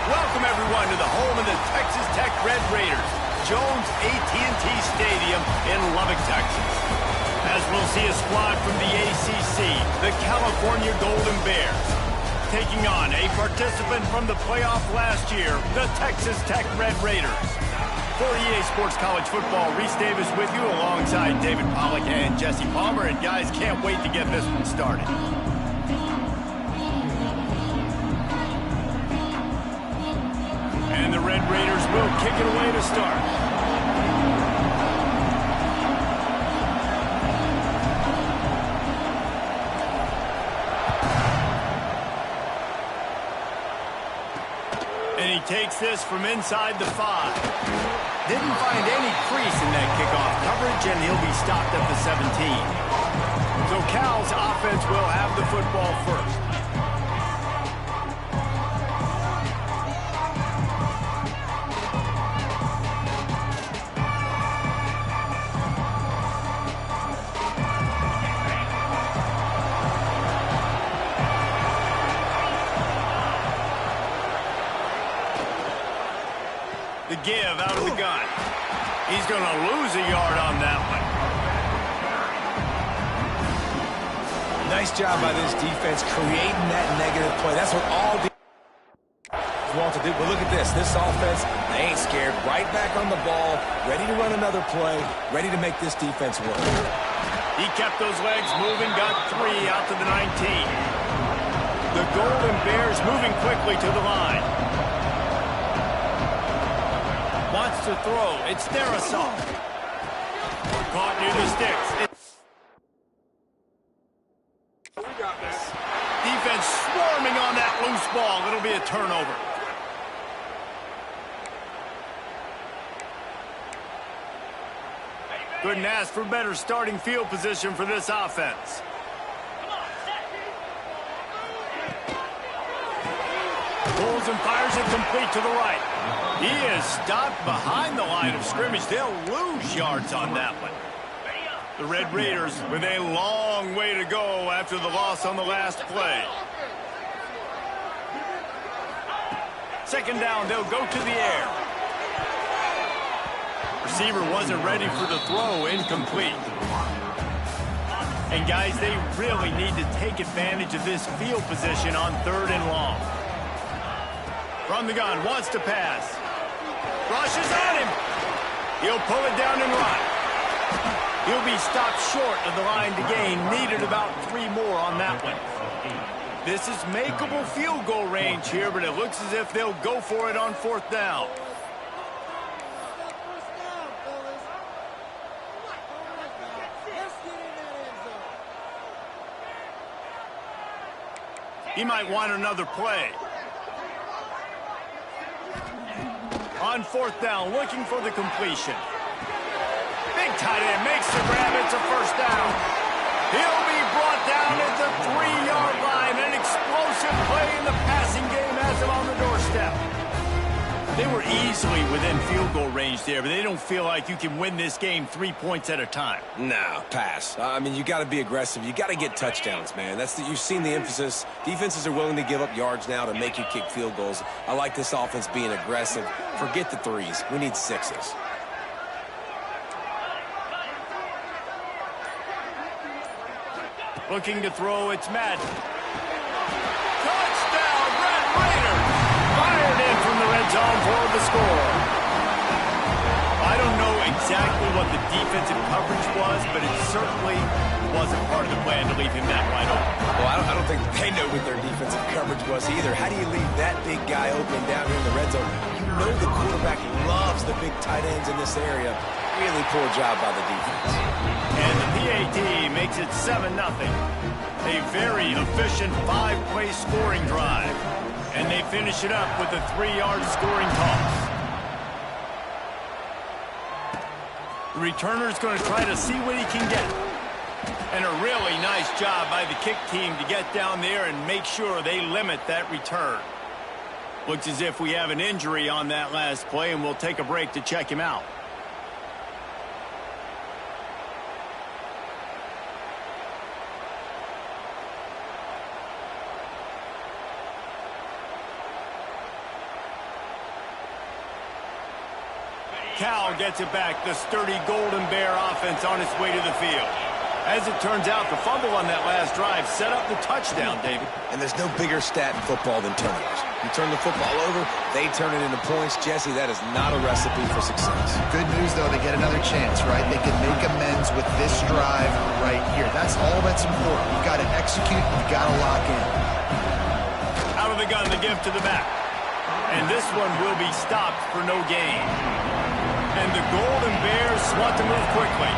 Welcome, everyone, to the home of the Texas Tech Red Raiders, Jones AT&T Stadium in Lubbock, Texas. As we'll see a squad from the ACC, the California Golden Bears, taking on a participant from the playoff last year, the Texas Tech Red Raiders. For EA Sports College Football, Reese Davis with you alongside David Pollack and Jesse Palmer. And guys, can't wait to get this one started. And the Red Raiders will kick it away to start. And he takes this from inside the 5. Didn't find any crease in that kickoff coverage, and he'll be stopped at the 17. So Cal's offense will have the football first. The give out of the gun. He's going to lose a yard on that one. Nice job by this defense creating that negative play. That's what all want to do. But look at this. This offense, they ain't scared. Right back on the ball, ready to run another play, ready to make this defense work. He kept those legs moving, got 3 out to the 19. The Golden Bears moving quickly to the line. Wants to throw. It's Darrisaw. Caught near the sticks. Defense swarming on that loose ball. It'll be a turnover. Couldn't ask for better starting field position for this offense. Pulls and fires it complete to the right. He is stopped behind the line of scrimmage. They'll lose yards on that one. The Red Raiders with a long way to go after the loss on the last play. Second down, they'll go to the air. Receiver wasn't ready for the throw, incomplete. And guys, they really need to take advantage of this field position on 3rd and long. From the gun, wants to pass. Rushes on him. He'll pull it down and run. He'll be stopped short of the line to gain. Needed about 3 more on that one. This is makeable field goal range here, but it looks as if they'll go for it on 4th down. He might want another play. On 4th down, looking for the completion. Big tight end makes the grab. It's a first down. He'll be brought down at the 3-yard line. An explosive play in the passing game has him on the doorstep. They were easily within field goal range there, but they don't feel like you can win this game 3 points at a time. No, pass. I mean, you got to be aggressive. You got to get touchdowns, man. You've seen the emphasis. Defenses are willing to give up yards now to make you kick field goals. I like this offense being aggressive. Forget the 3s. We need 6s. Looking to throw, it's Madden. Touchdown, Red Raiders! Fired in from the red zone for the score. I don't know exactly what the defensive coverage was, but it certainly wasn't part of the plan to leave him that wide open. Well, I don't think they know what their defensive coverage was either. How do you leave that big guy open down here in the red zone? You know the quarterback loves the big tight ends in this area. Really poor job by the defense. And the PAT makes it 7-0. A very efficient 5-play scoring drive. And they finish it up with a 3-yard scoring toss. The returner's going to try to see what he can get. And a really nice job by the kick team to get down there and make sure they limit that return. Looks as if we have an injury on that last play, and we'll take a break to check him out. Cal gets it back. The sturdy Golden Bear offense on its way to the field. As it turns out, the fumble on that last drive set up the touchdown, David. And there's no bigger stat in football than turnovers. You turn the football over, they turn it into points. Jesse, that is not a recipe for success. Good news, though, they get another chance, right? They can make amends with this drive right here. That's all that's important. You've got to execute, you've got to lock in. Out of the gun, the give to the back. And this one will be stopped for no gain. And the Golden Bears want to move quickly.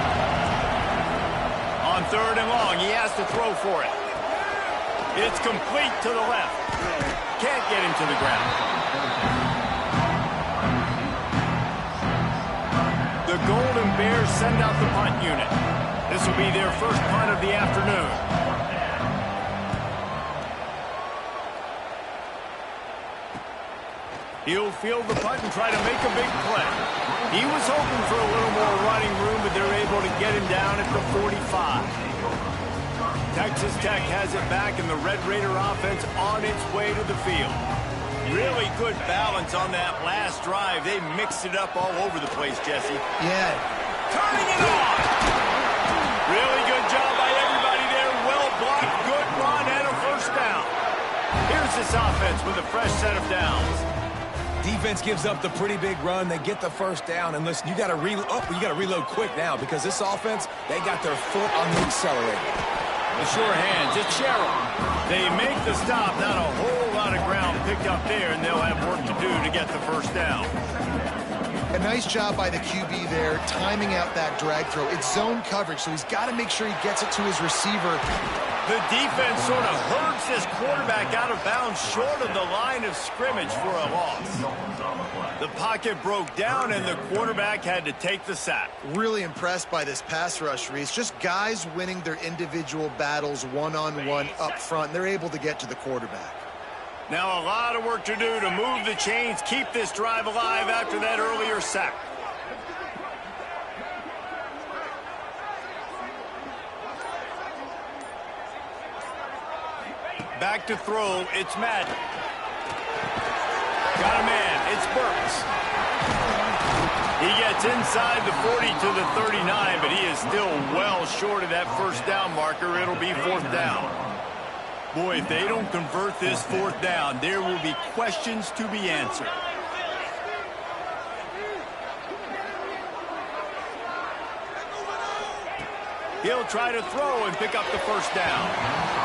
On 3rd and long, he has to throw for it. It's complete to the left. Can't get him to the ground. The Golden Bears send out the punt unit. This will be their first punt of the afternoon. He'll field the punt and try to make a big play. He was hoping for a little more running room, but they're able to get him down at the 45. Texas Tech has it back, and the Red Raider offense on its way to the field. Really good balance on that last drive. They mixed it up all over the place, Jesse. Yeah. Turning it on! Really good job by everybody there. Well blocked, good run, and a first down. Here's this offense with a fresh set of downs. Defense gives up the pretty big run. They get the first down. And listen, you got to reload quick now because this offense, they got their foot on the accelerator. The sure hands, it's Sherrill. They make the stop. Not a whole lot of ground picked up there, and they'll have work to do to get the first down. A nice job by the QB there, timing out that drag throw. It's zone coverage, so he's got to make sure he gets it to his receiver The defense sort of hurts this quarterback out of bounds short of the line of scrimmage for a loss. The pocket broke down, and the quarterback had to take the sack. Really impressed by this pass rush, Reese. Just guys winning their individual battles one-on-one up front. They're able to get to the quarterback. Now a lot of work to do to move the chains, keep this drive alive after that earlier sack. Back to throw, it's Madden. Got a man, it's Burks. He gets inside the 40 to the 39, but he is still well short of that first down marker. It'll be fourth down. Boy, if they don't convert this fourth down, there will be questions to be answered. He'll try to throw and pick up the first down.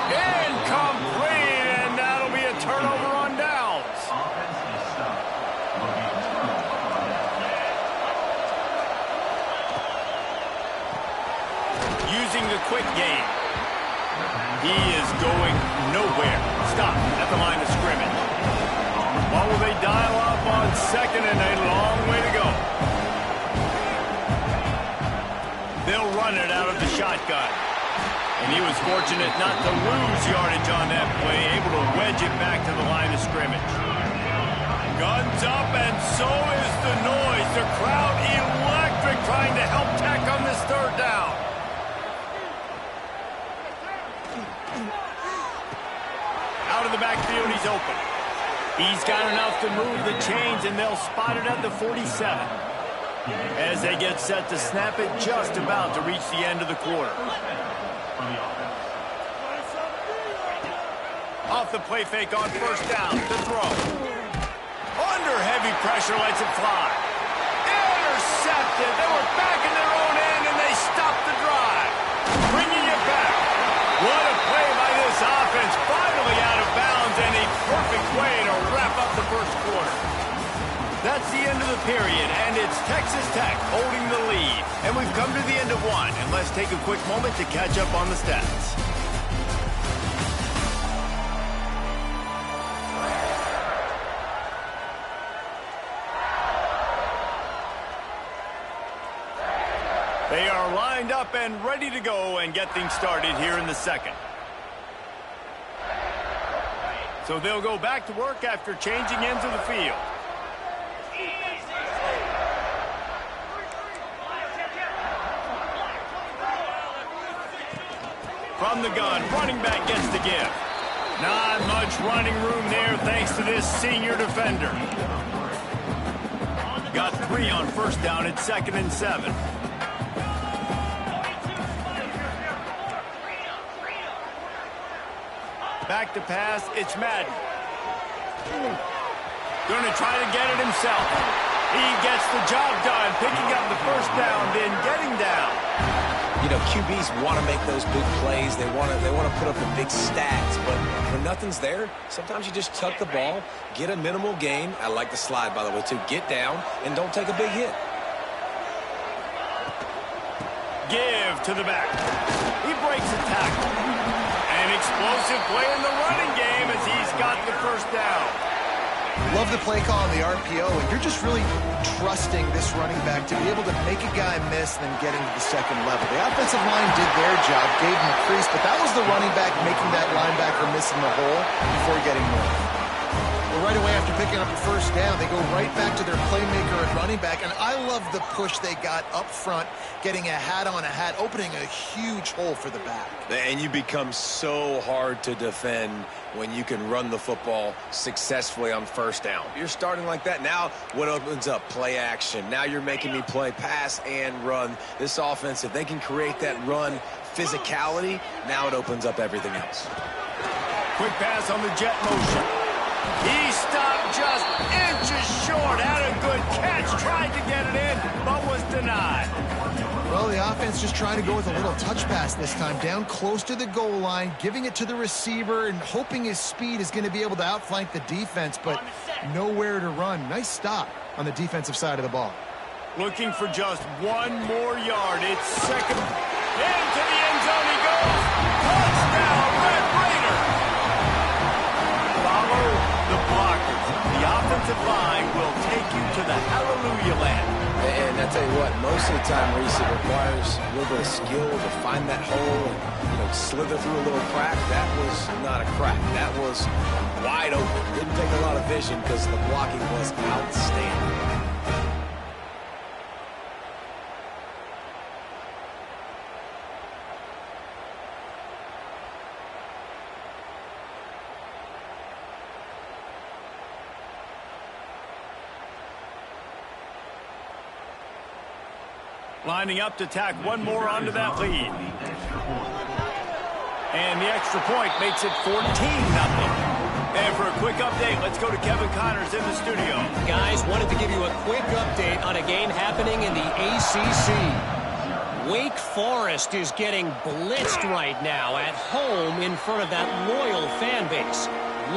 Incomplete, and that'll be a turnover on downs. Using the quick game. He is going nowhere. Stop at the line of scrimmage. What will they dial up on second, and a long way to go? They'll run it out of the shotgun. And he was fortunate not to lose yardage on that play, able to wedge it back to the line of scrimmage. Guns up, and so is the noise. The crowd electric, trying to help Tech on this third down. Out of the backfield, he's open. He's got enough to move the chains, and they'll spot it at the 47. As they get set to snap it, just about to reach the end of the quarter. Off the play fake on first down to throw. Under heavy pressure, lets it fly. Intercepted. They were back in their own end, and they stopped the drive. Bringing it back. What a play by this offense. Finally out of bounds, and a perfect way to wrap up the first quarter. That's the end of the period, and it's Texas Tech holding the lead. And we've come to the end of one, and let's take a quick moment to catch up on the stats. They are lined up and ready to go and get things started here in the second. So they'll go back to work after changing ends of the field. From the gun, running back gets the give. Not much running room there thanks to this senior defender. Got 3 on first down at 2nd and 7. Back to pass, it's Madden. Going to try to get it himself. He gets the job done, picking up the first down, then getting down. You know, QBs want to make those big plays. They want to put up the big stats. But when nothing's there, sometimes you just tuck the ball, get a minimal gain. I like the slide, by the way, too. Get down and don't take a big hit. Give to the back. He breaks a tackle. An explosive play in the running game as he's got the first down. Love the play call on the RPO, and you're just really trusting this running back to be able to make a guy miss and then get into the second level. The offensive line did their job, gave him a crease, but that was the running back making that linebacker miss in the hole before getting more. Well, right away after picking up a first down, they go right back to their playmaker at running back, and I love the push they got up front, getting a hat on a hat, opening a huge hole for the back. And you become so hard to defend when you can run the football successfully on first down. You're starting like that. Now what opens up? Play action. Now you're making me play pass and run. This offense, if they can create that run physicality, now it opens up everything else. Quick pass on the jet motion. He stopped just inches short. Had a good catch. Tried to get it in, but was denied. Well, the offense just trying to go with a little touch pass this time, down close to the goal line, giving it to the receiver and hoping his speed is going to be able to outflank the defense, but nowhere to run. Nice stop on the defensive side of the ball. Looking for just one more yard. It's second. Into the end zone he goes. Touchdown, little bit of skill to find that hole and, you know, slither through a little crack. That was not a crack. That was wide open. Didn't take a lot of vision because the blocking was outstanding. Lining up to tack one more onto that lead. And the extra point makes it 14-0. And for a quick update, let's go to Kevin Connors in the studio. Guys, wanted to give you a quick update on a game happening in the ACC. Wake Forest is getting blitzed right now at home in front of that loyal fan base.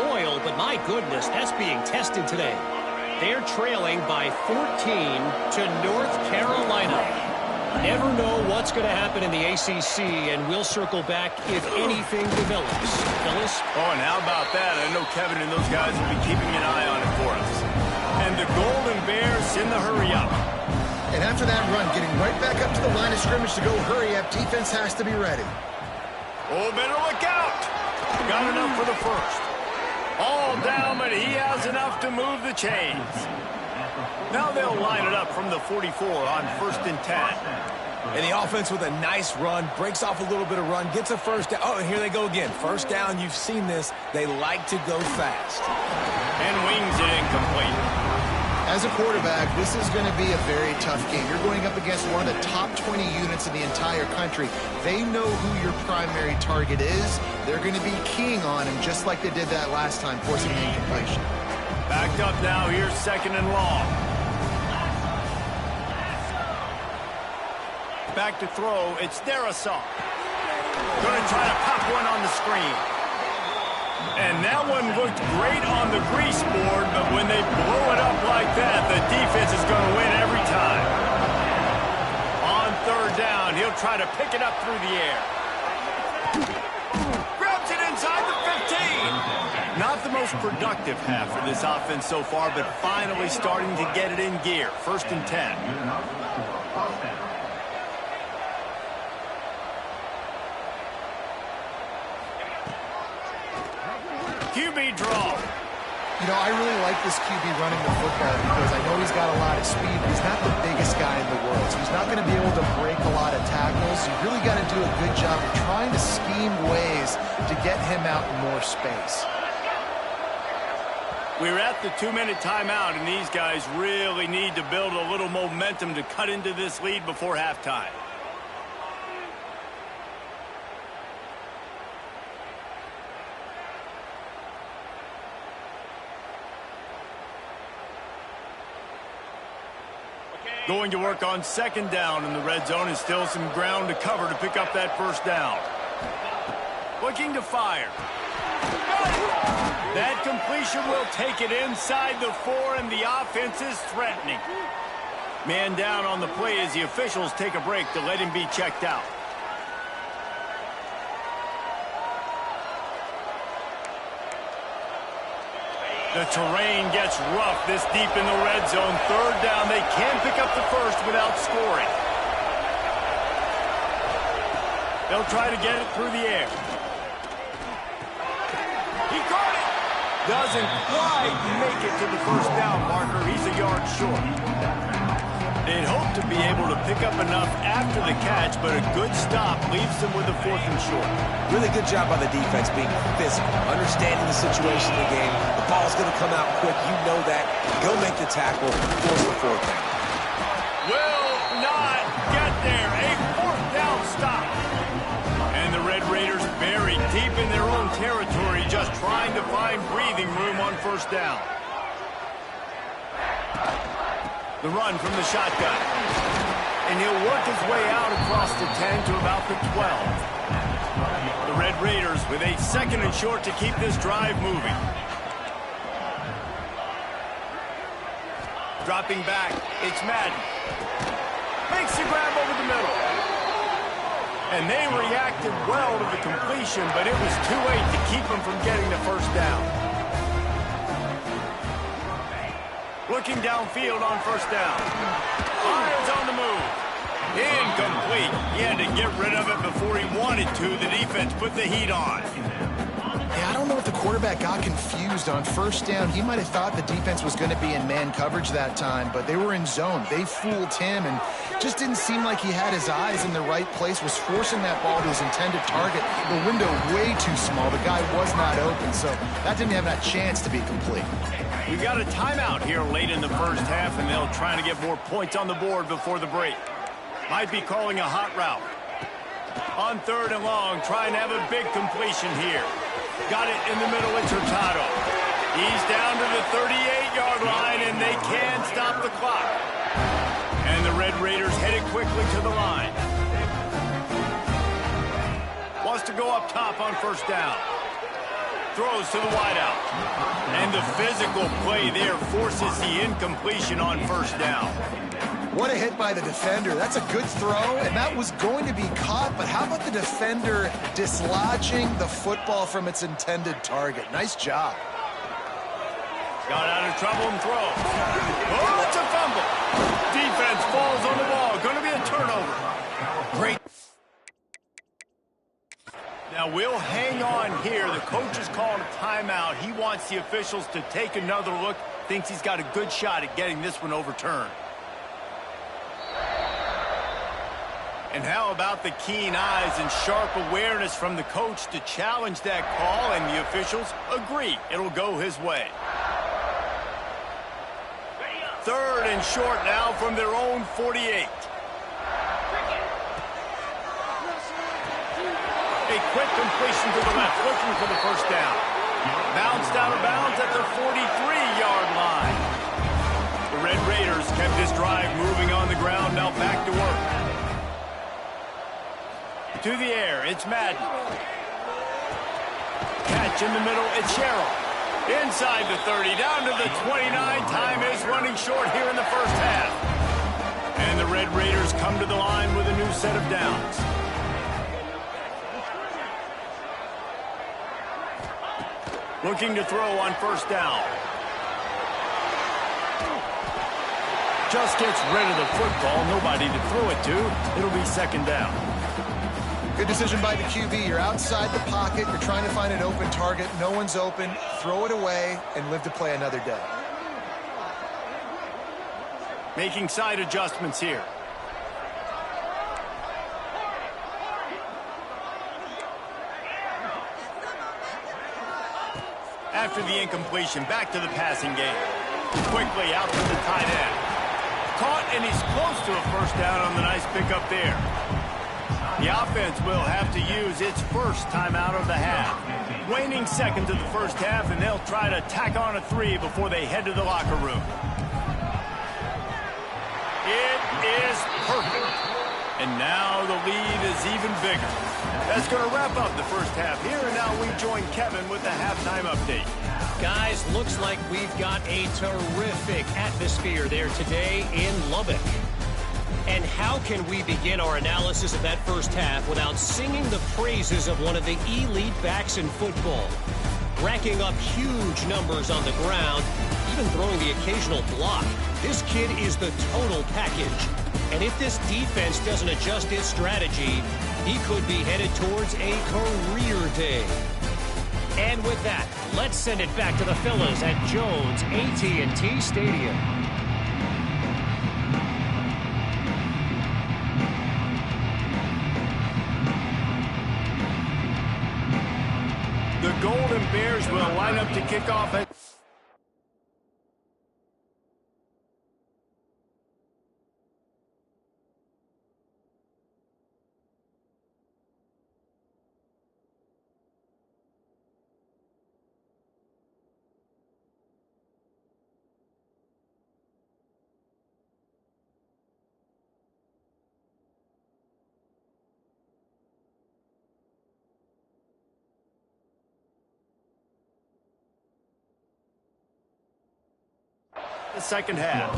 Loyal, but my goodness, that's being tested today. They're trailing by 14 to North Carolina. Never know what's going to happen in the ACC, and we'll circle back if anything develops. Phyllis? Oh, and how about that? I know Kevin and those guys will be keeping an eye on it for us. And the Golden Bears in the hurry-up. And after that run, getting right back up to the line of scrimmage to go hurry-up, defense has to be ready. Oh, better look out. Got enough for the first. All down, but he has enough to move the chains. Now they'll line it up from the 44 on 1st and 10. And the offense with a nice run, breaks off a little bit of run, gets a first down. Oh, and here they go again. First down, you've seen this. They like to go fast. And wings it incomplete. As a quarterback, this is going to be a very tough game. You're going up against one of the top 20 units in the entire country. They know who your primary target is. They're going to be keying on him just like they did that last time, forcing an incompletion. Backed up now, here's 2nd and long. Back to throw, it's Darrisaw. Going to try to pop one on the screen. And that one looked great on the grease board, but when they blow it up like that, the defense is going to win every time. On 3rd down, he'll try to pick it up through the air. Grabs it inside the 15. Not the most productive half for this offense so far, but finally starting to get it in gear. 1st and 10. QB draw. You know, I really like this QB running the football because I know he's got a lot of speed, but he's not the biggest guy in the world. So he's not going to be able to break a lot of tackles. You really got to do a good job of trying to scheme ways to get him out in more space. We're at the 2-minute timeout, and these guys really need to build a little momentum to cut into this lead before halftime. Going to work on 2nd down in the red zone, and still some ground to cover to pick up that 1st down. Looking to fire. That completion will take it inside the 4, and the offense is threatening. Man down on the play as the officials take a break to let him be checked out. The terrain gets rough this deep in the red zone. 3rd down. They can pick up the first without scoring. They'll try to get it through the air. He caught it. Doesn't quite make it to the 1st down marker. He's a yard short. They'd hope to be able to pick up enough after the catch, but a good stop leaves them with a 4th and short. Really good job by the defense being physical, understanding the situation in the game. The ball's going to come out quick. You know that. Go make the tackle, force the 4th down. Will not get there. A 4th down stop. And the Red Raiders buried deep in their own territory, just trying to find breathing room on 1st down. The run from the shotgun. And he'll work his way out across the 10 to about the 12. The Red Raiders with a 2nd and short to keep this drive moving. Dropping back, it's Madden. Makes the grab over the middle. And they reacted well to the completion, but it was too late to keep them from getting the 1st down. Looking downfield on 1st down. Fires on the move. Incomplete. He had to get rid of it before he wanted to. The defense put the heat on. Yeah, I don't know if the quarterback got confused on first down. He might have thought the defense was going to be in man coverage that time, but they were in zone. They fooled him, and just didn't seem like he had his eyes in the right place, was forcing that ball to his intended target. The window way too small. The guy was not open, so that didn't have that chance to be complete. We've got a timeout here late in the first half, and they'll try to get more points on the board before the break. Might be calling a hot route. On 3rd and long, trying to have a big completion here. Got it in the middle, it's Hurtado. He's down to the 38-yard line, and they can't stop the clock. And the Red Raiders headed quickly to the line. Wants to go up top on first down. Throws to the wideout. And the physical play there forces the incompletion on first down. What a hit by the defender. That's a good throw, and that was going to be caught, but how about the defender dislodging the football from its intended target? Nice job. Got out of trouble and throws. Oh, it's a fumble. Defense falls on the ball. Going to be a turnover. Great. Now, we'll hang on here. The coach is calling a timeout. He wants the officials to take another look. Thinks he's got a good shot at getting this one overturned. And how about the keen eyes and sharp awareness from the coach to challenge that call, and the officials agree it'll go his way. 3rd and short now from their own 48. A quick completion to the left, looking for the first down. Bounced out of bounds at the 43-yard line. The Red Raiders kept this drive moving on the ground, now back to work. To the air, it's Madden. Catch in the middle, it's Sherrill. Inside the 30, down to the 29. Time is running short here in the first half. And the Red Raiders come to the line with a new set of downs. Looking to throw on first down. Just gets rid of the football, nobody to throw it to. It'll be second down. Good decision by the QB. You're outside the pocket. You're trying to find an open target. No one's open. Throw it away and live to play another day. Making side adjustments here. After the incompletion, back to the passing game. Quickly out to the tight end. Caught, and he's close to a first down on the nice pickup there. The offense will have to use its first timeout of the half. Waning second to the first half, and they'll try to tack on a 3 before they head to the locker room. It is perfect. And now the lead is even bigger. That's going to wrap up the first half here, and now we join Kevin with the halftime update. Guys, looks like we've got a terrific atmosphere there today in Lubbock. And how can we begin our analysis of that first half without singing the praises of one of the elite backs in football? Racking up huge numbers on the ground, even throwing the occasional block. This kid is the total package. And if this defense doesn't adjust its strategy, he could be headed towards a career day. And with that, let's send it back to the fellas at Jones AT&T Stadium. The Golden Bears will line up to kick off at... the second half.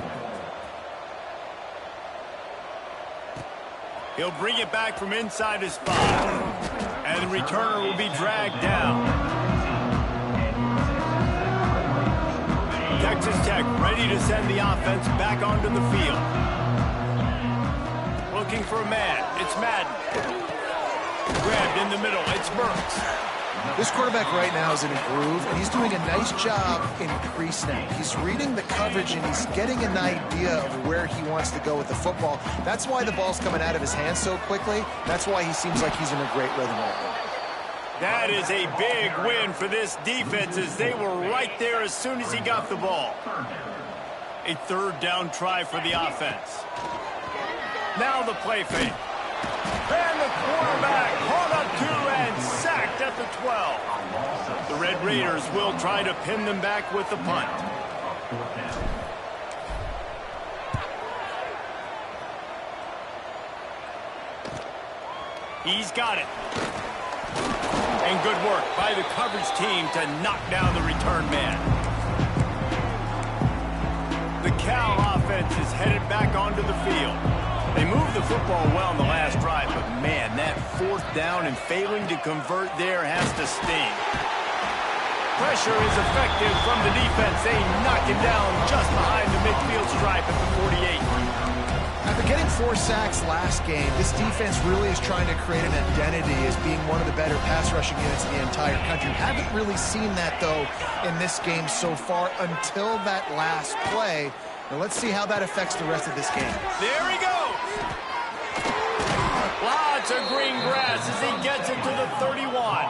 He'll bring it back from inside his 5. And the returner will be dragged down. Texas Tech ready to send the offense back onto the field. looking for a man. It's Madden. Grabbed in the middle. It's Burks. This quarterback right now is in a groove, and he's doing a nice job in pre-snap. He's reading the coverage, and he's getting an idea of where he wants to go with the football. That's why the ball's coming out of his hands so quickly. That's why he seems like he's in a great rhythm right now. That is a big win for this defense as they were right there as soon as he got the ball. A third down try for the offense. Now the play fake. And the quarterback caught up to and sacked at the 12. The Red Raiders will try to pin them back with the punt. He's got it. And good work by the coverage team to knock down the return man. The Cal offense is headed back onto the field. They moved the football well in the last drive, but man, that fourth down and failing to convert there has to sting. Pressure is effective from the defense. They knock him down just behind the midfield stripe at the 48. After getting 4 sacks last game, this defense really is trying to create an identity as being one of the better pass rushing units in the entire country. Haven't really seen that, though, in this game so far until that last play. Now let's see how that affects the rest of this game. There he goes. Lots of green grass as he gets it to the 31.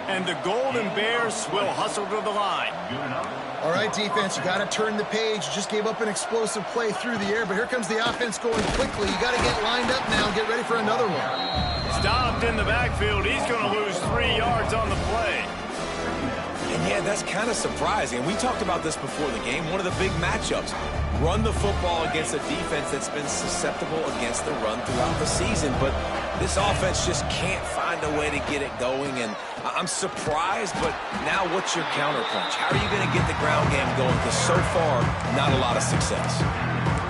And the Golden Bears will hustle to the line. All right, defense, you got to turn the page. You just gave up an explosive play through the air, but here comes the offense going quickly. You got to get lined up now and get ready for another one. Stopped in the backfield. He's going to lose 3 yards on the play. And yeah, that's kind of surprising. We talked about this before the game. One of the big matchups. Run the football against a defense that's been susceptible against the run throughout the season. But this offense just can't find a way to get it going. And I'm surprised, but now what's your counterpunch? How are you going to get the ground game going? Because so far, not a lot of success.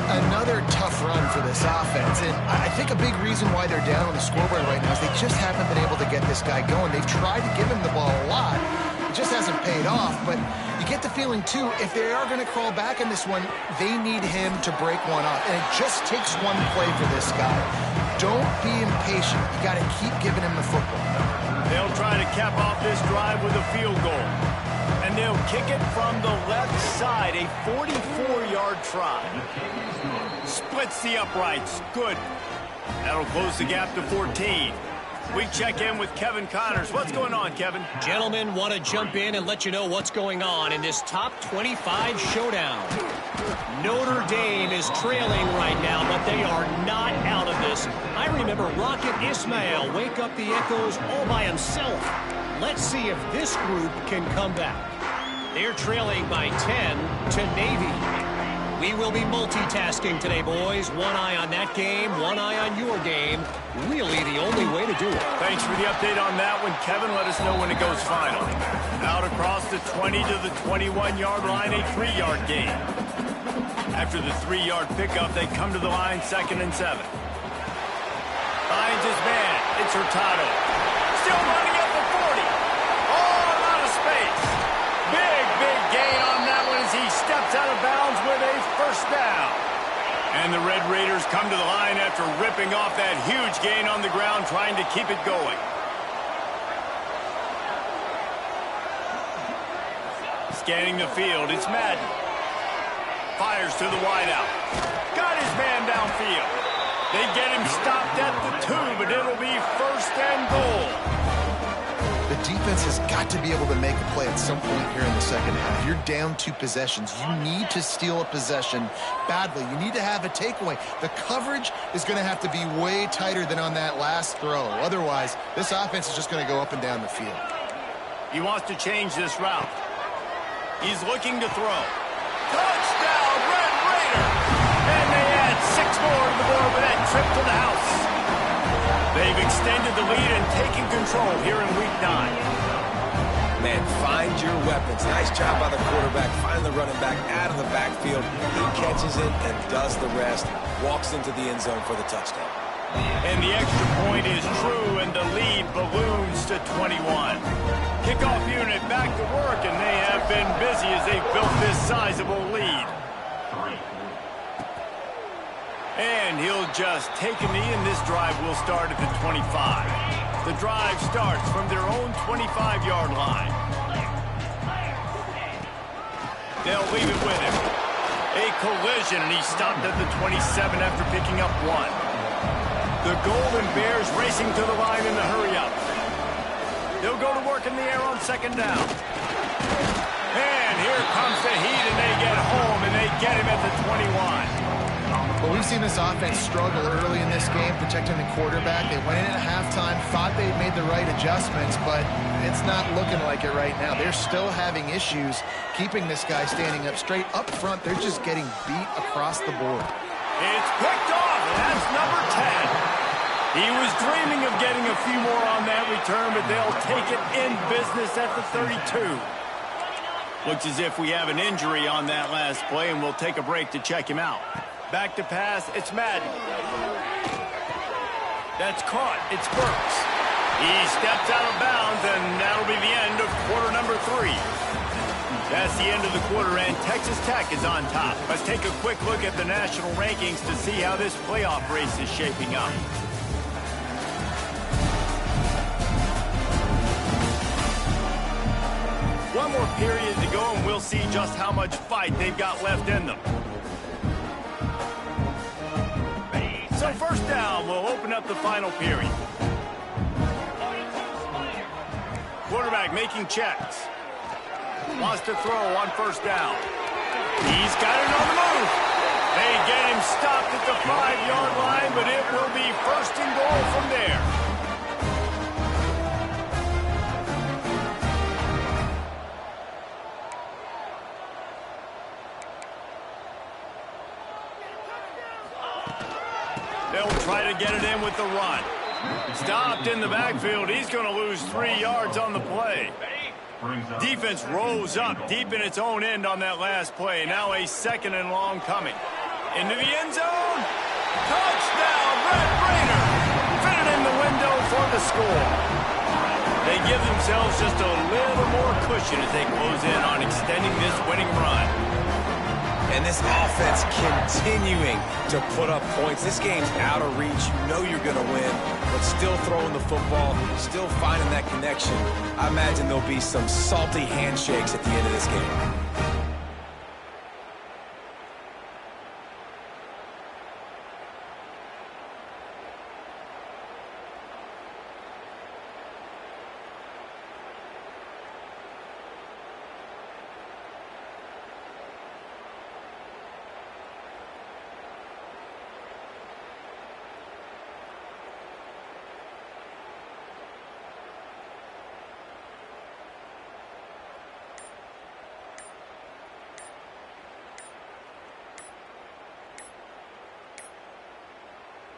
Another tough run for this offense, and I think a big reason why they're down on the scoreboard right now is they just haven't been able to get this guy going. They've tried to give him the ball a lot. It just hasn't paid off, but you get the feeling, too, if they are going to crawl back in this one, they need him to break one off, and it just takes one play for this guy. Don't be impatient. You got to keep giving him the football. They'll try to cap off this drive with a field goal. And they'll kick it from the left side, a 44-yard try. Splits the uprights. Good. That'll close the gap to 14. We check in with Kevin Connors. What's going on, Kevin? Gentlemen, want to jump in and let you know what's going on in this top 25 showdown. Notre Dame is trailing right now, but they are not out of this. I remember Rocket Ismail wake up the echoes all by himself. Let's see if this group can come back. They're trailing by 10 to Navy. We will be multitasking today, boys. One eye on that game, one eye on your game. Really the only way to do it. Thanks for the update on that one, Kevin. Let us know when it goes final. Out across the 20 to the 21-yard line, a 3-yard gain. After the 3-yard pickup, they come to the line 2nd and 7. Finds his man. It's Hurtado. Still running up the 40. Oh, out of space. Big gain on that one as he steps out of bounds with a first down. And the Red Raiders come to the line after ripping off that huge gain on the ground, trying to keep it going. Scanning the field, it's Madden. Fires to the wideout. Got his man downfield. They get him stopped at the 2, but it'll be 1st and goal. The defense has got to be able to make a play at some point here in the second half. You're down 2 possessions. You need to steal a possession badly. You need to have a takeaway. The coverage is going to have to be way tighter than on that last throw. Otherwise, this offense is just going to go up and down the field. He wants to change this route. He's looking to throw. Touchdown, Red Raiders! And they add 6 more to the board with that trip to the house. They've extended the lead and taken control here in Week 9. Man, find your weapons. Nice job by the quarterback. Find the running back out of the backfield. He catches it and does the rest. Walks into the end zone for the touchdown. And the extra point is true, and the lead balloons to 21. Kickoff unit back to work, and they have been busy as they've built this sizable lead. And he'll just take a knee, and this drive will start at the 25. The drive starts from their own 25-yard line. They'll leave it with him. A collision, and he stopped at the 27 after picking up 1. The Golden Bears racing to the line in the hurry-up. They'll go to work in the air on second down. And here comes the heat, and they get home, and they get him at the 21. Well, we've seen this offense struggle early in this game, protecting the quarterback. They went in at halftime, thought they'd made the right adjustments, but it's not looking like it right now. They're still having issues keeping this guy standing up straight. Up front, they're just getting beat across the board. It's picked off, and that's number 10. He was dreaming of getting a few more on that return, but they'll take it in business at the 32. Looks as if we have an injury on that last play, and we'll take a break to check him out. Back to pass, it's Madden. That's caught, it's Burks. He steps out of bounds, and that'll be the end of quarter number 3. That's the end of the quarter, and Texas Tech is on top. Let's take a quick look at the national rankings to see how this playoff race is shaping up. One more period to go, and we'll see just how much fight they've got left in them. So first down, we'll open up the final period. Quarterback making checks. Wants to throw on first down. He's got it on the move. They get him stopped at the 5-yard line, but it will be first and goal from there. They'll try to get it in with the run. Stopped in the backfield. He's going to lose 3 yards on the play. Defense rose up deep in its own end on that last play. Now a second and long coming. Into the end zone. Touchdown, Red Raider. Fitted in the window for the score. They give themselves just a little more cushion as they close in on extending this winning run. And this offense continuing to put up points. This game's out of reach. You know you're going to win, but still throwing the football, still finding that connection. I imagine there'll be some salty handshakes at the end of this game.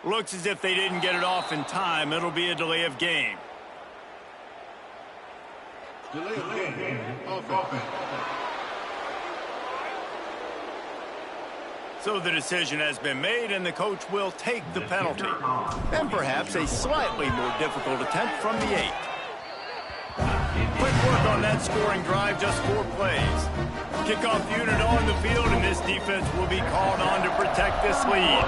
Looks as if they didn't get it off in time. It'll be a delay of game. Delay of game. Offense. So the decision has been made, and the coach will take the penalty. And perhaps a slightly more difficult attempt from the 8. Quick work on that scoring drive, just 4 plays. Kickoff unit on the field, and this defense will be called on to protect this lead.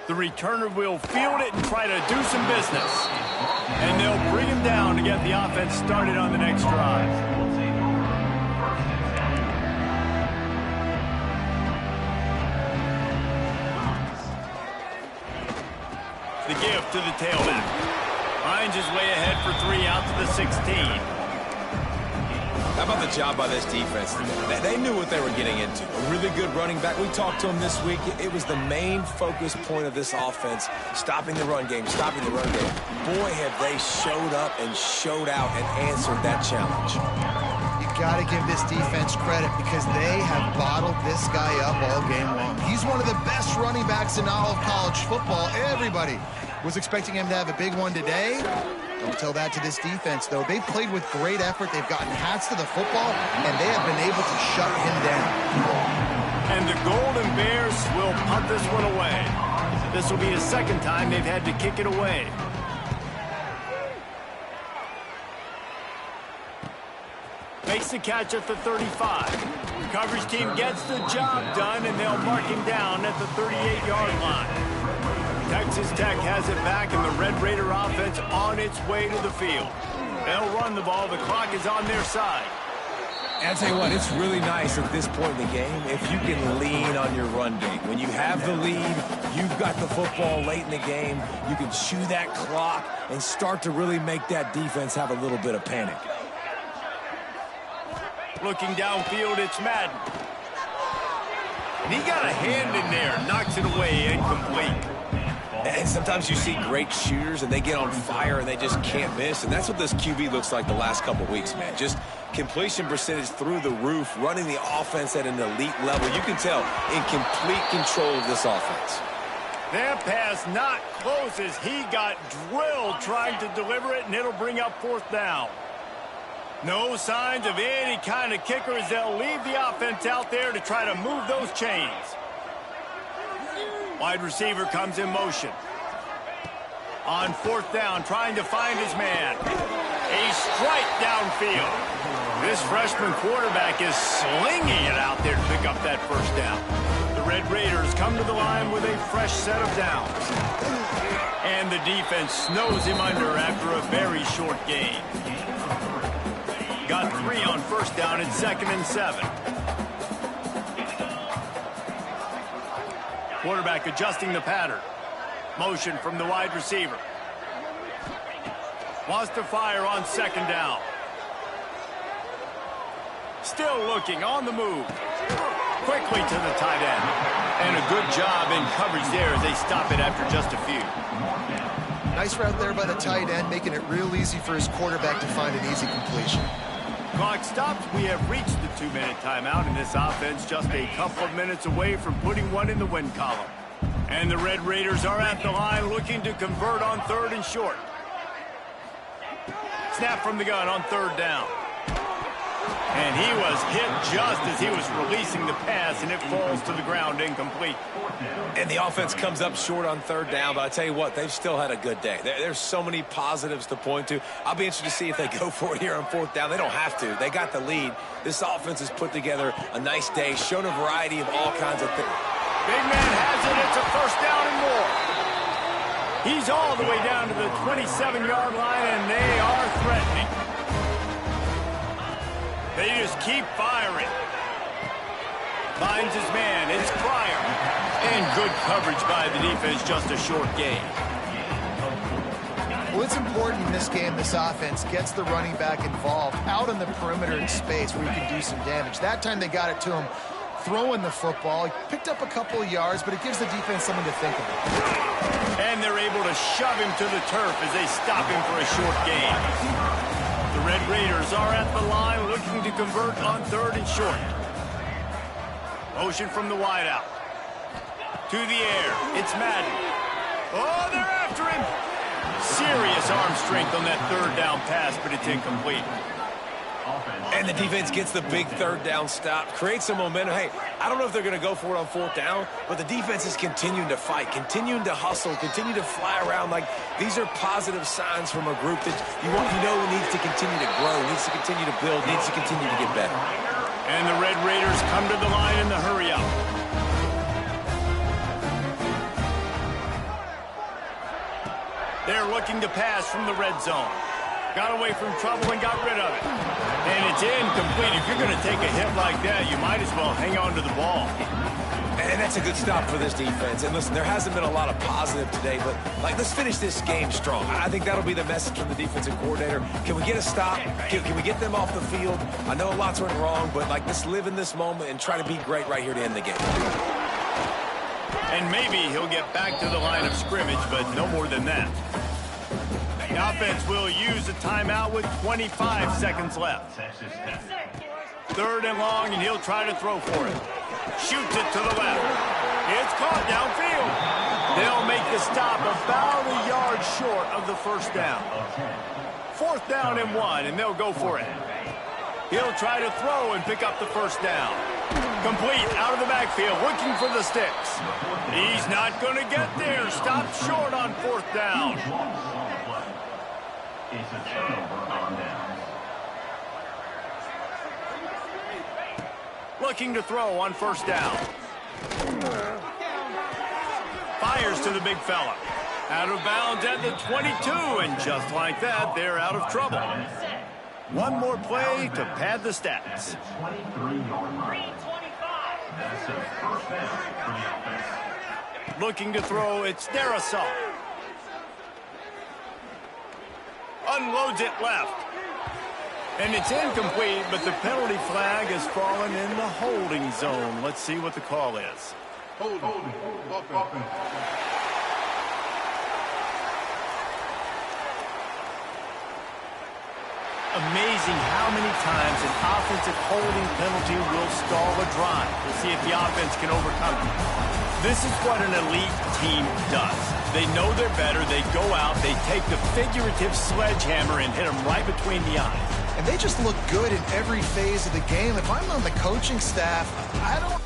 The returner will field it and try to do some business. And they'll bring him down to get the offense started on the next drive. The give to the tailback. Finds his way ahead for 3 out to the 16. How about the job by this defense? They knew what they were getting into. A really good running back. We talked to him this week. It was the main focus point of this offense, stopping the run game, stopping the run game. Boy, have they showed up and showed out and answered that challenge. You got to give this defense credit because they have bottled this guy up all game long. He's one of the best running backs in all of college football. Everybody was expecting him to have a big one today. Don't tell that to this defense, though. They've played with great effort. They've gotten hats to the football, and they have been able to shut him down. And the Golden Bears will punt this one away. This will be the second time they've had to kick it away. Makes the catch at the 35. Coverage team gets the job done, and they'll mark him down at the 38-yard line. Texas Tech has it back, and the Red Raider offense on its way to the field. They'll run the ball. The clock is on their side. And I'll tell you what, it's really nice at this point in the game if you can lean on your run game. When you have the lead, you've got the football late in the game, you can chew that clock and start to really make that defense have a little bit of panic. Looking downfield, it's Madden. And he got a hand in there, knocks it away, incomplete. And sometimes you see great shooters and they get on fire and they just can't miss. And that's what this QB looks like the last couple weeks, man. Just completion percentage through the roof, running the offense at an elite level. You can tell in complete control of this offense. That pass not close as he got drilled trying to deliver it, and it'll bring up fourth down. No signs of any kind of kicker as they'll leave the offense out there to try to move those chains. Wide receiver comes in motion. On fourth down, trying to find his man. A strike downfield. This freshman quarterback is slinging it out there to pick up that first down. The Red Raiders come to the line with a fresh set of downs. And the defense snows him under after a very short gain. Got 3 on first down and 2nd and 7. Quarterback adjusting the pattern. Motion from the wide receiver. Wants to fire on 2nd down. Still looking on the move. Quickly to the tight end. And a good job in coverage there as they stop it after just a few. Nice route there by the tight end, making it real easy for his quarterback to find an easy completion. Clock stops. We have reached the 2-minute timeout, and this offense just a couple of minutes away from putting one in the win column. And the Red Raiders are at the line looking to convert on 3rd and short. Snap from the gun on 3rd down. And he was hit just as he was releasing the pass, and it falls to the ground incomplete. And the offense comes up short on 3rd down, but I tell you what, they've still had a good day. There's so many positives to point to. I'll be interested to see if they go for it here on 4th down. They don't have to. They got the lead. This offense has put together a nice day, shown a variety of all kinds of things. Big man has it. It's a 1st down and more. He's all the way down to the 27-yard line, and they are threatening. They just keep firing. Finds his man. It's Pryor. And good coverage by the defense, just a short gain. Well, it's important in this game this offense gets the running back involved out on the perimeter in space where he can do some damage. That time they got it to him throwing the football. He picked up a couple of yards, but it gives the defense something to think about. And they're able to shove him to the turf as they stop him for a short gain. The Red Raiders are at the line looking to convert on 3rd and short. Motion from the wideout. To the air. It's Madden. Oh, they're after him. Serious arm strength on that 3rd down pass, but it's incomplete. And the defense gets the big 3rd down stop, creates some momentum. Hey, I don't know if they're going to go for it on 4th down, but the defense is continuing to fight, continuing to hustle, continue to fly around. Like, these are positive signs from a group that you know needs to continue to grow, needs to continue to build, needs to continue to get better. And the Red Raiders come to the line in the hurry-up. They're looking to pass from the red zone. Got away from trouble and got rid of it. And it's incomplete. If you're going to take a hit like that, you might as well hang on to the ball. And that's a good stop for this defense. And listen, there hasn't been a lot of positive today, but let's finish this game strong. I think that'll be the message from the defensive coordinator. Can we get a stop? Can we get them off the field? I know a lot's went wrong, but let's live in this moment and try to be great right here to end the game. And maybe he'll get back to the line of scrimmage, but no more than that. The offense will use a timeout with 25 seconds left. 3rd and long, and he'll try to throw for it. Shoots it to the left. It's caught downfield. They'll make the stop about a yard short of the 1st down. 4th down and 1, and they'll go for it. He'll try to throw and pick up the 1st down. Complete out of the backfield, looking for the sticks. He's not going to get there. Stopped short on 4th down. It's a turnover on down. Looking to throw on first down. Fires to the big fella. Out of bounds at the 22, and just like that, they're out of trouble. One more play to pad the stats. Looking to throw, it's Darrisaw. Unloads it left. And it's incomplete, but the penalty flag has fallen in the holding zone. Let's see what the call is. Holding. Offense. Amazing how many times an offensive holding penalty will stall a drive. We'll see if the offense can overcome it. This is what an elite team does. They know they're better. They go out. They take the figurative sledgehammer and hit them right between the eyes. And they just look good in every phase of the game. If I'm on the coaching staff, I don't...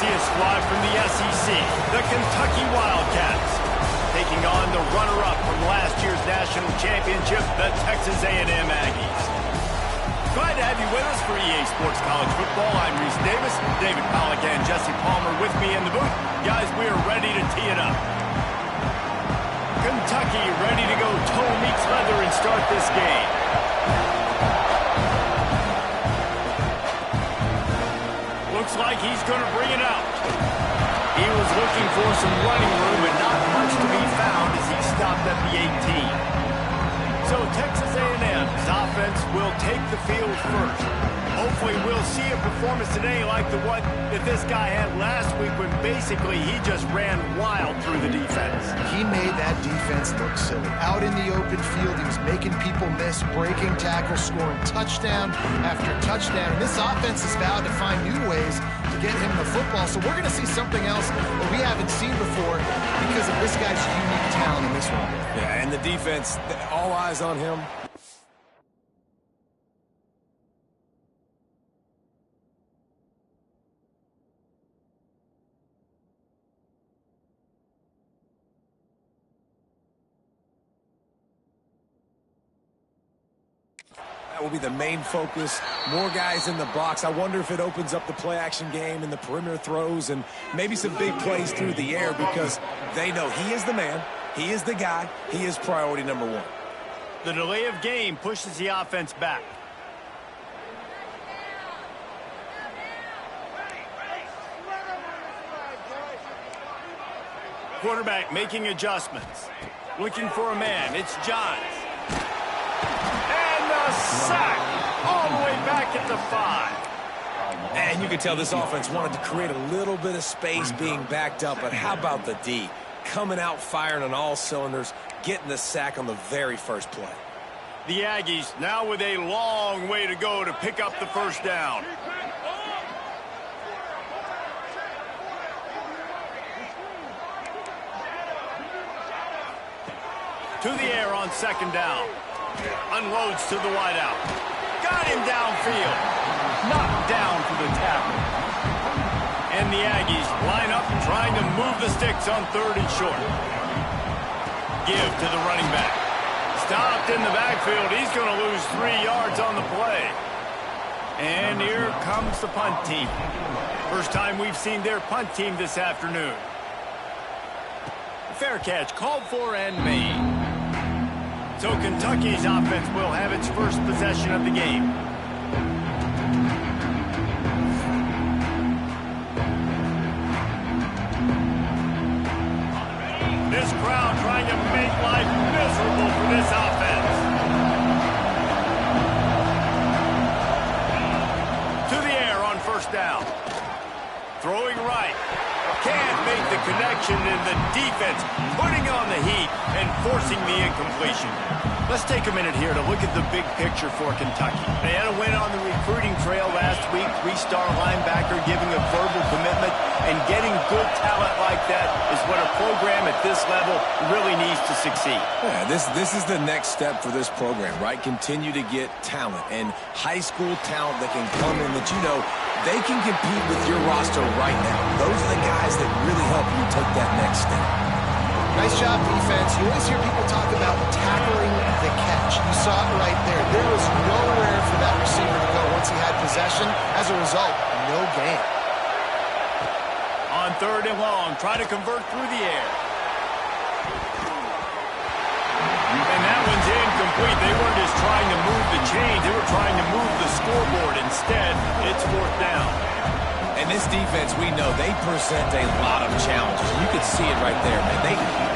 see a squad from the SEC, the Kentucky Wildcats, taking on the runner-up from last year's national championship, the Texas A&M Aggies. Glad to have you with us for EA Sports College Football. I'm Reese Davis, David Pollack and Jesse Palmer with me in the booth. Guys, we are ready to tee it up. Kentucky ready to go toe meets leather and start this game. Looks like he's going to bring it out. He was looking for some running room and not much to be found as he stopped at the 18. So Texas A&M's offense will take the field first. Hopefully we'll see a performance today like the one that this guy had last week when basically he just ran wild through the defense. He made that defense look silly. Out in the open field, he was making people miss, breaking tackles, scoring touchdown after touchdown. And this offense has vowed to find new ways to get him the football. So we're going to see something else that we haven't seen before because of this guy's unique talent in this one. Yeah, and the defense, all eyes on him. That will be the main focus. More guys in the box. I wonder if it opens up the play-action game and the perimeter throws and maybe some big plays through the air because they know he is the man, he is the guy, he is priority number one. The delay of game pushes the offense back. Quarterback making adjustments. Looking for a man. It's Johns. And the sack all the way back at the 5. And you can tell this offense wanted to create a little bit of space being backed up, but how about the D? Coming out firing on all cylinders, getting the sack on the very first play. The Aggies now with a long way to go to pick up the first down. To the air on second down. Unloads to the wideout. Got him downfield. Knocked down for the tackle. And the Aggies line up trying to move the sticks on third and short. Give to the running back. Stopped in the backfield. He's going to lose 3 yards on the play. And here comes the punt team. First time we've seen their punt team this afternoon. Fair catch called for and made. So Kentucky's offense will have its first possession of the game. This crowd trying to make life miserable for this offense. To the air on first down. Throwing right. Can't make the connection, and the defense putting on the heat and forcing the incompletion. Let's take a minute here to look at the big picture for Kentucky. They had a win on the recruiting trail last week, 3-star linebacker giving a verbal commitment, and getting good talent like that is what a program at this level really needs to succeed. Yeah, this is the next step for this program, right? Continue to get talent and high school talent that can come in that you know they can compete with your roster right now. Those are the guys that really help you take that next step. Nice job, defense. You always hear people talk about tackling the catch. You saw it right there. There was nowhere for that receiver to go once he had possession. As a result, no gain. On third and long, try to convert through the air. And that one's incomplete. They weren't just trying to move the chains. They were trying to move the scoreboard. Instead, it's fourth down. And this defense, we know, they present a lot of challenges. You can see it right there, man.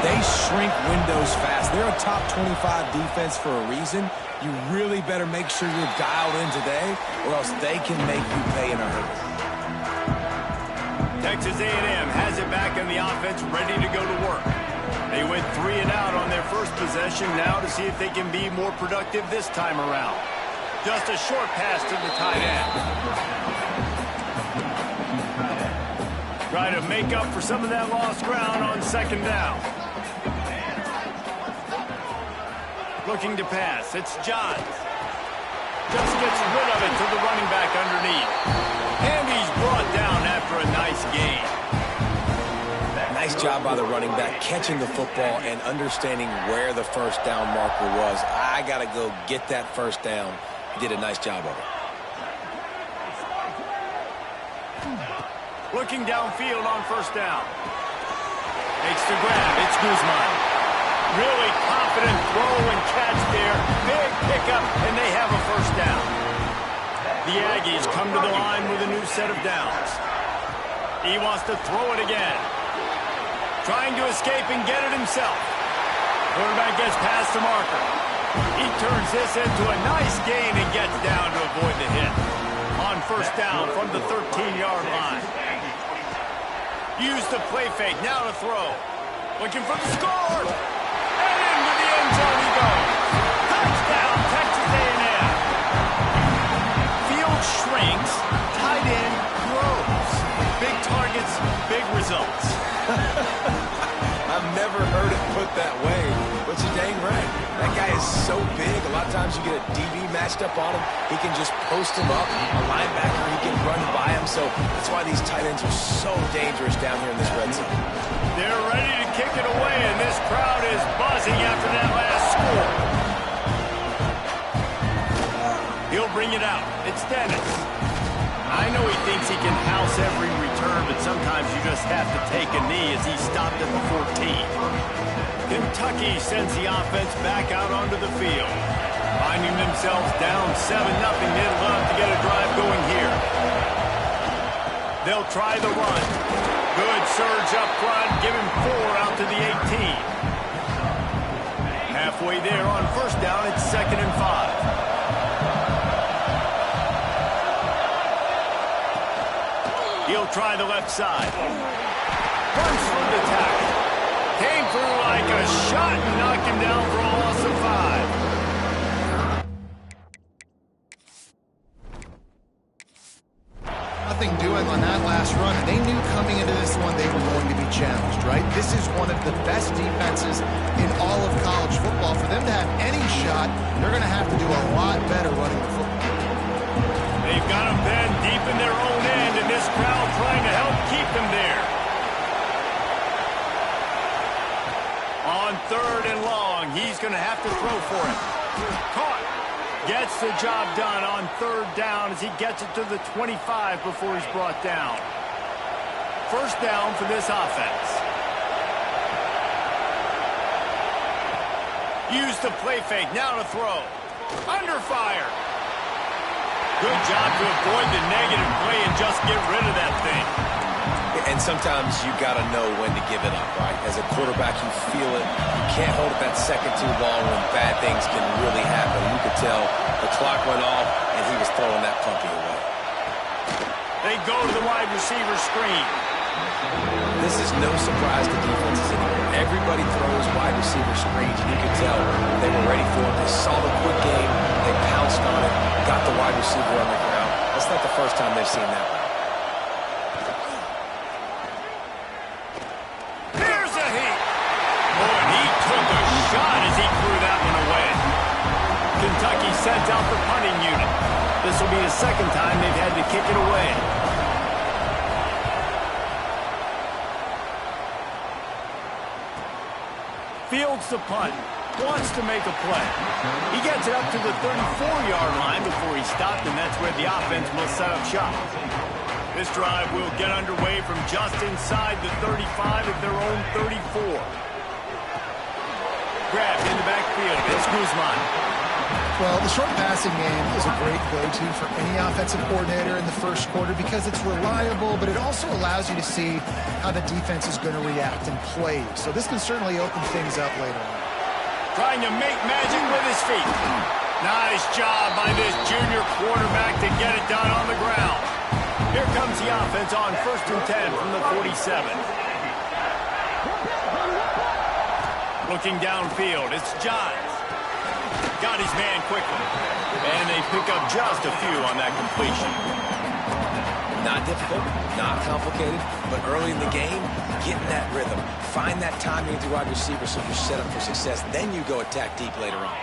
They shrink windows fast. They're a top 25 defense for a reason. You really better make sure you're dialed in today, or else they can make you pay in a hurry. Texas A&M has it back in the offense, ready to go to work. They went 3 and out on their first possession, now to see if they can be more productive this time around. Just a short pass to the tight end. Try to make up for some of that lost ground on second down. Looking to pass. It's Johns. Just gets rid of it to the running back underneath. And he's brought down after a nice gain. Nice job by the running back, catching the football and understanding where the first down marker was. I got to go get that first down. He did a nice job of it. Looking downfield on first down. Makes the grab. It's Guzman. Really confident throw and catch there. Big pickup, and they have a first down. The Aggies come to the line with a new set of downs. He wants to throw it again. Trying to escape and get it himself. Quarterback gets past the marker. He turns this into a nice gain and gets down to avoid the hit. On first down from the 13-yard line. Use the play fake, now to throw. Looking for the score! And into the end zone he goes. Touchdown, Texas A&M. Field shrinks, tight end grows. Big targets, big results. I've never heard it put that way, but you're dang right. That guy is so big. A lot of times you get a DB matched up on him. He can just post him up. A linebacker, he can run by him. So that's why these tight ends are so dangerous down here in this red zone. They're ready to kick it away, and this crowd is buzzing after that last score. He'll bring it out. It's Dennis. I know he thinks he can house every return, but sometimes you just have to take a knee as he stopped at the 14. Kentucky sends the offense back out onto the field. Finding themselves down 7-0, they'd love to get a drive going here. They'll try the run. Good surge up front, give him 4 out to the 18. Halfway there on first down, it's 2nd and 5. He'll try the left side. Runs through the tackle. Came through like a shot and knocked him down for a loss of 5. Nothing doing on that last run, and they knew coming into this one they were going to be challenged, right? This is one of the best defenses in all of college football. For them to have any shot, they're going to have to do a lot better running the football. They've got them then deep in their own end, and this crowd trying to help keep them there. On 3rd and long, he's going to have to throw for it. Caught. Gets the job done on 3rd down as he gets it to the 25 before he's brought down. First down for this offense. Use the play fake, now to throw. Under fire. Good job to avoid the negative play and just get rid of that thing. And sometimes you got to know when to give it up, right? As a quarterback, you feel it. You can't hold it that second too long when bad things can really happen. You could tell the clock went off, and he was throwing that puppy away. They go to the wide receiver screen. This is no surprise to defenses anymore. Everybody throws wide receiver screens, and you could tell they were ready for it. They saw the quick game. They pounced on it, got the wide receiver on the ground. That's not the first time they've seen that. Here's a heat. Boy, he took a shot as he threw that one away. Kentucky sends out the punting unit. This will be the second time they've had to kick it away. Fields the punt. Wants to make a play. He gets it up to the 34-yard line before he stopped, and that's where the offense will set up shop. This drive will get underway from just inside the 35 of their own 34. Grabbed in the backfield. It's Guzman. Well, the short passing game is a great go-to for any offensive coordinator in the first quarter because it's reliable, but it also allows you to see how the defense is going to react and play. So this can certainly open things up later on. Trying to make magic with his feet. Nice job by this junior quarterback to get it done on the ground. Here comes the offense on 1st and 10 from the 47. Looking downfield, it's Johns. Got his man quickly. And they pick up just a few on that completion. Not difficult, not complicated, but early in the game, get in that rhythm. Find that timing with your wide receiver so you're set up for success. Then you go attack deep later on.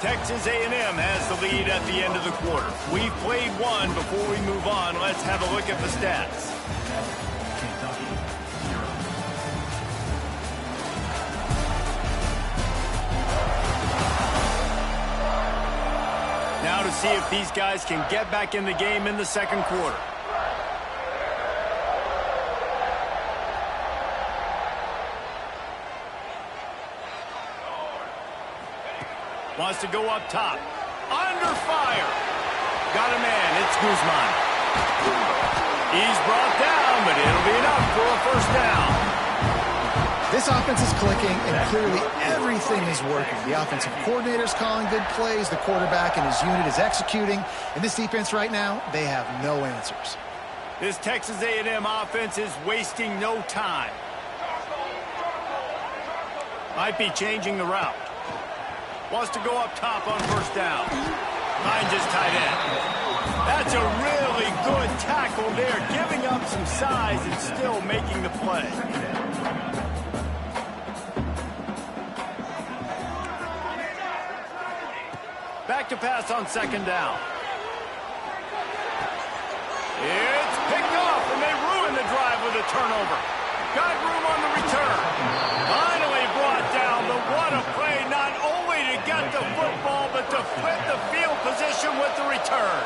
Texas A&M has the lead at the end of the quarter. We've played one. Before we move on, let's have a look at the stats. Now to see if these guys can get back in the game in the second quarter. Wants to go up top. Under fire. Got a man. It's Guzman. He's brought down, but it'll be enough for a first down. This offense is clicking, and clearly everything is working. The offensive coordinator's calling good plays. The quarterback and his unit is executing. And this defense right now, they have no answers. This Texas A&M offense is wasting no time. Might be changing the route. Wants to go up top on first down. Finds his tight end. That's a really good tackle there, giving up some size and still making the play. Back to pass on second down. It's picked off, and they ruin the drive with a turnover. Got room on the return. Finally brought down, but what a play, not only to get the football, but to flip the field position with the return.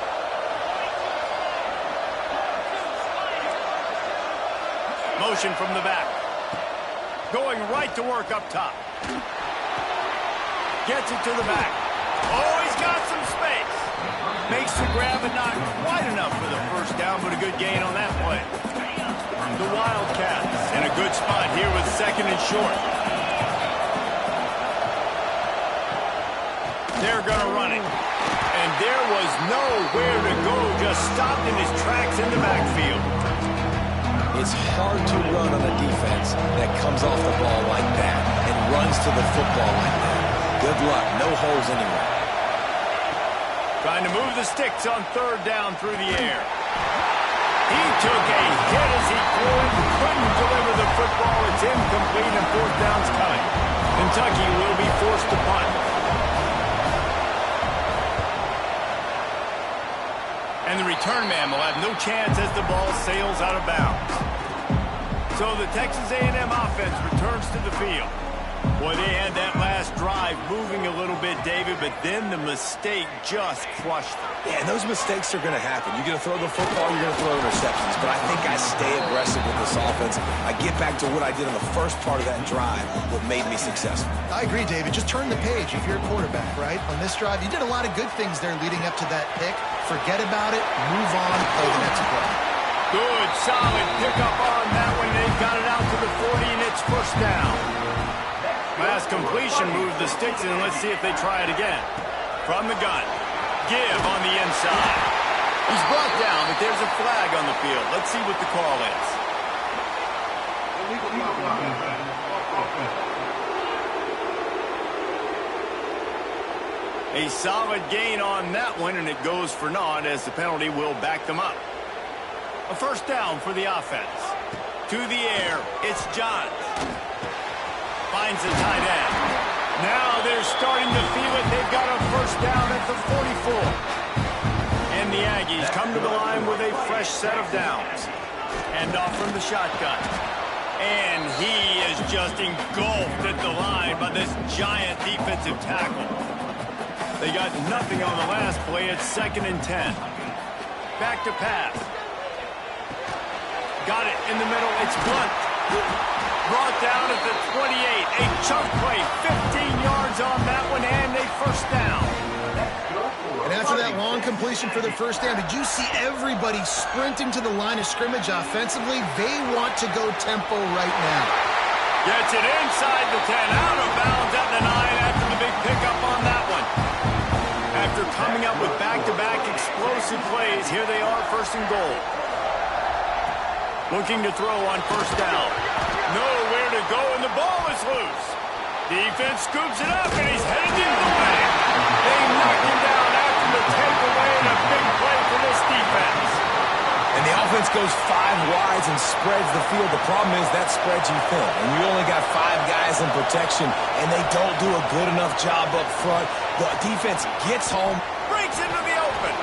Motion from the back. Going right to work up top. Gets it to the back. Oh, he's got some space. Makes the grab, but not quite enough for the first down, but a good gain on that play. The Wildcats in a good spot here with second and short. They're going to run it. And there was nowhere to go, just stopped in his tracks in the backfield. It's hard to run on a defense that comes off the ball like that and runs to the football like that. Good luck. No holes anywhere. Trying to move the sticks on third down through the air. He took a hit as he couldn't deliver the football. It's incomplete and fourth down's coming. Kentucky will be forced to punt. And the return man will have no chance as the ball sails out of bounds. So the Texas A&M offense returns to the field. Boy, they had that last drive moving a little bit, David, but then the mistake just crushed them. Yeah, and those mistakes are going to happen. You're going to throw the football, you're going to throw interceptions. But I think I stay aggressive with this offense. I get back to what I did in the first part of that drive, what made me successful. I agree, David. Just turn the page if you're a quarterback, right? On this drive, you did a lot of good things there leading up to that pick. Forget about it, move on, play the next play. Good, solid pickup on that one. They've got it out to the 40, and it's first down. Last completion moved the sticks in. Let's see if they try it again. From the gun. Give on the inside. He's brought down, but there's a flag on the field. Let's see what the call is. A solid gain on that one, and it goes for naught as the penalty will back them up. A first down for the offense. To the air, it's Johns. Finds the tight end. Now they're starting to feel it. They've got a first down at the 44. And the Aggies come to the line with a fresh set of downs. Hand off from the shotgun. And he is just engulfed at the line by this giant defensive tackle. They got nothing on the last play. It's 2nd and 10. Back to pass. Got it in the middle. It's Blunt. Brought down at the 28. A chunk play. 15 yards on that one and a first down. And after that long completion for the first down, did you see everybody sprinting to the line of scrimmage offensively? They want to go tempo right now. Gets it inside the 10. Out of bounds at the 9 after the big pickup on that one. After coming up with back-to-back explosive plays, here they are, 1st and goal. Looking to throw on first down. Nowhere to go, and the ball is loose. Defense scoops it up, and he's headed into the lane. They knocked him down after the takeaway, and a big play for this defense. And the offense goes 5 wide, and spreads the field. The problem is that spreads you thin, and you only got 5 guys in protection, and they don't do a good enough job up front. The defense gets home. Breaks into the open.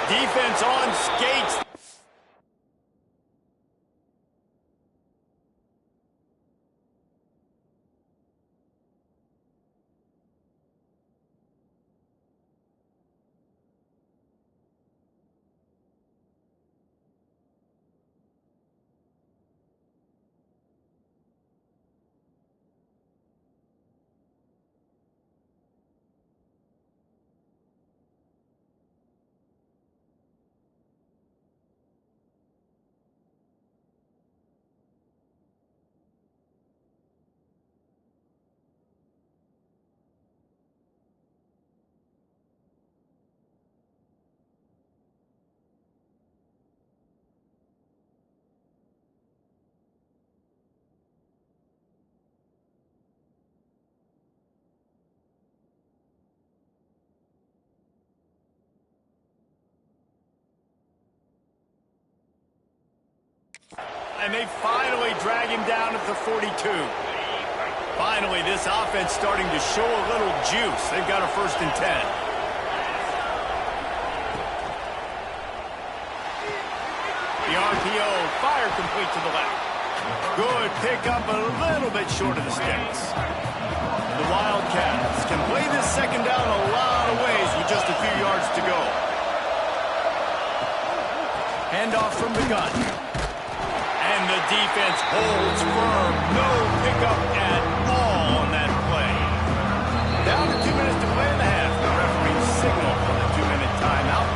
Defense on skates. And they finally drag him down at the 42. Finally, this offense starting to show a little juice. They've got a 1st and 10. The RPO, fire complete to the left. Good pickup, a little bit short of the sticks. The Wildcats can play this 2nd down a lot of ways with just a few yards to go. Handoff from the gun. And the defense holds firm. No pickup at all on that play. Down to 2 minutes to play in the half. The referee signal for the 2-minute timeout.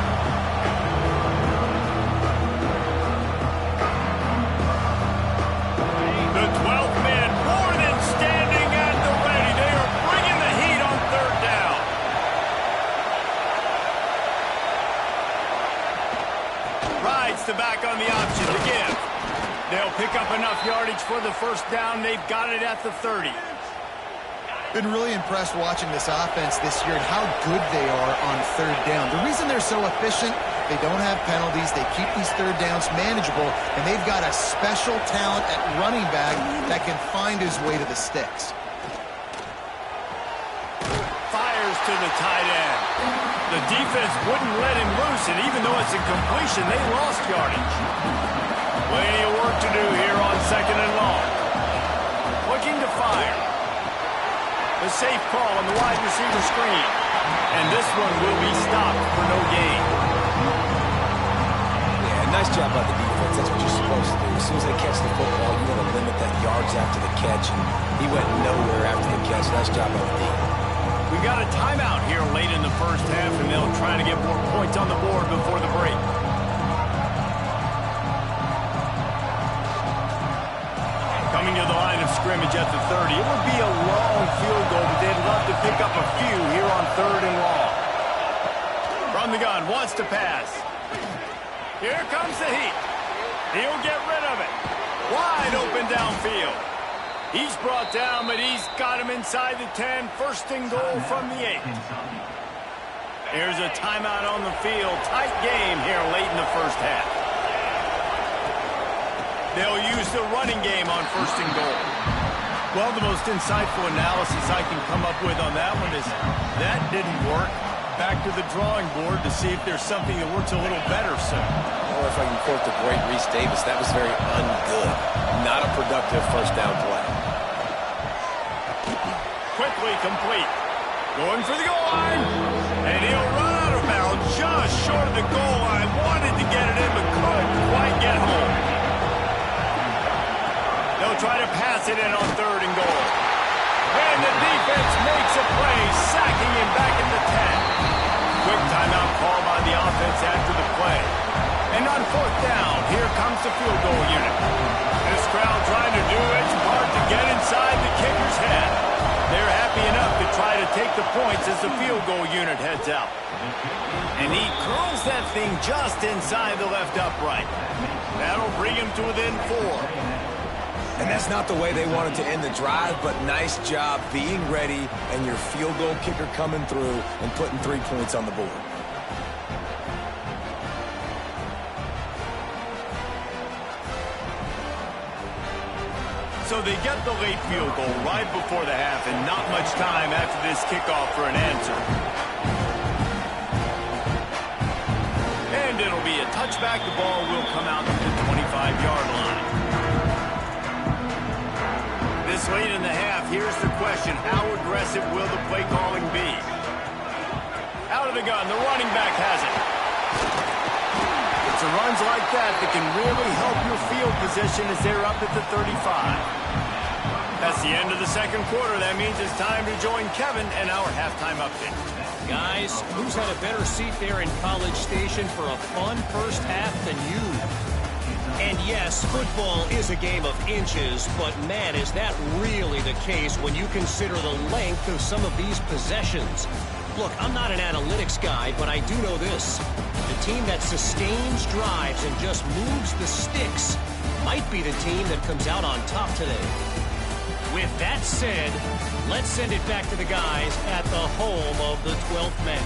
The 12th man more than standing at the ready. They are bringing the heat on 3rd down. Rides the back on the option to give. They'll pick up enough yardage for the 1st down. They've got it at the 30. Been really impressed watching this offense this year and how good they are on 3rd down. The reason they're so efficient, they don't have penalties. They keep these 3rd downs manageable, and they've got a special talent at running back that can find his way to the sticks. Fires to the tight end. The defense wouldn't let him loose, and even though it's a completion, they lost yardage. Plenty of work to do here on 2nd and long. Looking to fire. The safe call on the wide receiver screen. And this one will be stopped for no gain. Yeah, nice job by the defense. That's what you're supposed to do. As soon as they catch the football, you want to limit that yards after the catch. And he went nowhere after the catch. Nice job by the defense. We got a timeout here late in the 1st half, and they'll try to get more points on the board before the break. Coming to the line of scrimmage at the 30. It would be a long field goal, but they'd love to pick up a few here on 3rd and long. From the gun, wants to pass. Here comes the heat. He'll get rid of it. Wide open downfield. He's brought down, but he's got him inside the 10. 1st and goal from the 8. Here's a timeout on the field. Tight game here late in the 1st half. They'll use the running game on 1st and goal. Well, the most insightful analysis I can come up with on that one is that didn't work. Back to the drawing board to see if there's something that works a little better soon. Or if I can quote the great Reese Davis, that was very ungood. Not a productive 1st down play. Quickly complete. Going for the goal line. And he'll run out of bounds just short of the goal line. Wanted to get it in, but couldn't quite get home. They'll try to pass it in on 3rd and goal. And the defense makes a play, sacking him back in the 10. Quick timeout call by the offense after the play. And on 4th down, here comes the field goal unit. This crowd trying to do its part to get inside the kicker's head. They're happy enough to try to take the points as the field goal unit heads out. And he curls that thing just inside the left upright. That'll bring him to within 4. And that's not the way they wanted to end the drive, but nice job being ready and your field goal kicker coming through and putting 3 points on the board. So they get the late field goal right before the half and not much time after this kickoff for an answer. And it'll be a touchback. The ball will come out to the 25-yard line. This late in the half, here's the question. How aggressive will the play calling be? Out of the gun, the running back has it. It's the runs like that that can really help your field position as they're up at the 35. That's the end of the second quarter. That means it's time to join Kevin and our halftime update. Guys, who's had a better seat there in College Station for a fun first half than you? And yes, football is a game of inches, but man, is that really the case when you consider the length of some of these possessions. Look, I'm not an analytics guy, but I do know this. The team that sustains drives and just moves the sticks might be the team that comes out on top today. With that said, let's send it back to the guys at the home of the 12th man.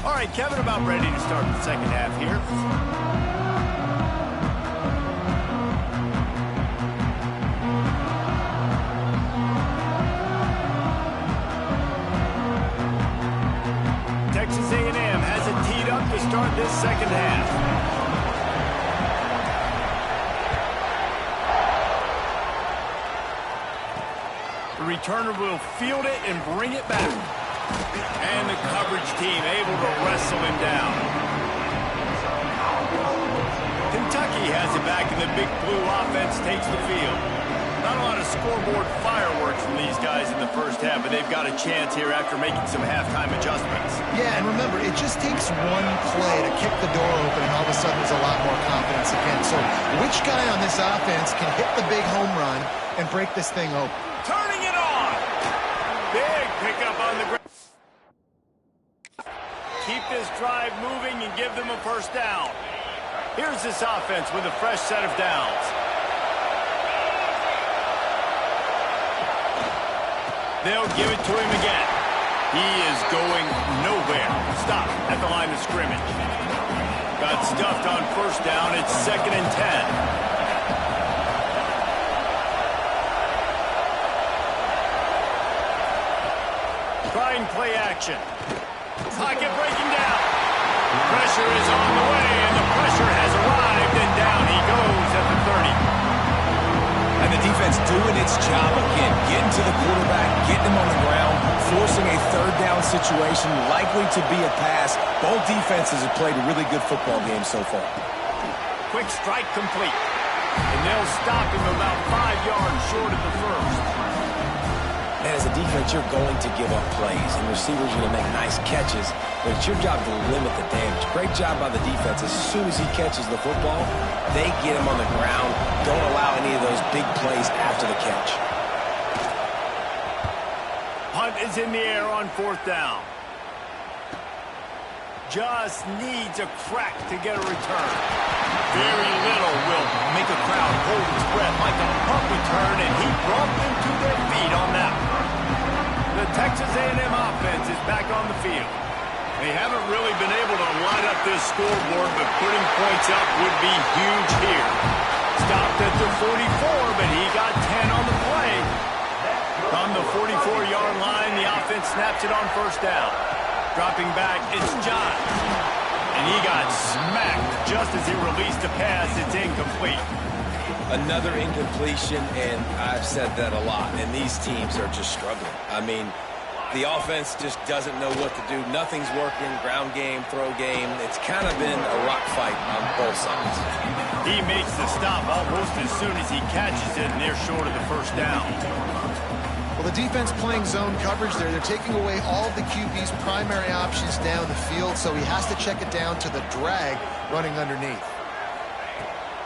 All right, Kevin, about ready to start the second half here. Texas A&M has it teed up to start this second half. The returner will field it and bring it back. And the coverage team able to wrestle him down. Kentucky has it back, and the Big Blue offense takes the field. Not a lot of scoreboard fireworks from these guys in the first half, but they've got a chance here after making some halftime adjustments. Yeah, and remember, it just takes one play to kick the door open, and all of a sudden there's a lot more confidence again. So which guy on this offense can hit the big home run and break this thing open? Turning it on! Big pickup on the ground. Keep this drive moving and give them a first down. Here's this offense with a fresh set of downs. They'll give it to him again. He is going nowhere. Stop at the line of scrimmage. Got stuffed on first down. It's 2nd and 10. Trying play action. Pocket breaking down. Pressure is on the way, and the pressure has arrived, and down he goes at the 30. And the defense doing its job again, getting to the quarterback, getting him on the ground, forcing a third down situation, likely to be a pass. Both defenses have played a really good football game so far. Quick strike complete. And they'll stop him about 5 yards short of the first. And as a defense, you're going to give up plays, and receivers are going to make nice catches, but it's your job to limit the damage. Great job by the defense. As soon as he catches the football, they get him on the ground. Don't allow any of those big plays after the catch. Punt is in the air on 4th down. Just needs a crack to get a return. Very little will make a crowd hold its breath like a punt return, and he brought them to their feet on that one. The Texas A&M offense is back on the field. They haven't really been able to light up this scoreboard, but putting points up would be huge here. Stopped at the 44, but he got 10 on the play. From the 44-yard line, the offense snaps it on first down. Dropping back, it's John. And he got smacked just as he released a pass. It's incomplete. Another incompletion, and I've said that a lot, and these teams are just struggling. I mean, the offense just doesn't know what to do. Nothing's working, ground game, throw game. It's kind of been a rock fight on both sides. He makes the stop almost as soon as he catches it, and they're short of the first down. Well, the defense playing zone coverage there. They're taking away all of the QB's primary options down the field, so he has to check it down to the drag running underneath.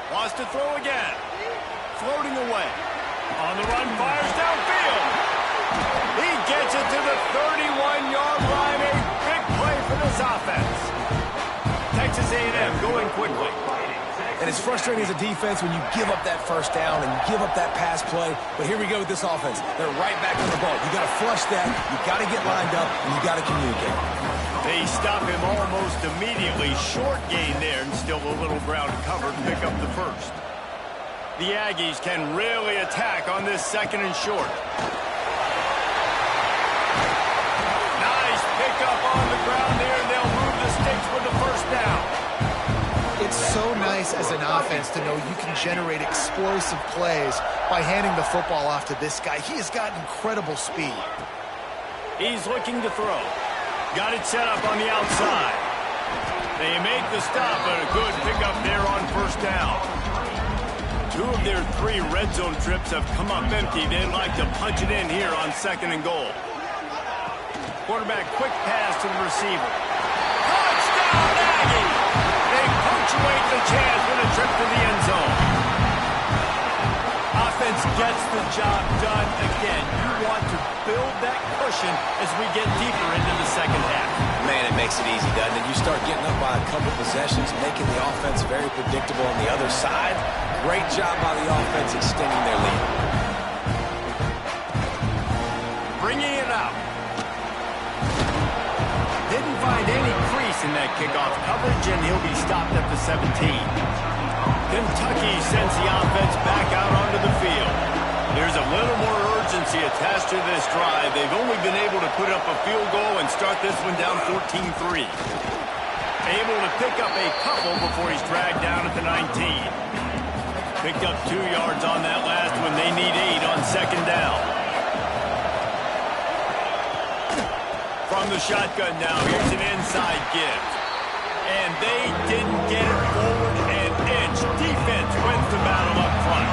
Wants to throw again. Floating away. On the run, fires downfield. He gets it to the 31-yard line. A big play for this offense. Texas A&M going quickly. And it's frustrating as a defense when you give up that first down and you give up that pass play. But here we go with this offense. They're right back on the ball. You got to flush that. You got to get lined up, and you got to communicate. They stop him almost immediately. Short gain there, and still a little ground covered to pick up the first. The Aggies can really attack on this second and short. Nice pickup on the ground there, and they'll move the sticks with the first down. It's so nice as an offense to know you can generate explosive plays by handing the football off to this guy. He has got incredible speed. He's looking to throw. Got it set up on the outside. They make the stop, but a good pickup there on first down. 2 of their 3 red zone trips have come up empty. They'd like to punch it in here on second and goal. Quarterback quick pass to the receiver. Touchdown, Aggies! They punctuate the chance with a trip to the end zone. Offense gets the job done again. You want to build that cushion as we get deeper into the second half. Man, it makes it easy, doesn't it? You start getting up by a couple possessions, making the offense very predictable on the other side. Great job by the offense extending their lead. Bringing it out. Didn't find any crease in that kickoff coverage, and he'll be stopped at the 17. Kentucky sends the offense back out onto the field. There's a little more urgency attached to this drive. They've only been able to put up a field goal and start this one down 14-3. Able to pick up a couple before he's dragged down at the 19. Picked up 2 yards on that last one. They need 8 on second down. From the shotgun now, here's an inside give. And they didn't get it forward an inch. Defense wins the battle up front.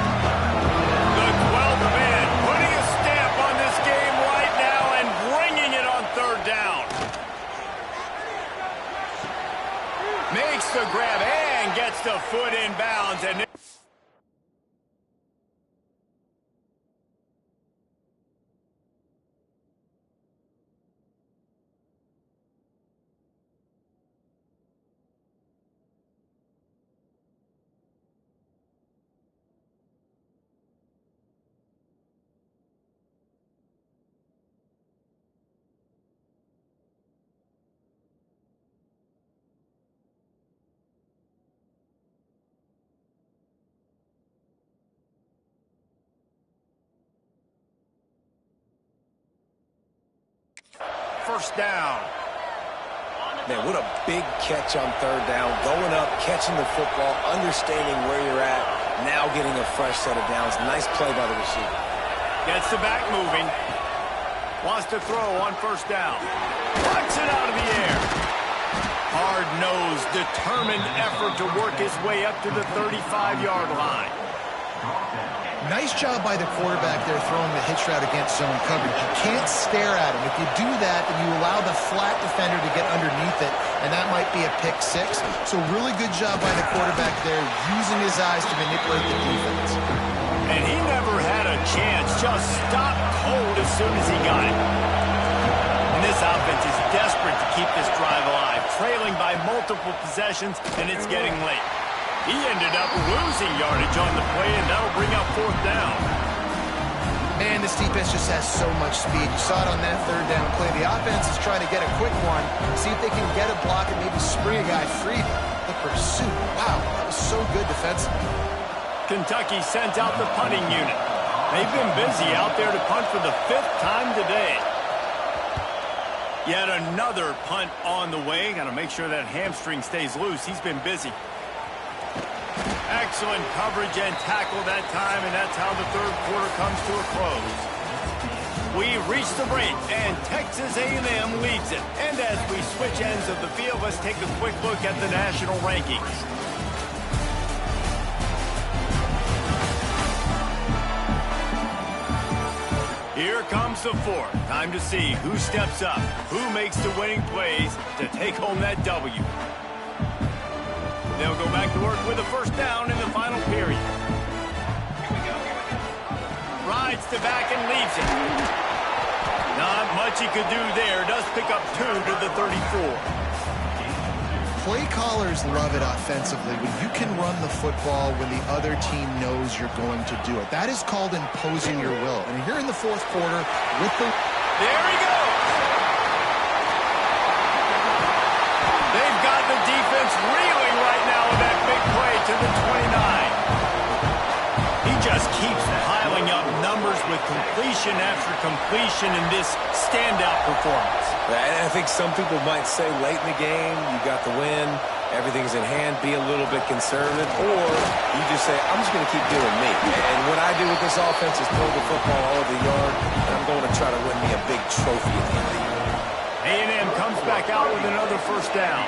The 12th man putting a stamp on this game right now and bringing it on third down. Makes the grab and gets the foot in bounds. And first down. Man, what a big catch on third down. Going up, catching the football, understanding where you're at, now getting a fresh set of downs. Nice play by the receiver. Gets the back moving. Wants to throw on first down. Puts it out of the air. Hard-nosed, determined effort to work his way up to the 35-yard line. Nice job by the quarterback there throwing the hitch route against zone coverage. You can't stare at him. If you do that, then you allow the flat defender to get underneath it, and that might be a pick 6. So really good job by the quarterback there, using his eyes to manipulate the defense. And he never had a chance. Just stopped cold as soon as he got it. And this offense is desperate to keep this drive alive, trailing by multiple possessions, and it's getting late. He ended up losing yardage on the play, and that'll bring up fourth down. Man, this defense just has so much speed. You saw it on that third down play. The offense is trying to get a quick one, see if they can get a block and maybe spring a guy free. The pursuit, wow, that was so good defensively. Kentucky sends out the punting unit. They've been busy out there to punt for the 5th time today. Yet another punt on the way. Got to make sure that hamstring stays loose. He's been busy. Excellent coverage and tackle that time, and that's how the third quarter comes to a close. We reach the break, and Texas A&M leads it. And as we switch ends of the field, let's take a quick look at the national rankings. Here comes the 4th. Time to see who steps up, who makes the winning plays to take home that W. They'll go back to work with a first down in the final period. Rides the back and leaves it. Not much he could do there. Does pick up 2 to the 34. Play callers love it offensively when you can run the football when the other team knows you're going to do it. That is called imposing your will. And here in the fourth quarter with the... There he goes! They've got the defense reeling right now with that big play to the 29. He just keeps piling up numbers with completion after completion in this standout performance. And I think some people might say late in the game, you got the win, everything's in hand, be a little bit conservative, or you just say, I'm just going to keep doing me. And what I do with this offense is throw the football all over the yard, and I'm going to try to win me a big trophy at the end of the year. A&M comes back out with another first down.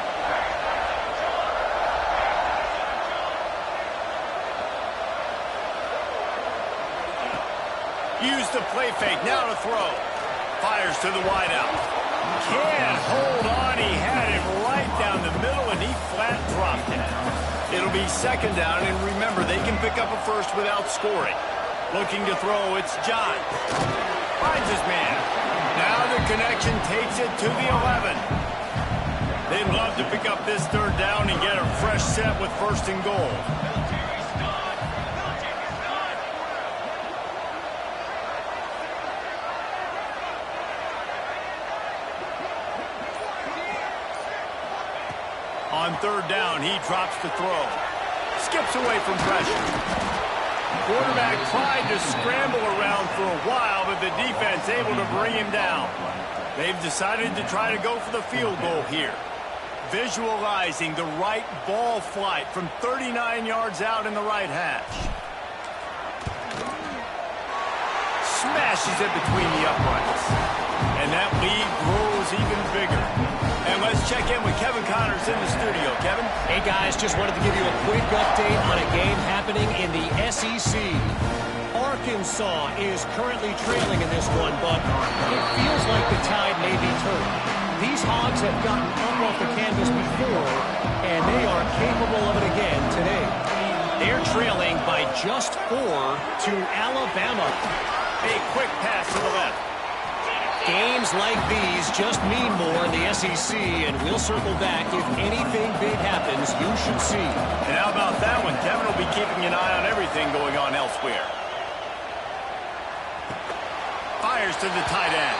Use the play fake, now to throw. Fires to the wideout. Can't hold on, he had it right down the middle, and he flat dropped it. It'll be second down, and remember, they can pick up a first without scoring. Looking to throw, it's John. Finds his man. Now the connection takes it to the 11. They'd love to pick up this third down and get a fresh set with first and goal. On third down, he drops the throw. Skips away from pressure. Quarterback tried to scramble around for a while, but the defense able to bring him down. They've decided to try to go for the field goal here. Visualizing the right ball flight from 39 yards out in the right hash. Smashes it between the uprights. And that lead grows even bigger. And let's check in with Kevin Connors in the studio. Kevin? Hey, guys, just wanted to give you a quick update on a game happening in the SEC. Arkansas is currently trailing in this one, but it feels like the tide may be turned. These Hogs have gotten up off the canvas before, and they are capable of it again today. They're trailing by just 4 to Alabama. A quick pass to the left. Games like these just mean more in the SEC, and we'll circle back. If anything big happens, you should see. And how about that one? Kevin will be keeping an eye on everything going on elsewhere. Fires to the tight end.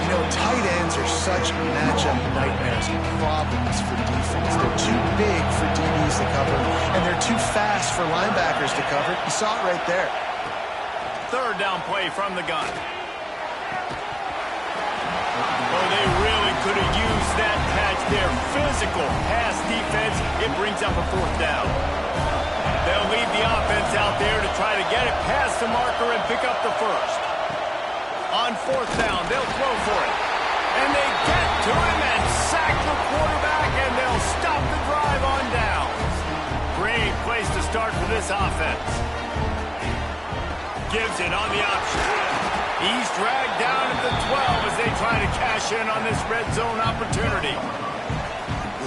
You know, tight ends are such matchup nightmares and problems for defense. They're too big for DBs to cover, and they're too fast for linebackers to cover. You saw it right there. Third down play from the gun. Oh, they really could have used that catch there. Physical pass defense. It brings up a fourth down. They'll leave the offense out there to try to get it past the marker and pick up the first. On fourth down, they'll throw for it. And they get to him and sack the quarterback, and they'll stop the drive on downs. Great place to start for this offense. Gibson on the option. He's dragged down at the 12 as they try to cash in on this red zone opportunity.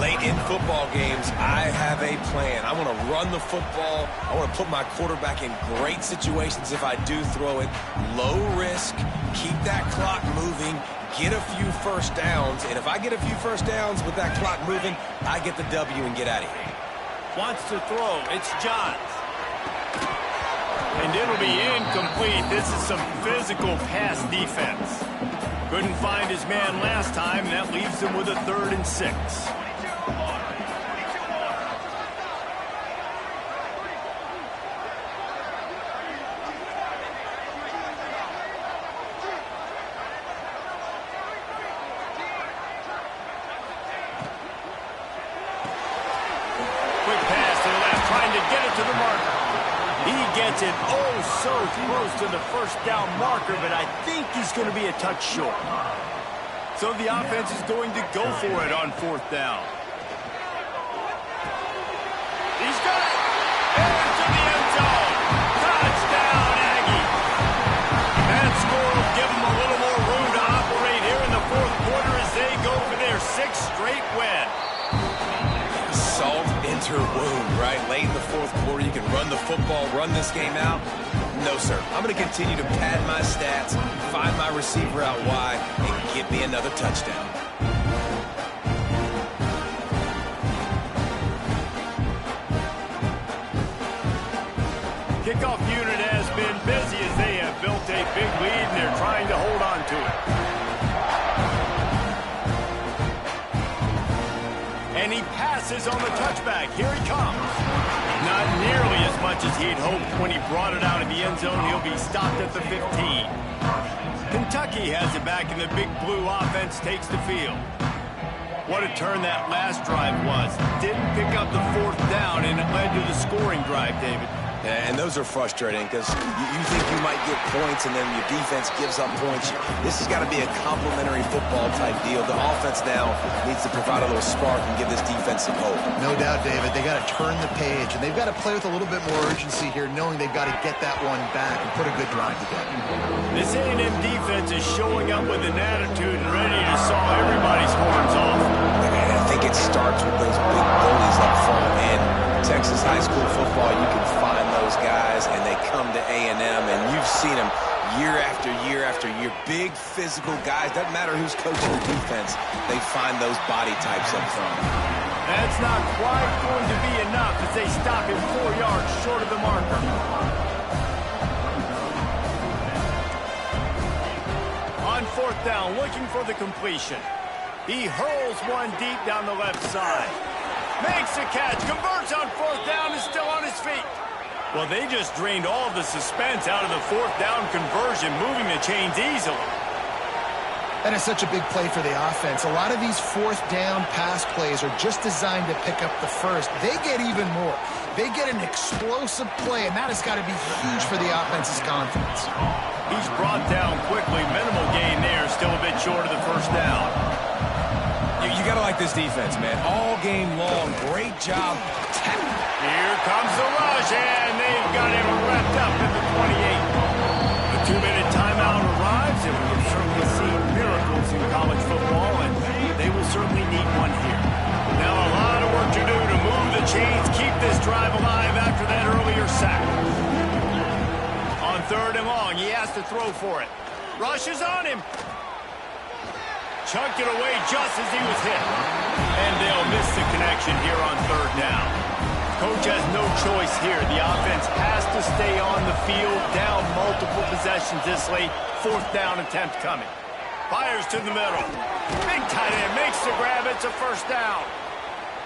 Late in football games, I have a plan. I want to run the football. I want to put my quarterback in great situations if I do throw it. Low risk, keep that clock moving, get a few first downs. And if I get a few first downs with that clock moving, I get the W and get out of here. Wants to throw. It's Johns. And it'll be incomplete. This is some physical pass defense. Couldn't find his man last time. That leaves him with a 3rd and 6. Quick pass to the left, trying to get it to the marker. He gets it so close to the first down marker, but I think he's going to be a touch short. So the offense is going to go for it on 4th down. He's got it! Into the end zone! Touchdown, Aggie! That score will give them a little more room to operate here in the 4th quarter as they go for their 6th straight win. Salt into wound, right? Late in the 4th quarter, you can run the football, run this game out. No, sir. I'm going to continue to pad my stats, find my receiver out wide, and get me another touchdown. kickoff unit has been busy as they have built a big lead, and they're trying to hold on to it. And he passes on the touchback. Here he comes. Not nearly as much as he'd hoped when he brought it out of the end zone. He'll be stopped at the 15. Kentucky has it back, and the Big Blue offense takes the field. What a turn that last drive was. Didn't pick up the 4th down, and it led to the scoring drive, David. And those are frustrating because you think you might get points and then your defense gives up points. This has got to be a complementary football type deal. The offense now needs to provide a little spark and give this defense some hope. No doubt, David. They got to turn the page, and they've got to play with a little bit more urgency here, knowing they've got to get that one back and put a good drive together. This A&M defense is showing up with an attitude and ready to saw everybody's horns off. And I think it starts with those big bullies up front. And Texas high school football, you can find those guys, and they come to A&M, and you've seen them year after year after year. Big physical guys. Doesn't matter who's coaching the defense. They find those body types up front. That's not quite going to be enough as they stop him 4 yards short of the marker. On 4th down, looking for the completion. He hurls one deep down the left side. Makes the catch, converts on 4th down, is still on his feet. Well, they just drained all of the suspense out of the 4th down conversion, moving the chains easily. That is such a big play for the offense. A lot of these 4th down pass plays are just designed to pick up the first. They get even more. They get an explosive play, and that has got to be huge for the offense's confidence. He's brought down quickly. Minimal gain there, still a bit short of the 1st down. You got to like this defense, man. All game long, great job. Here comes the rush, and they've got him wrapped up in the 28. The 2-minute timeout arrives, and we have certainly seen miracles in college football, and they will certainly need one here. Now a lot of work to do to move the chains, keep this drive alive after that earlier sack. On 3rd and long, he has to throw for it. Rush is on him. Chunked it away just as he was hit. And they'll miss the connection here on 3rd down. Coach has no choice here. The offense has to stay on the field, down multiple possessions this late. 4th down attempt coming. Fires to the middle. Big tight end makes the grab. It's a 1st down.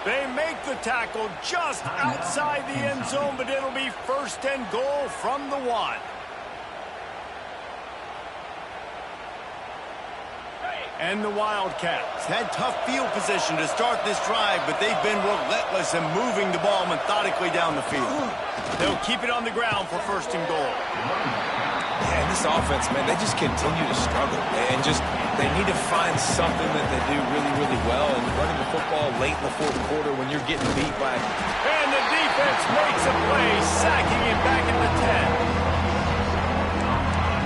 They make the tackle just outside the end zone, but it'll be 1st and goal from the 1. And the Wildcats had tough field position to start this drive, but they've been relentless in moving the ball methodically down the field. They'll keep it on the ground for 1st and goal. Yeah, and this offense, man, they just continue to struggle. And they need to find something that they do really, really well. And running the football late in the 4th quarter when you're getting beat by... And the defense makes a play, sacking him back at the 10.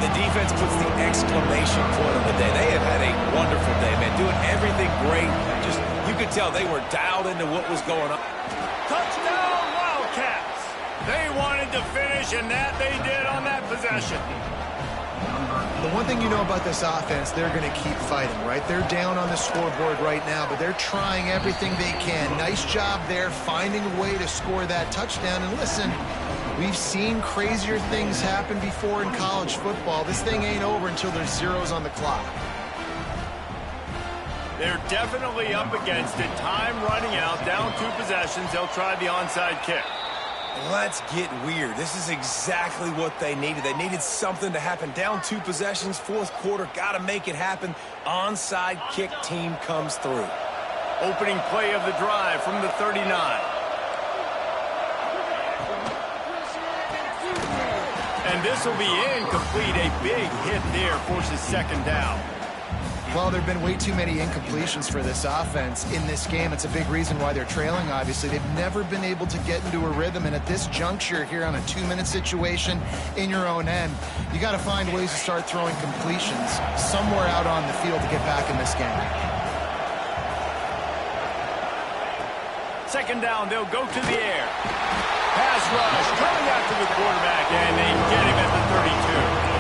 The defense puts the exclamation point on the day. They have had a wonderful day, man. Doing everything great. Just, you could tell they were dialed into what was going on. Touchdown, Wildcats. They wanted to finish, and that they did on that possession. The one thing you know about this offense, they're going to keep fighting, right? They're down on the scoreboard right now, but they're trying everything they can. Nice job there, finding a way to score that touchdown. And listen, we've seen crazier things happen before in college football. This thing ain't over until there's zeros on the clock. They're definitely up against it. Time running out, down 2 possessions. They'll try the onside kick. Let's get weird. This is exactly what they needed. They needed something to happen. Down 2 possessions, 4th quarter, got to make it happen. Onside kick team comes through. Opening play of the drive from the 39. And this will be incomplete. A big hit there forces 2nd down. Well, there have been way too many incompletions for this offense in this game. It's a big reason why they're trailing, obviously. They've never been able to get into a rhythm, and at this juncture here on a 2-minute situation in your own end, you got to find ways to start throwing completions somewhere out on the field to get back in this game. 2nd down, they'll go to the air. Pass rush, coming after the quarterback, and they get him at the 32.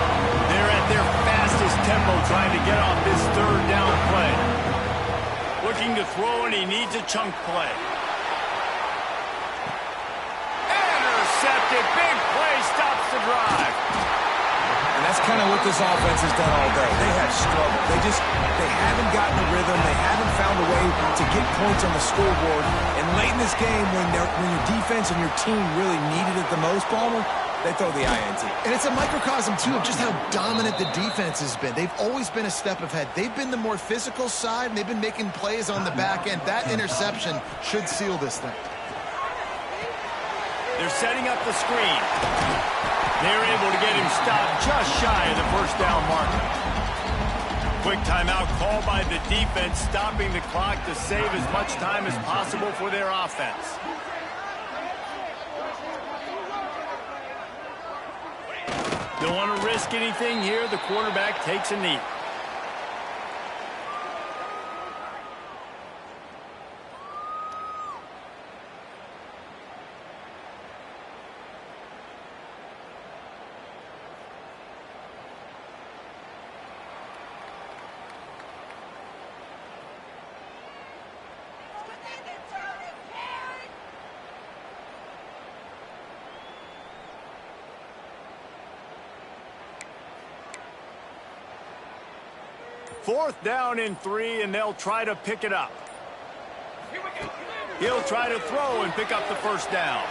They're at their fastest tempo trying to get off this 3rd down play. Looking to throw, and he needs a chunk play. Intercepted, big play, stops the drive. And that's kind of what this offense has done all day. They have struggled. They haven't gotten a rhythm. They haven't found a way to get points on the scoreboard. And late in this game, when your defense and your team really needed it the most, Palmer, they throw the INT. And it's a microcosm, too, of just how dominant the defense has been. They've always been a step ahead. They've been the more physical side, and they've been making plays on the back end. That interception should seal this thing. They're setting up the screen. They're able to get him stopped just shy of the first down marker. Quick timeout called by the defense, stopping the clock to save as much time as possible for their offense. Don't want to risk anything here. The quarterback takes a knee. Fourth down and 3, and they'll try to pick it up. He'll try to throw and pick up the first down.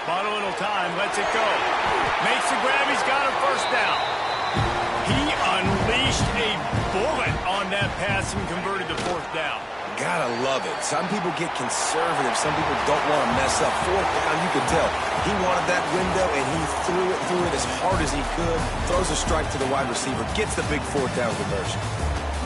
Bought a little time, lets it go. Makes the grab, he's got a first down. He unleashed a bullet on that pass and converted to fourth down. Gotta love it. Some people get conservative. Some people don't want to mess up. Fourth down, you can tell. He wanted that window, and he threw it as hard as he could. Throws a strike to the wide receiver. Gets the big fourth down conversion.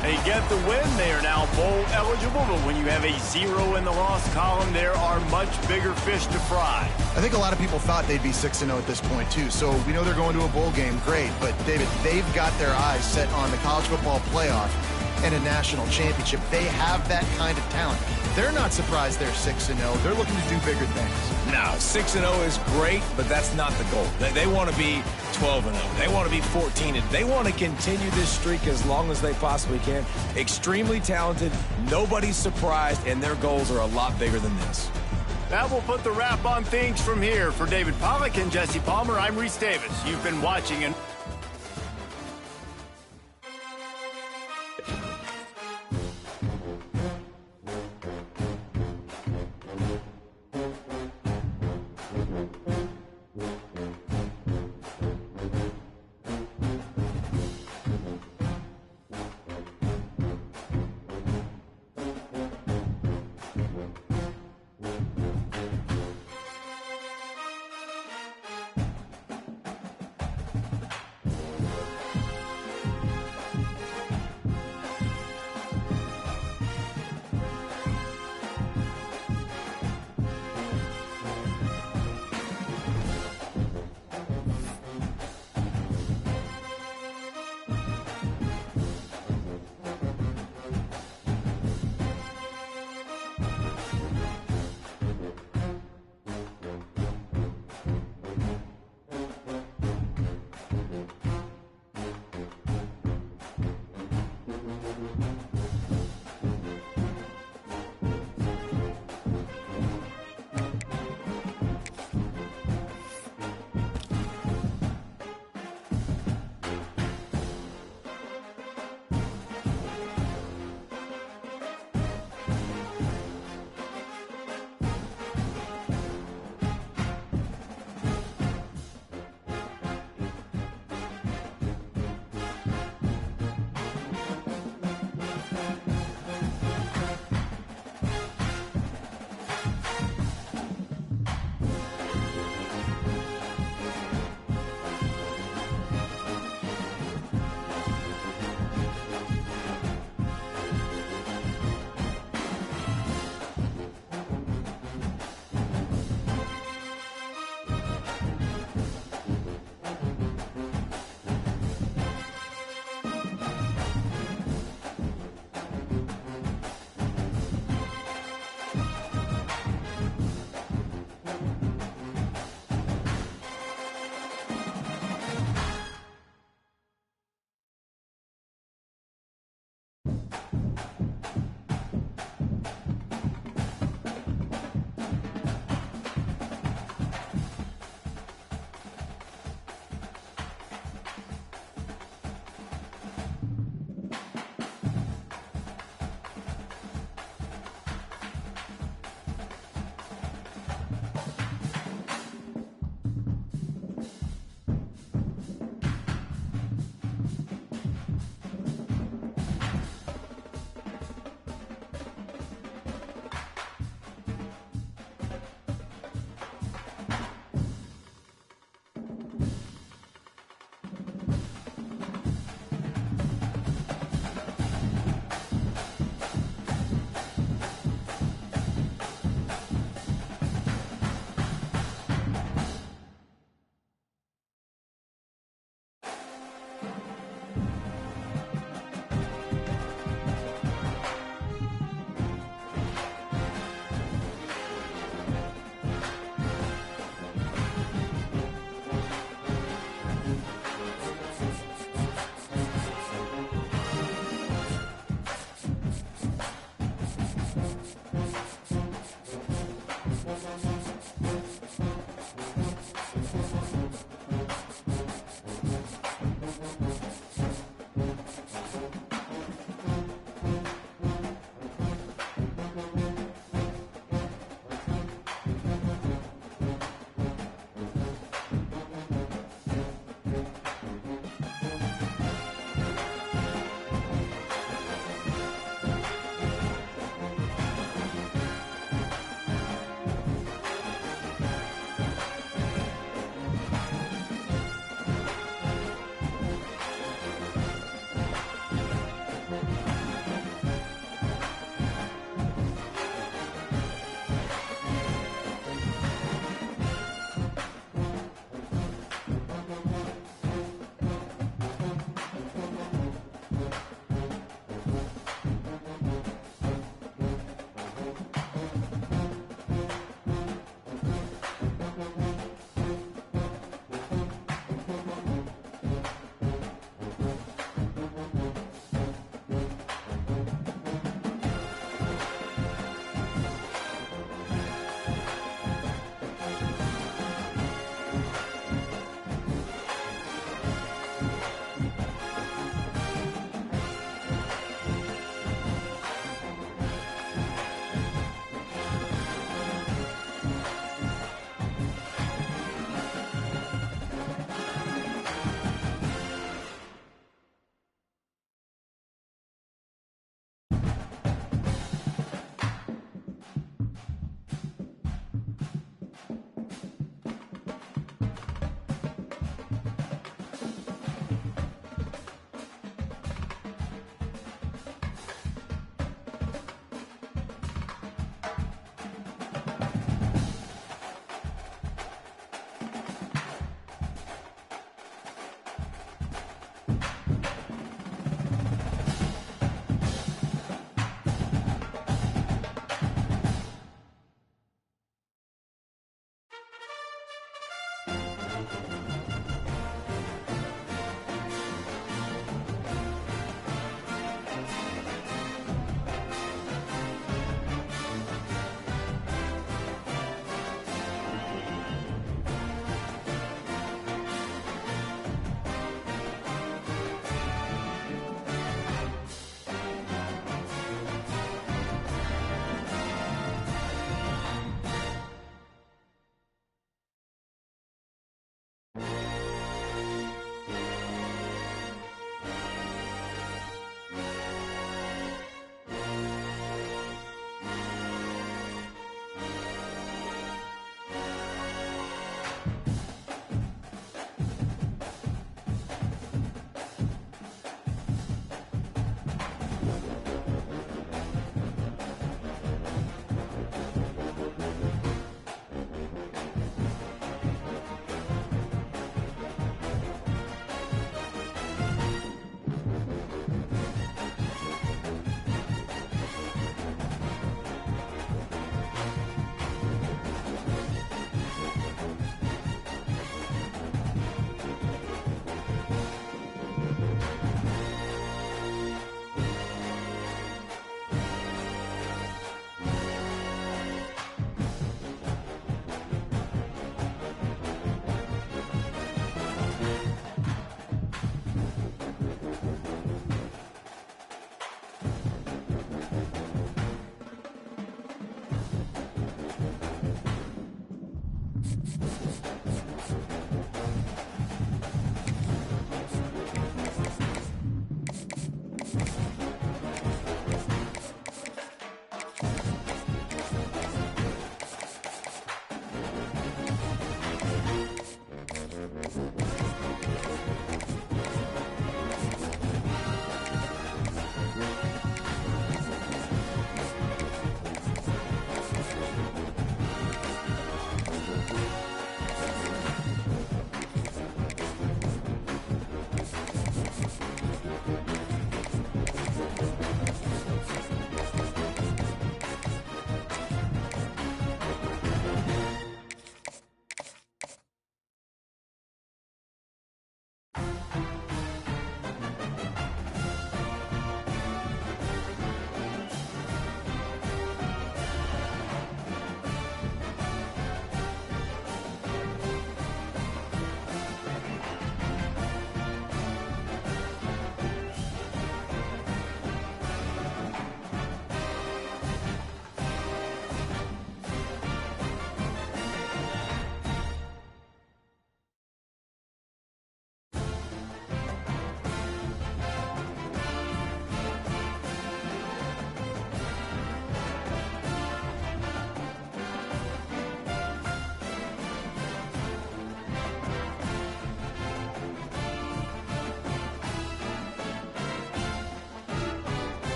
They get the win. They are now bowl eligible, but when you have a 0 in the loss column, there are much bigger fish to fry. I think a lot of people thought they'd be 6-0 at this point, too. So we know they're going to a bowl game. Great. But, David, they've got their eyes set on the college football playoff and a national championship. They have that kind of talent. They're not surprised they're 6-0. They're looking to do bigger things. No, 6-0 is great, but that's not the goal. They want to be 12-0. They want to be 14-0. They want to continue this streak as long as they possibly can. Extremely talented. Nobody's surprised, and their goals are a lot bigger than this. That will put the wrap on things from here. For David Pollack and Jesse Palmer, I'm Reese Davis. You've been watching and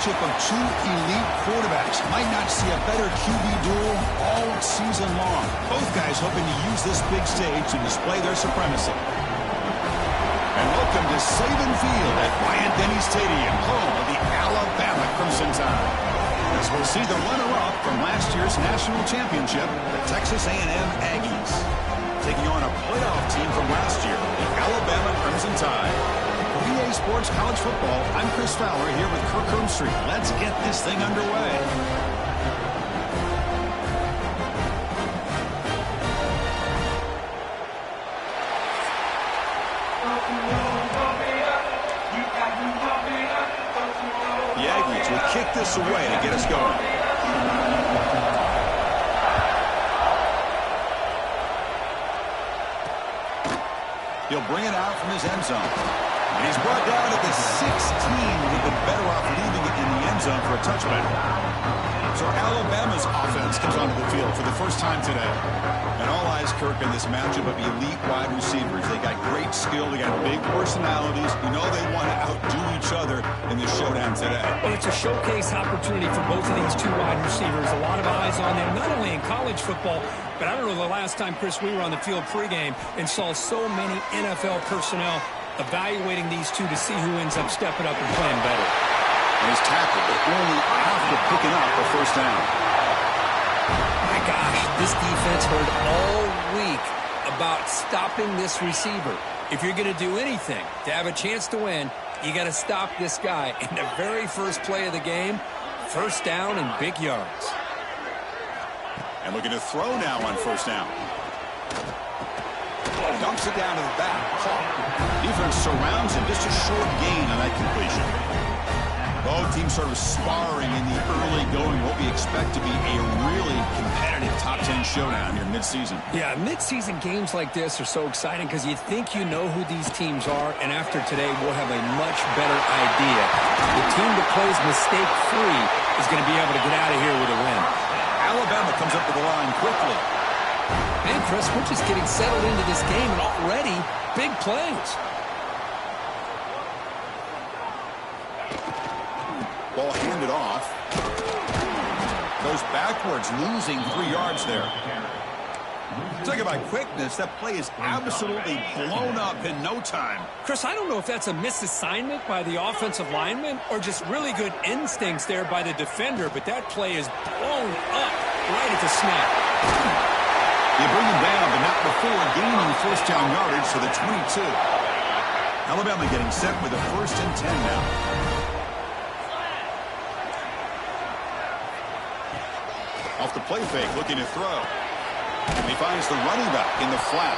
matchup of two elite quarterbacks. Might not see a better QB duel all season long. Both guys hoping to use this big stage to display their supremacy. And welcome to Saban Field at Bryant-Denny Stadium, home of the Alabama Crimson Tide. As we'll see the runner-up from last year's national championship, the Texas A&M Aggies, taking on a playoff team from last year, the Alabama Crimson Tide. For EA Sports College Football, I'm Chris Fowler here with Kirk Herbstreit. Let's get this thing underway. The Aggies will kick this away to get us going. He'll bring it out from his end zone. And he's brought down at the 16. He'd been better off leaving it in the end zone for a touchback. So Alabama's offense comes onto the field for the first time today. And all eyes, Kirk, in this matchup of elite wide receivers. They got great skill. They got big personalities. You know they want to outdo each other in this showdown today. Well, it's a showcase opportunity for both of these two wide receivers. A lot of eyes on them, not only in college football, but I don't know the last time, Chris, we were on the field pregame and saw so many NFL personnel evaluating these two to see who ends up stepping up and playing better. And he's tackled, but only after picking up a first down. My gosh, this defense heard all week about stopping this receiver. If you're going to do anything to have a chance to win, you got to stop this guy. In the very first play of the game, first down and big yards. And looking to throw now on first down. Dumps it down to the back. Defense surrounds him. Just a short gain on that completion. Both teams sort of sparring in the early going. What we expect to be a really competitive top 10 showdown here mid-season. Yeah, mid-season games like this are so exciting because you think you know who these teams are, and after today we'll have a much better idea. The team that plays mistake-free is going to be able to get out of here with a win. Alabama comes up with the line quickly. And, Chris, we're just getting settled into this game, and already big plays. Ball handed off. Goes backwards, losing 3 yards there. Talk about quickness. That play is absolutely blown up in no time. Chris, I don't know if that's a misassignment by the offensive lineman or just really good instincts there by the defender, but that play is blown up right at the snap. You bring him down, but not before gaining first down yardage to the 22. Alabama getting set with a 1st and 10 now. Off the play fake, looking to throw. And he finds the running back in the flat.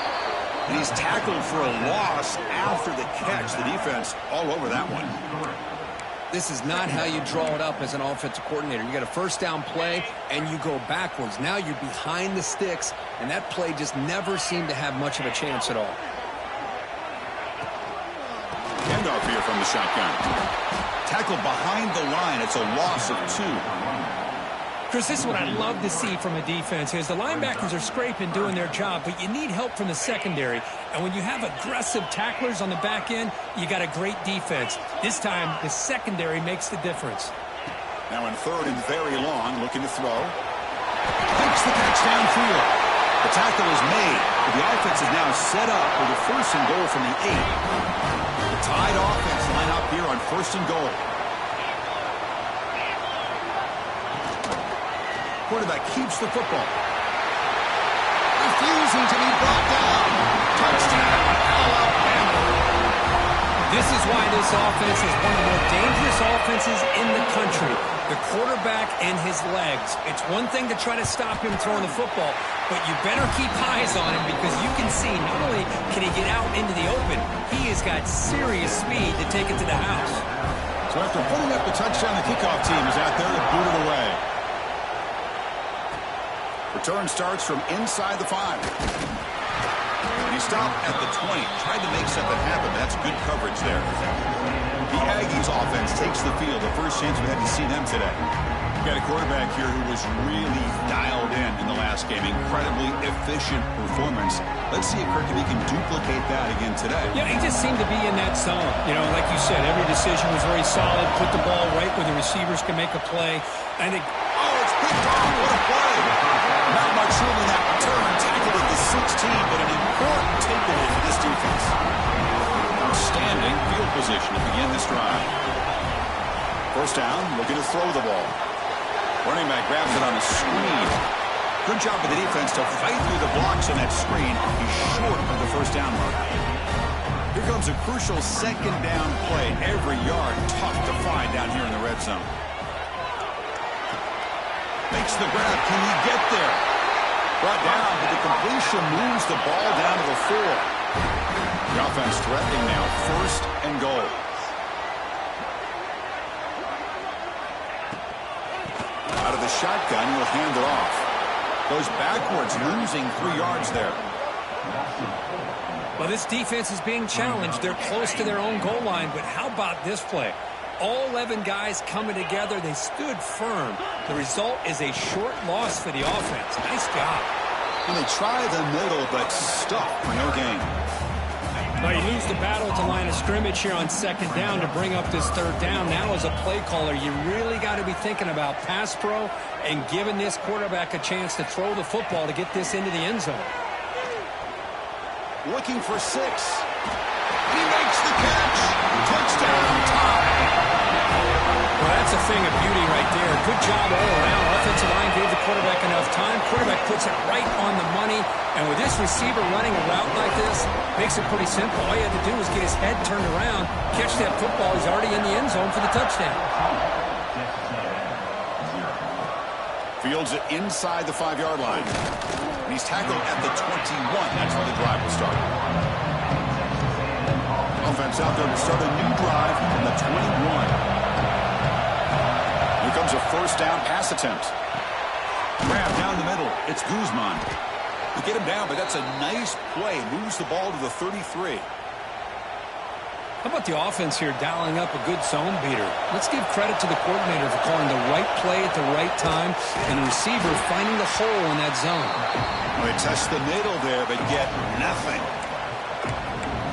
And he's tackled for a loss after the catch. The defense all over that one. This is not how you draw it up as an offensive coordinator. You got a first down play, and you go backwards. Now you're behind the sticks, and that play just never seemed to have much of a chance at all. Handoff here from the shotgun. Tackled behind the line. It's a loss of 2. Chris, this is what I love to see from a defense is the linebackers are scraping, doing their job, but you need help from the secondary. And when you have aggressive tacklers on the back end, you got a great defense. This time, the secondary makes the difference. Now in 3rd and very long, looking to throw. Takes the catch downfield. The tackle is made. But the offense is now set up with a 1st and goal from the 8. The Tide offense line up here on 1st and goal. Quarterback keeps the football. Refusing to be brought down. Touchdown, Alabama. This is why this offense is one of the more dangerous offenses in the country. The quarterback and his legs. It's one thing to try to stop him throwing the football, but you better keep eyes on him because you can see not only can he get out into the open, he has got serious speed to take it to the house. So after putting up the touchdown, the kickoff team is out there to boot it away. Return starts from inside the 5. He stopped at the 20. Tried to make something happen. That's good coverage there. The Aggies offense takes the field. The first chance we had to see them today. Got a quarterback here who was really dialed in the last game. Incredibly efficient performance. Let's see if Kirk can duplicate that again today. Yeah, he just seemed to be in that zone. You know, like you said, every decision was very solid. Put the ball right where the receivers can make a play. I think. Oh, it's picked off. What a play. Not much room in that return. Tackled at the 16, but an important takeaway for this defense. Outstanding field position to begin this drive. First down, looking to throw the ball. Running back grabs it on a screen. Good job of the defense to fight through the blocks on that screen. He's short of the first down mark. Here comes a crucial second down play. Every yard tough to find down here in the red zone. Makes the grab. Can he get there? Brought down, but the completion moves the ball down to the 4. The offense threatening now. First and goal. Out of the shotgun, he'll hand it off. Goes backwards, losing 3 yards there. Well, this defense is being challenged. They're close to their own goal line, but how about this play? All 11 guys coming together. They stood firm. The result is a short loss for the offense. Nice job. And they try the middle, but stuck for no gain. Well, you lose the battle at the line of scrimmage here on second down to bring up this third down. Now as a play caller, you really got to be thinking about pass pro and giving this quarterback a chance to throw the football to get this into the end zone. Looking for 6. He makes the catch. Touchdown tie. Well, that's a thing of beauty right there. Good job all around. Offensive line gave the quarterback enough time. Quarterback puts it right on the money. And with this receiver running a route like this, makes it pretty simple. All you had to do was get his head turned around, catch that football. He's already in the end zone for the touchdown. Fields it inside the 5-yard line. And he's tackled at the 21. That's where the drive will start. Offense out there to start a new drive from the 21. Here comes a first down pass attempt. Grab down the middle. It's Guzman. You get him down, but that's a nice play. Moves the ball to the 33. How about the offense here dialing up a good zone beater? Let's give credit to the coordinator for calling the right play at the right time and the receiver finding the hole in that zone. Well, they test the middle there, but get nothing.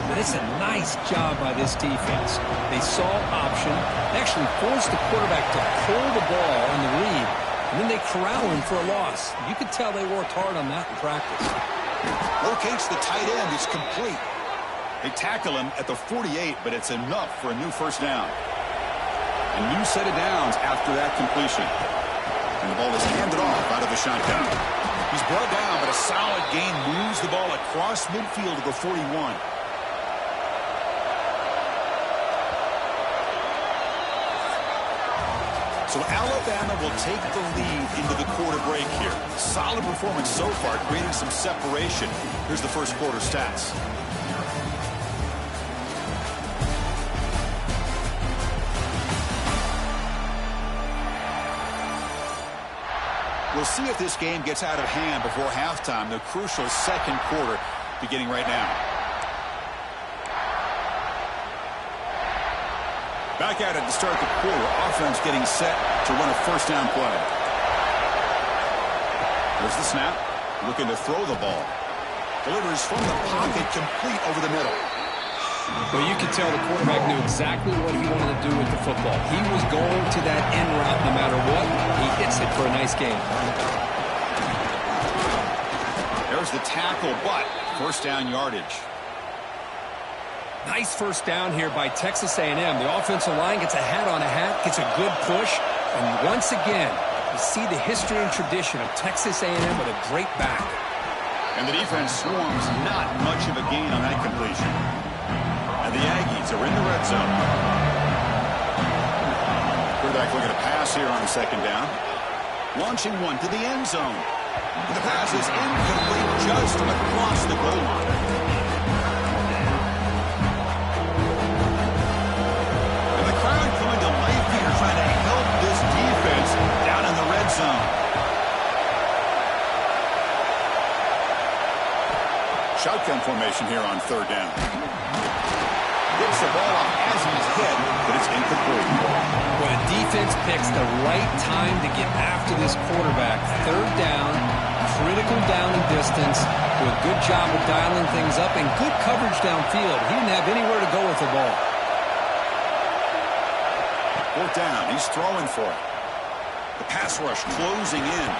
But it's a nice job by this defense. They saw option, actually forced the quarterback to pull the ball on the read, and then they corral him for a loss. You could tell they worked hard on that in practice. Locates the tight end. It's complete. They tackle him at the 48, but it's enough for a new first down. A new set of downs after that completion. And the ball is handed off out of the shotgun. He's brought down, but a solid gain moves the ball across midfield to the 41. So Alabama will take the lead into the quarter break here. Solid performance so far, creating some separation. Here's the first quarter stats. We'll see if this game gets out of hand before halftime. The crucial second quarter beginning right now. Back at it to start the quarter. Offense getting set to run a first down play. There's the snap. Looking to throw the ball. Delivers from the pocket, complete over the middle. Well, you could tell the quarterback knew exactly what he wanted to do with the football. He was going to that end route no matter what. He hits it for a nice game. There's the tackle, but first down yardage. Nice first down here by Texas A&M. The offensive line gets a hat on a hat, gets a good push, and once again, you see the history and tradition of Texas A&M with a great back. And the defense swarms, not much of a gain on that completion. And the Aggies are in the red zone. Quarterback looking to pass here on second down. Launching one to the end zone. And the pass is incomplete just across the goal line. And the crowd coming to life here, trying to help this defense down in the red zone. Shotgun formation here on third down. Gets the ball off as he's hit, but it's incomplete. Well, the defense picks the right time to get after this quarterback. Third down, critical down and distance. Do a good job of dialing things up and good coverage downfield. He didn't have anywhere to go with the ball. Fourth down. He's throwing for it. The pass rush closing in.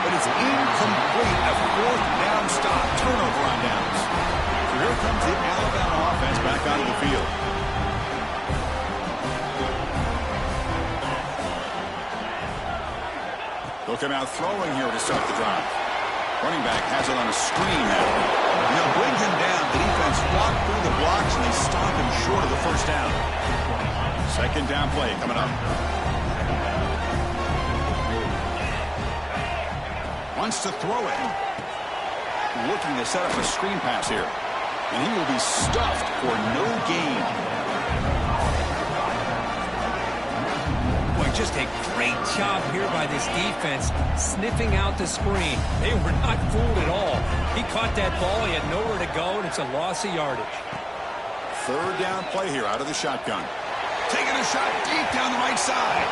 But it's incomplete. A fourth down stop. Turnover on downs. So here comes the Alabama offense back onto the field. They'll come out throwing here to start the drive. Running back has it on a screen now. And they'll bring him down. The defense walked through the blocks, and they stop him short of the first down. Second down play coming up. Wants to throw it. Looking to set up a screen pass here. And he will be stuffed for no gain. Boy, just a great job here by this defense, sniffing out the screen. They were not fooled at all. He caught that ball, he had nowhere to go, and it's a loss of yardage. Third down play here out of the shotgun. Taking a shot deep down the right side.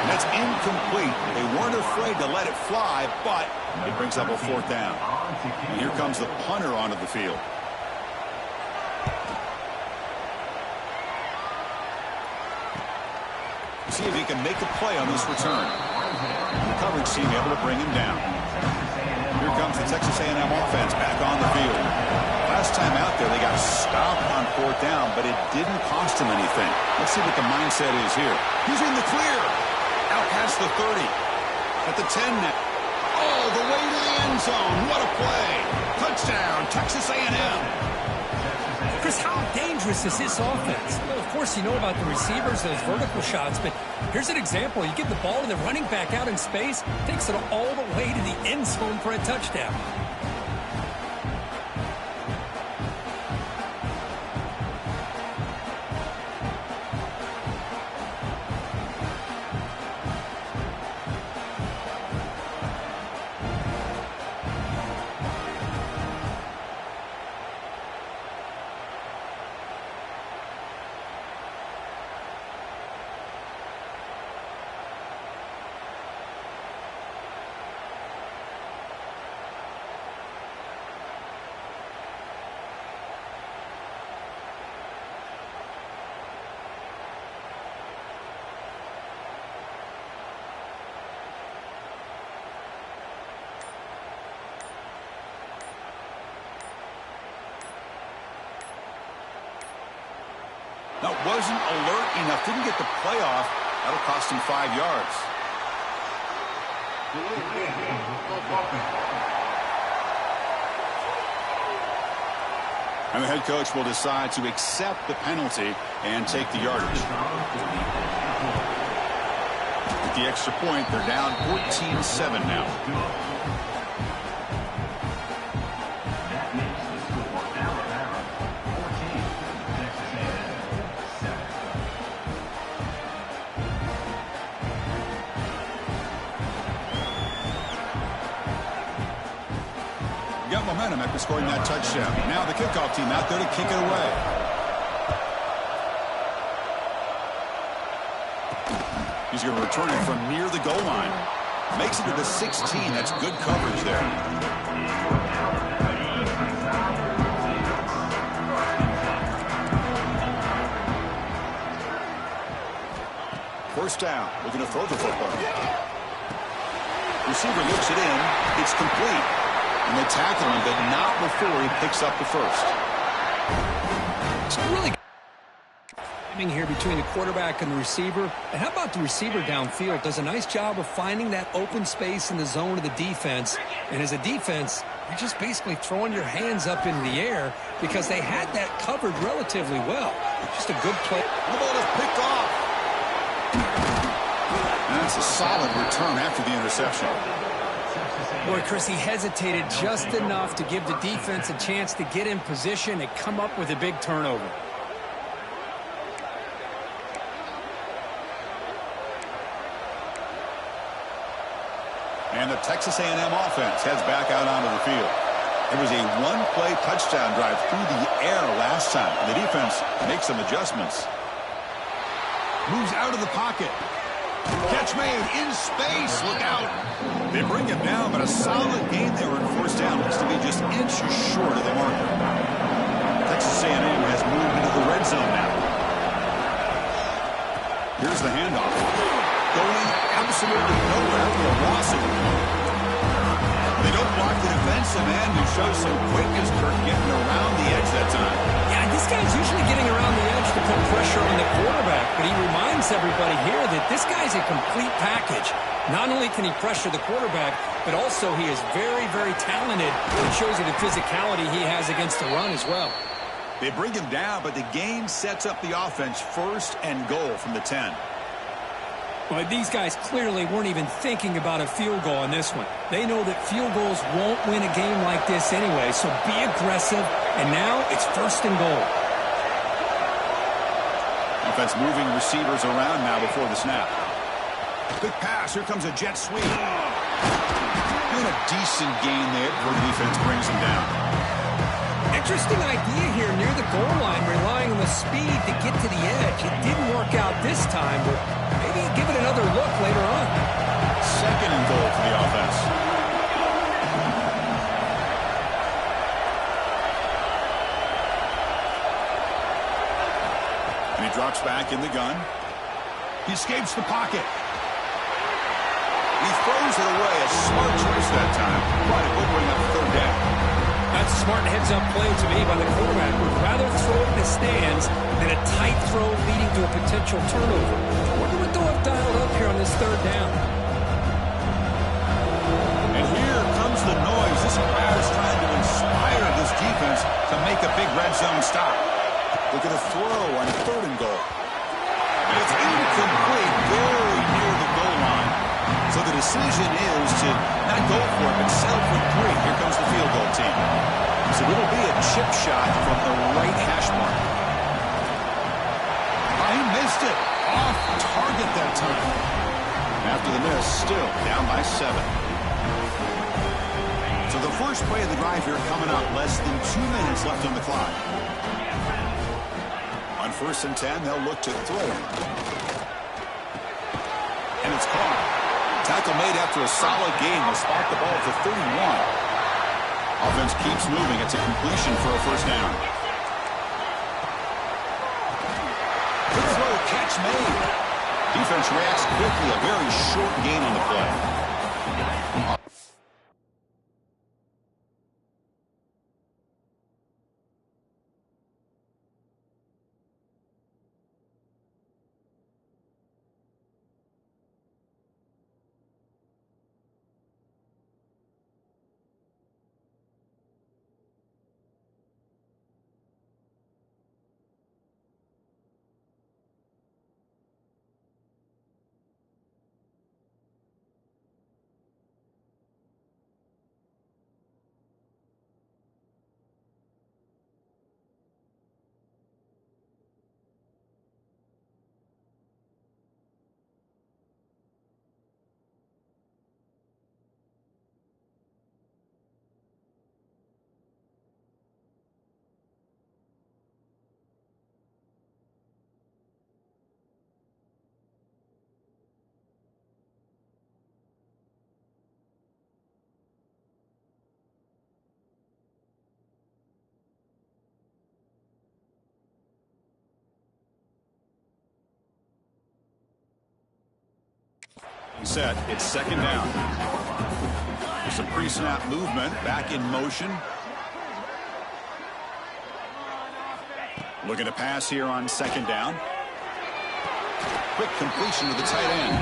And that's incomplete. They weren't afraid to let it fly, but it brings up a fourth down. And here comes the punter onto the field. See if he can make a play on this return. The coverage team able to bring him down. Here comes the Texas A&M offense back on the field. Last time out there, they got stopped on fourth down, but it didn't cost him anything. Let's see what the mindset is here. He's in the clear. Out past the 30. At the 10 now. All the way to the end zone. What a play. Touchdown, Texas A&M. Chris, how dangerous is this offense? Well, of course, you know about the receivers, those vertical shots, but here's an example. You get the ball to the running back out in space, takes it all the way to the end zone for a touchdown. Now, wasn't alert enough. Didn't get the play off. That'll cost him 5 yards. And the head coach will decide to accept the penalty and take the yardage. With the extra point, they're down 14-7 now. Got momentum after scoring that touchdown. Now the kickoff team out there to kick it away. He's going to return it from near the goal line. Makes it to the 16. That's good coverage there. First down. Looking to throw the football. Receiver looks it in. It's complete. And they tackle him, but not before he picks up the first. It's really timing here between the quarterback and the receiver. And how about the receiver downfield? Does a nice job of finding that open space in the zone of the defense. And as a defense, you're just basically throwing your hands up in the air because they had that covered relatively well. Just a good play. The ball is picked off. And that's a solid return after the interception. Boy, Chris, he hesitated just enough to give the defense a chance to get in position and come up with a big turnover. And the Texas A&M offense heads back out onto the field. It was a one-play touchdown drive through the air last time. The defense makes some adjustments. Moves out of the pocket. Catch made in space. Look out. They bring him down, but a solid gain there on fourth down. Looks to be just inches short of the marker. Texas A&M has moved into the red zone now. Here's the handoff. Going absolutely nowhere for a loss of it. They don't block the defensive end, who shows some quickness for getting around the edge that time. Yeah, this guy's usually getting around the edge to put pressure on the quarterback, but he reminds everybody here that this guy's a complete package. Not only can he pressure the quarterback, but also he is very, very talented. It shows you the physicality he has against the run as well. They bring him down, but the gain sets up the offense first and goal from the 10. Well, these guys clearly weren't even thinking about a field goal on this one. They know that field goals won't win a game like this anyway, so be aggressive, and now it's first and goal. Offense moving receivers around now before the snap. Quick pass. Here comes a jet sweep. Doing a decent gain there before the defense brings him down. Interesting idea here near the goal line, relying on the speed to get to the edge. It didn't work out this time, but maybe give it another look later on. Second and goal for the offense. And he drops back in the gun. He escapes the pocket. He throws it away. A smart choice that time. But it will bring up third down. That's a smart heads-up play to me by the quarterback. Would rather throw it in the stands than a tight throw leading to a potential turnover. I wonder what they'll have dialed up here on this third down. And here comes the noise. This crowd is trying to inspire this defense to make a big red zone stop. Look at the throw on third and goal. And it's incomplete, very near the goal line. So the decision is to not go for it, but settle for 3. Here comes the field goal team. So it'll be a chip shot from the right hash mark. He missed it. Off target that time. After the miss, still down by 7. So the first play of the drive here coming up, less than 2 minutes left on the clock. On first and 10, they'll look to throw. And it's caught. Tackle made after a solid gain. They'll spot the ball at the 31. Offense keeps moving. It's a completion for a first down. Good throw, catch made. Defense reacts quickly. A very short gain on the play. Set. It's second down. Some pre-snap movement. Back in motion. Looking to pass here on second down. Quick completion to the tight end.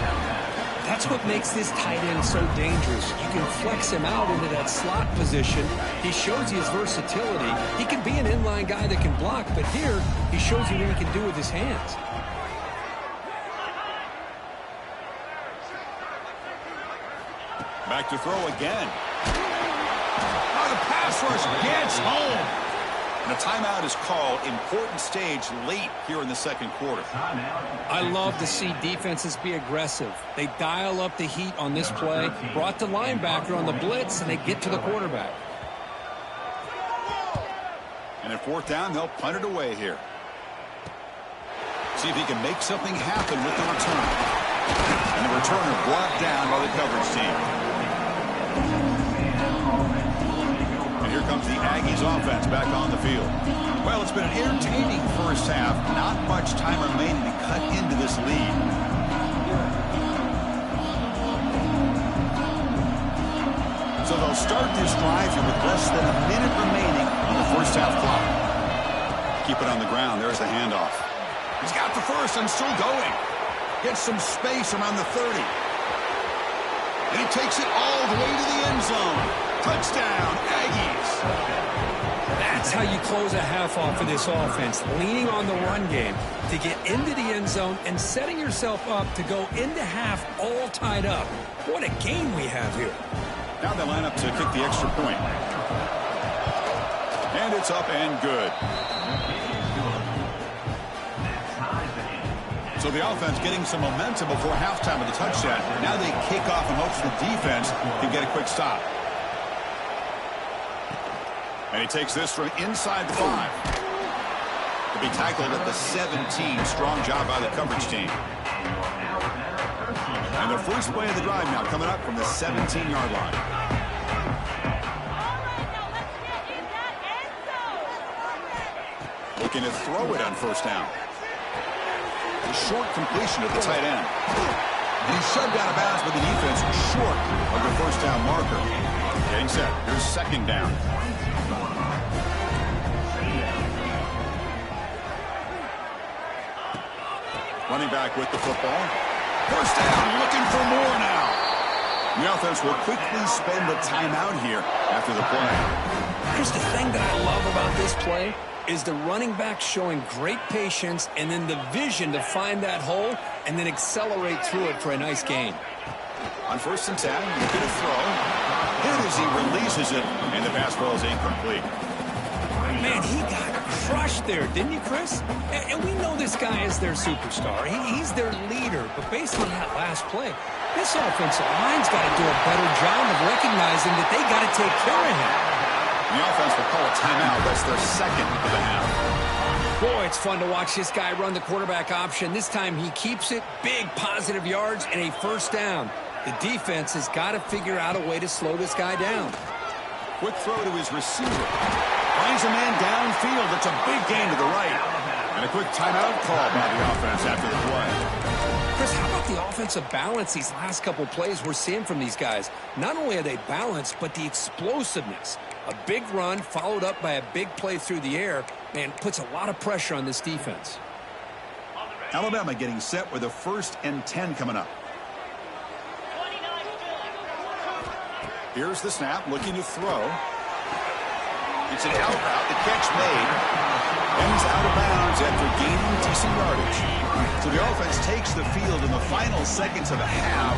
That's what makes this tight end so dangerous. You can flex him out into that slot position. He shows you his versatility. He can be an inline guy that can block, but here he shows you what he can do with his hands. Back to throw again. Oh, the pass rush gets home. And a timeout is called. Important stage late here in the second quarter. I love to see defenses be aggressive. They dial up the heat on this play, brought the linebacker on the blitz, and they get to the quarterback. And at fourth down, they'll punt it away here. See if he can make something happen with the return. And the returner brought down by the coverage team. And here comes the Aggies offense back on the field. Well, it's been an entertaining first half. Not much time remaining to cut into this lead. So they'll start this drive here with less than a minute remaining on the first half clock. Keep it on the ground. There's the handoff. He's got the first and still going. Gets some space around the 30. And he takes it all the way to the end zone. Touchdown, Aggies. That's how you close a half off of this offense, leaning on the run game to get into the end zone and setting yourself up to go into half all tied up. What a game we have here. Now they line up to kick the extra point. And it's up and good. So the offense getting some momentum before halftime with the touchdown. Now they kick off in hopes the defense can get a quick stop. And he takes this from inside the 5. To be tackled at the 17. Strong job by the coverage team. And the first play of the drive now coming up from the 17-yard line. Looking to throw it on first down. A short completion at the tight end. And he's shoved out of bounds by the defense short of the first down marker. Getting set. Here's second down. Running back with the football. First down, looking for more now. The offense will quickly spend the timeout here after the play. Here's the thing that I love about this play is the running back showing great patience and then the vision to find that hole and then accelerate through it for a nice gain. On first and 10, looking to throw. Hit as he releases it, and the pass ball is incomplete. Man, he got crushed there, didn't you, Chris? And we know this guy is their superstar. He's their leader. But based on that last play, this offensive line's got to do a better job of recognizing that they got to take care of him. The offense will call a timeout. That's their second of the half. Boy, it's fun to watch this guy run the quarterback option. This time he keeps it, big positive yards, and a first down. The defense has got to figure out a way to slow this guy down. Quick throw to his receiver. Finds a man downfield. It's a big gain to the right. And a quick timeout call by the offense after the play. Chris, how about the offensive balance these last couple plays we're seeing from these guys? Not only are they balanced, but the explosiveness. A big run followed up by a big play through the air, man, puts a lot of pressure on this defense. Alabama getting set with a 1st and 10 coming up. Here's the snap, looking to throw. It's an out route, the catch made. And he's out of bounds after gaining decent yardage. So the offense takes the field in the final seconds of the half.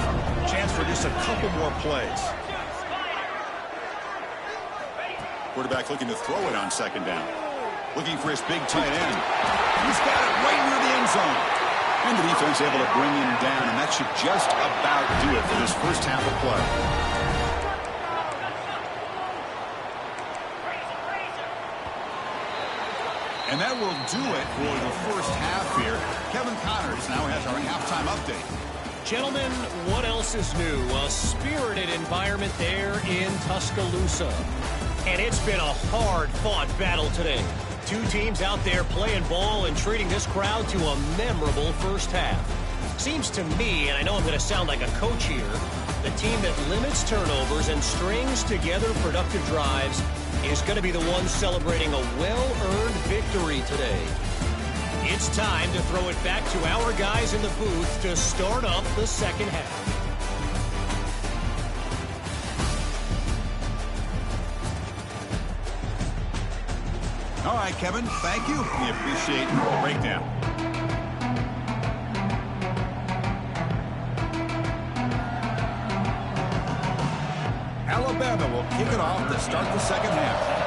Chance for just a couple more plays. Quarterback looking to throw it on second down. Looking for his big tight end. He's got it right near the end zone. And the defense able to bring him down, and that should just about do it for this first half of play. And that will do it for the first half here. Kevin Connors now has our halftime update. Gentlemen, what else is new? A spirited environment there in Tuscaloosa. And it's been a hard-fought battle today. Two teams out there playing ball and treating this crowd to a memorable first half. Seems to me, and I know I'm going to sound like a coach here, the team that limits turnovers and strings together productive drives is going to be the one celebrating a well-earned victory today. It's time to throw it back to our guys in the booth to start up the second half. All right, Kevin, thank you. We appreciate the breakdown. Alabama will kick it off to start the second half.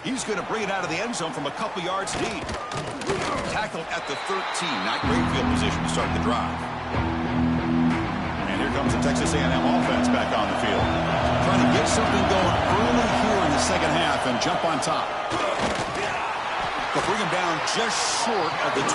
He's going to bring it out of the end zone from a couple yards deep. Tackled at the 13. Not great field position to start the drive. And here comes the Texas A&M offense back on the field. Trying to get something going early here in the second half and jump on top. They'll bring him down just short of the 20.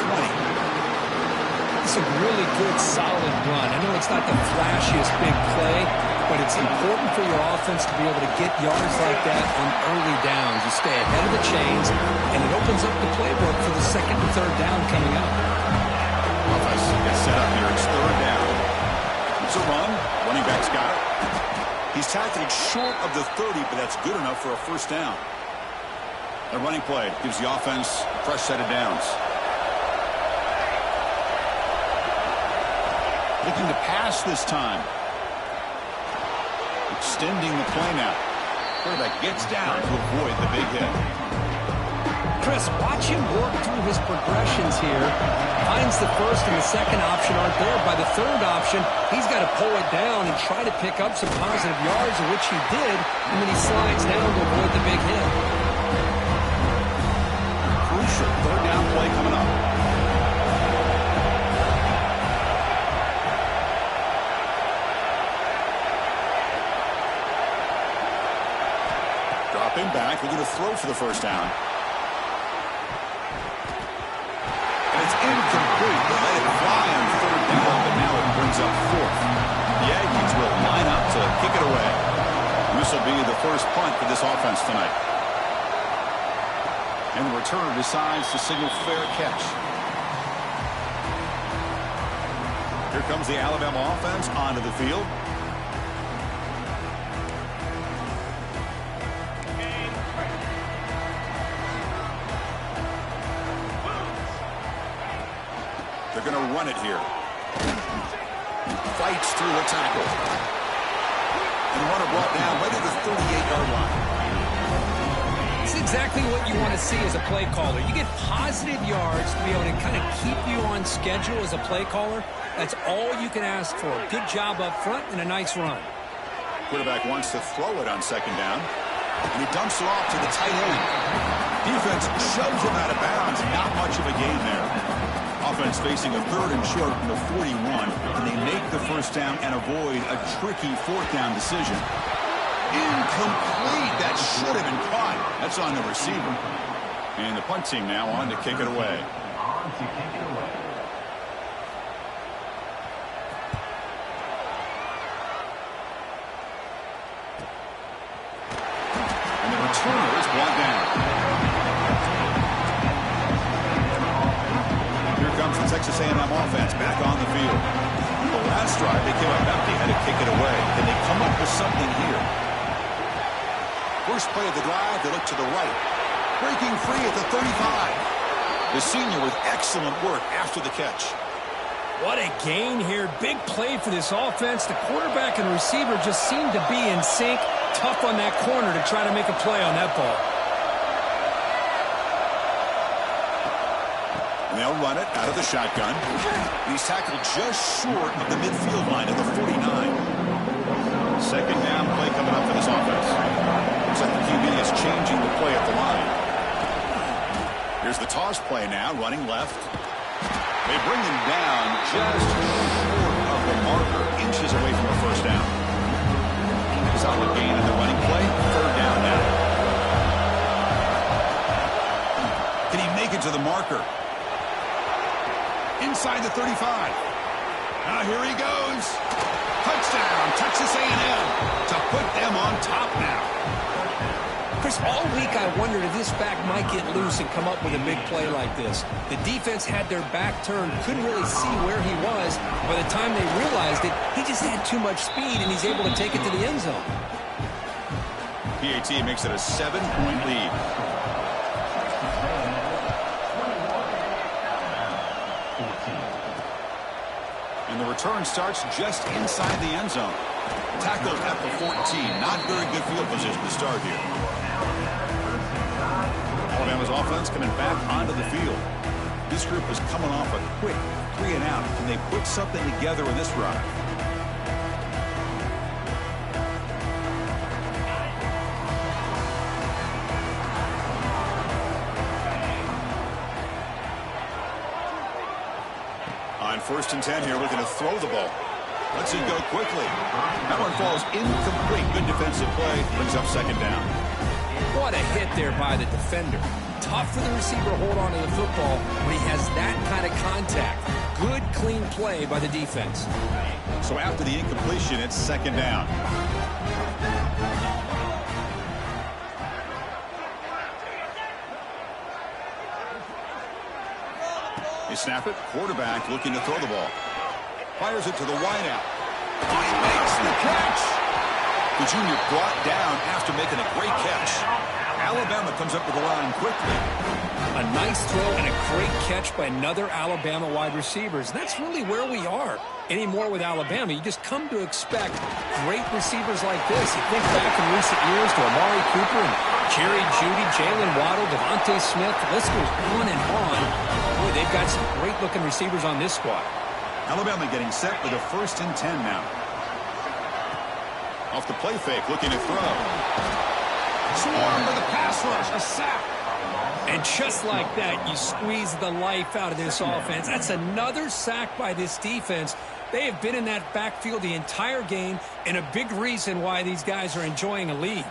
It's a really good, solid run. I know it's not the flashiest big play, but it's important for your offense to be able to get yards like that on early downs. You stay ahead of the chains, and it opens up the playbook for the second and third down coming up. Offense gets set up here. It's third down. It's a run. Running back's got it. He's tackled short of the 30, but that's good enough for a first down. The running play gives the offense a fresh set of downs. Looking to pass this time. Extending the play now. Quarterback gets down to avoid the big hit. Chris, watch him work through his progressions here. Finds the first and the second option aren't there. By the third option, he's got to pull it down and try to pick up some positive yards, which he did, and then he slides down to avoid the big hit. Crucial third down play coming up. Dropping back, looking to throw for the first down. And it's incomplete. They let it fly on third down, but now it brings up fourth. The Aggies will line up to kick it away. This will be the first punt for this offense tonight. And the returner decides to signal fair catch. Here comes the Alabama offense onto the field. They're going to run it here. Fights through the tackle. And the runner brought down right at the 38-yard line. It's exactly what you want to see as a play caller. You get positive yards to be able to kind of keep you on schedule as a play caller. That's all you can ask for. Good job up front and a nice run. Quarterback wants to throw it on second down. And he dumps it off to the tight end. Defense shoves him out of bounds. Not much of a gain there. Offense facing a third and short from the 41, and they make the first down and avoid a tricky fourth down decision. Incomplete. That should have been caught. That's on the receiver. And the punt team now on to kick it away. And the returner is brought down. Comes the Texas A&M offense back on the field. The last drive, they came up empty, had to kick it away. Can they come up with something here? First play of the drive, they look to the right. Breaking free at the 35. The senior with excellent work after the catch. What a gain here. Big play for this offense. The quarterback and receiver just seem to be in sync. Tough on that corner to try to make a play on that ball. They'll run it out of the shotgun. He's tackled just short of the midfield line at the 49. Second down play coming up for this offense. Looks like the QB is changing the play at the line. Here's the toss play now, running left. They bring him down just short of the marker, inches away from the first down. Solid gain in the running play. Third down now. Can he make it to the marker? Inside the 35. Now here he goes. Touchdown, Texas A&M to put them on top now. Chris, all week I wondered if this back might get loose and come up with a big play like this. The defense had their back turned, couldn't really see where he was. By the time they realized it, he just had too much speed, and he's able to take it to the end zone. PAT makes it a 7-point lead. And the return starts just inside the end zone. Tackled at the 14. Not very good field position to start here. Alabama's offense coming back onto the field. This group is coming off a quick 3-and-out. Can they put something together in this drive? On 1st and 10 here, looking to throw the ball. Lets it go quickly. That one falls incomplete. Good defensive play. Brings up 2nd down. What a hit there by the defender. Tough for the receiver to hold on to the football when he has that kind of contact. Good, clean play by the defense. So after the incompletion, it's 2nd down. They snap it. Quarterback looking to throw the ball. Fires it to the wideout. Oh, he makes the catch. The junior brought down after making a great catch. Alabama comes up with the line quickly. A nice throw and a great catch by another Alabama wide receiver. That's really where we are anymore with Alabama. You just come to expect great receivers like this. You think back in recent years to Amari Cooper and Jerry Jeudy, Jalen Waddle, Devontae Smith. The list goes on and on. Boy, they've got some great-looking receivers on this squad. Alabama getting set with a 1st and 10 now. Off the play fake, looking to throw. Swarm with a pass rush, a sack. And just like that, you squeeze the life out of this offense. That's another sack by this defense. They have been in that backfield the entire game, and a big reason why these guys are enjoying a lead.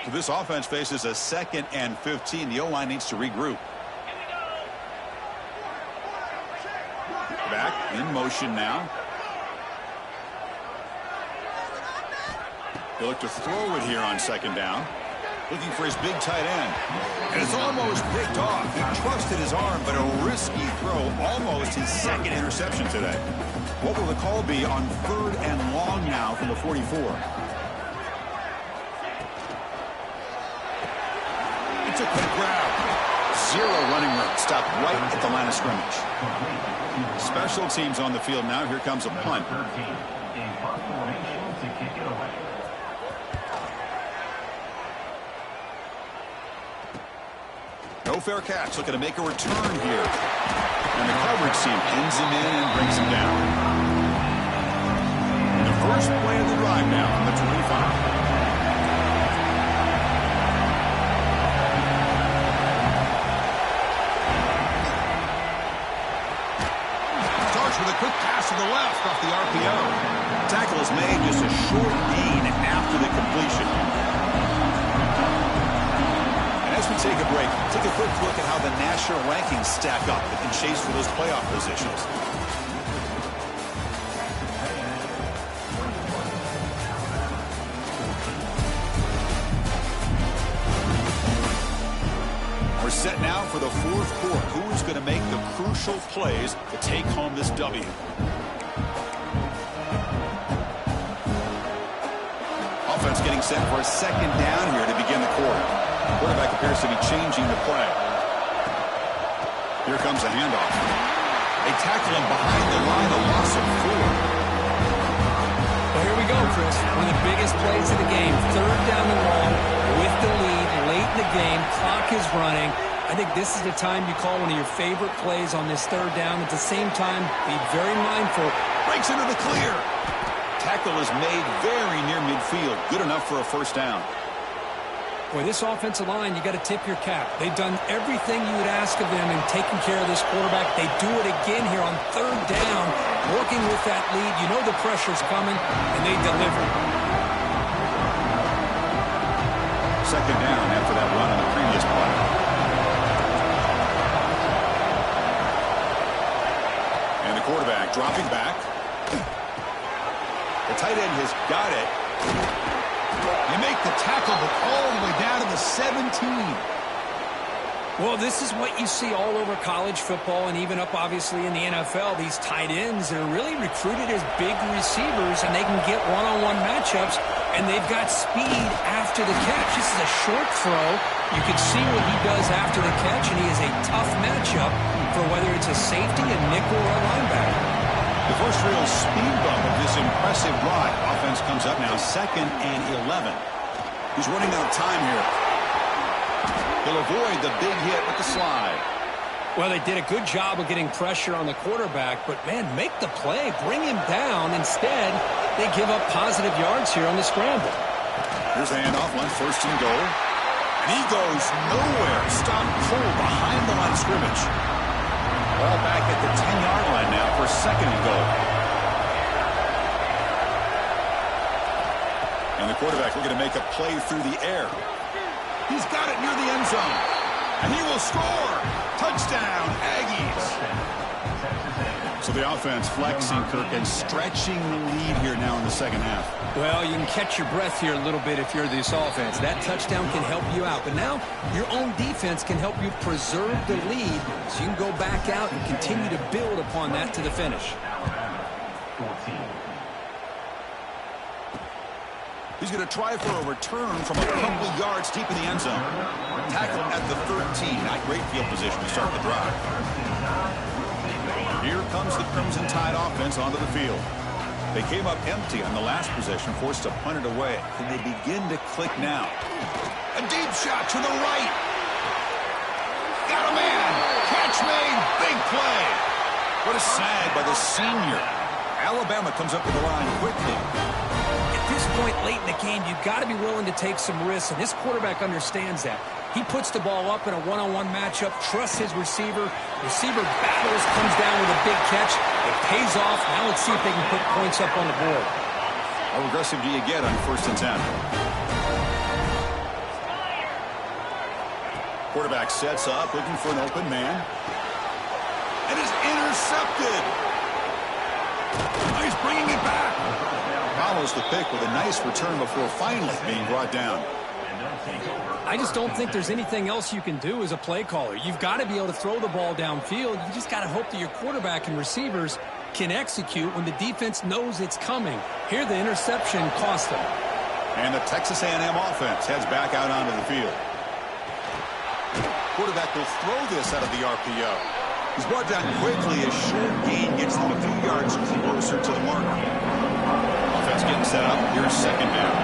So this offense faces a 2nd and 15. The O-line needs to regroup. Back in motion now. They look to throw it here on 2nd down. Looking for his big tight end. And it's almost picked off. He trusted his arm, but a risky throw. Almost his 2nd interception today. What will the call be on 3rd and long now from the 44? It's a quick grab. 0 running room. Stopped right at the line of scrimmage. Special teams on the field now. Here comes a punt. No fair catch. Looking to make a return here. And the coverage team pins him in and brings him down. The first play of the drive now from the 25. With a quick pass to the left off the RPO. Tackle is made, just a short gain after the completion. And as we take a break, take a quick look at how the national rankings stack up and chase for those playoff positions. We're set now for the 4th quarter. Who is going to make the crucial plays to take home this W? Offense getting set for a 2nd down here to begin the quarter. Quarterback appears to be changing the play. Here comes a handoff. They tackle him behind the line, a loss of 4. Well, here we go, Chris. One of the biggest plays of the game. 3rd down and long with the lead late in the game. Clock is running. I think this is the time you call one of your favorite plays on this 3rd down. At the same time, be very mindful. Breaks into the clear. Tackle is made very near midfield. Good enough for a 1st down. Boy, this offensive line, you got to tip your cap. They've done everything you would ask of them in taking care of this quarterback. They do it again here on 3rd down, working with that lead. You know the pressure's coming, and they deliver. 2nd down after that run on the previous play. And the quarterback dropping back. The tight end has got it. They make the tackle, but all the way down to the 17. Well, this is what you see all over college football and even up, obviously, in the NFL. These tight ends are really recruited as big receivers, and they can get one-on-one matchups, and they've got speed after the catch. This is a short throw. You can see what he does after the catch, and he is a tough matchup for whether it's a safety, a nickel, or a linebacker. The first real speed bump of this impressive drive. Offense comes up now 2nd and 11. He's running out of time here. He'll avoid the big hit with the slide. Well, they did a good job of getting pressure on the quarterback, but, man, make the play. Bring him down. Instead, they give up positive yards here on the scramble. Here's the handoff, one first and goal. And he goes nowhere. Stop cold behind the line of scrimmage. Ball back at the 10-yard line now for second and goal. And the quarterback looking to make a play through the air. He's got it near the end zone. And he will score. Touchdown, Aggies. So the offense flexing, Kirk, and stretching the lead here now in the second half. Well, you can catch your breath here a little bit if you're this offense. That touchdown can help you out. But now your own defense can help you preserve the lead so you can go back out and continue to build upon that to the finish. He's going to try for a return from a couple yards deep in the end zone. Tackle at the 13. Not great field position to start the drive. Here comes the Crimson Tide offense onto the field. They came up empty on the last possession, forced to punt it away. Can they begin to click now? A deep shot to the right. Got a man. Catch made. Big play. What a snag by the senior. Alabama comes up to the line quickly. At this point late in the game, you've got to be willing to take some risks, and this quarterback understands that. He puts the ball up in a one-on-one matchup, trusts his receiver. Receiver battles, comes down with a big catch. It pays off. Now let's see if they can put points up on the board. How aggressive do you get on 1st and 10? Quarterback sets up, looking for an open man. And is intercepted. Oh, he's bringing it back. Follows the pick with a nice return before finally being brought down. I just don't think there's anything else you can do as a play caller. You've got to be able to throw the ball downfield. You just got to hope that your quarterback and receivers can execute when the defense knows it's coming. Here, the interception cost them. And the Texas A&M offense heads back out onto the field. Quarterback will throw this out of the RPO. He's brought down quickly as short gain gets them a few yards closer to the mark. Offense getting set up. Here's second down.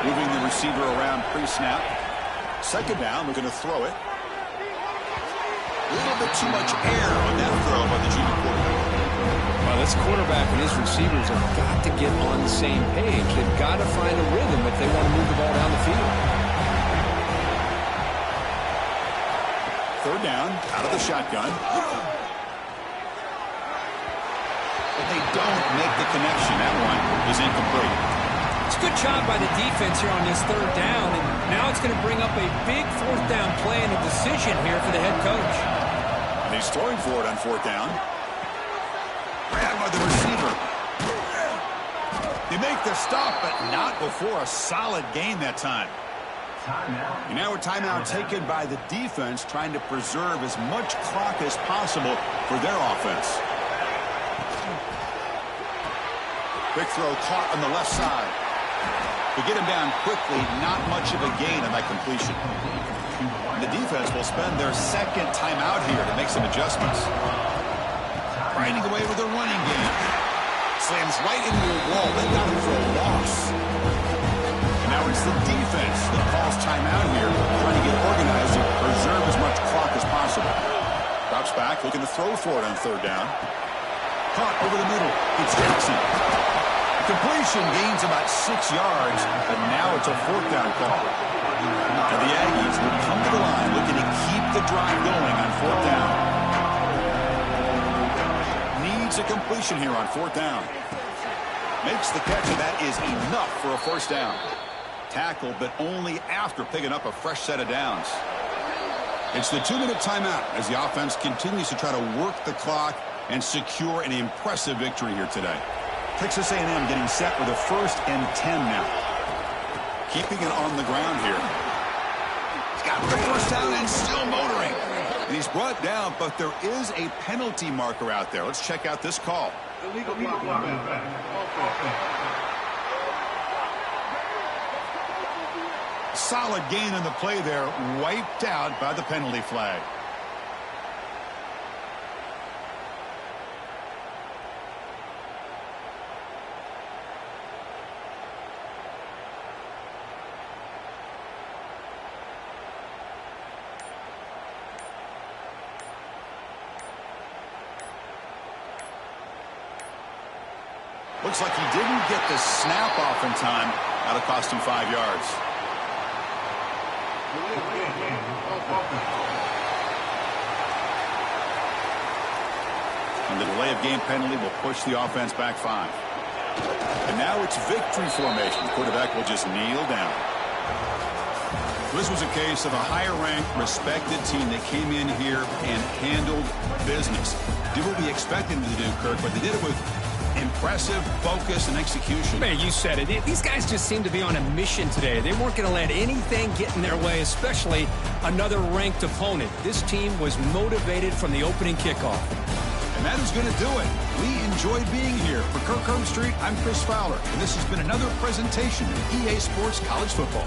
Moving the receiver around pre-snap. Second down, we're going to throw it. A little bit too much air on that throw by the junior quarterback. Well, this quarterback and his receivers have got to get on the same page. They've got to find a rhythm if they want to move the ball down the field. Third down, out of the shotgun. But they don't make the connection. That one is incomplete. It's a good job by the defense here on this third down, and now it's going to bring up a big fourth down play and a decision here for the head coach. And he's throwing for it on fourth down. Grabbed by the receiver. They make the stop, but not before a solid gain that time. And now a timeout taken by the defense, trying to preserve as much clock as possible for their offense. Quick throw caught on the left side. To get him down quickly, not much of a gain on that completion. The defense will spend their second timeout here to make some adjustments. Grinding away with a running game. Slams right into a wall. They got him for a loss. And now it's the defense that calls timeout here, trying to get organized and preserve as much clock as possible. Drops back, looking to throw for it on third down. Caught over the middle. It's Jackson. Completion gains about 6 yards, but now it's a fourth down call. And the Aggies will come to the line looking to keep the drive going on fourth down. Needs a completion here on fourth down. Makes the catch, and that is enough for a first down. Tackled, but only after picking up a fresh set of downs. It's the 2-minute timeout as the offense continues to try to work the clock and secure an impressive victory here today. Texas A&M getting set with a 1st and 10 now. Keeping it on the ground here. He's got the first down and still motoring. And he's brought down, but there is a penalty marker out there. Let's check out this call. Illegal block. Solid gain on the play there, wiped out by the penalty flag. Looks like he didn't get the snap off in time. That'll cost him 5 yards. And the delay of game penalty will push the offense back 5. And now it's victory formation. The quarterback will just kneel down. This was a case of a higher-ranked, respected team that came in here and handled business. Did what we expected them to do, Kirk, but they did it with impressive focus and execution. Man, you said it. These guys just seem to be on a mission today. They weren't going to let anything get in their way, especially another ranked opponent. This team was motivated from the opening kickoff. And that is going to do it. We enjoyed being here. For Kirk Herbstreit, I'm Chris Fowler, and this has been another presentation of EA Sports College Football.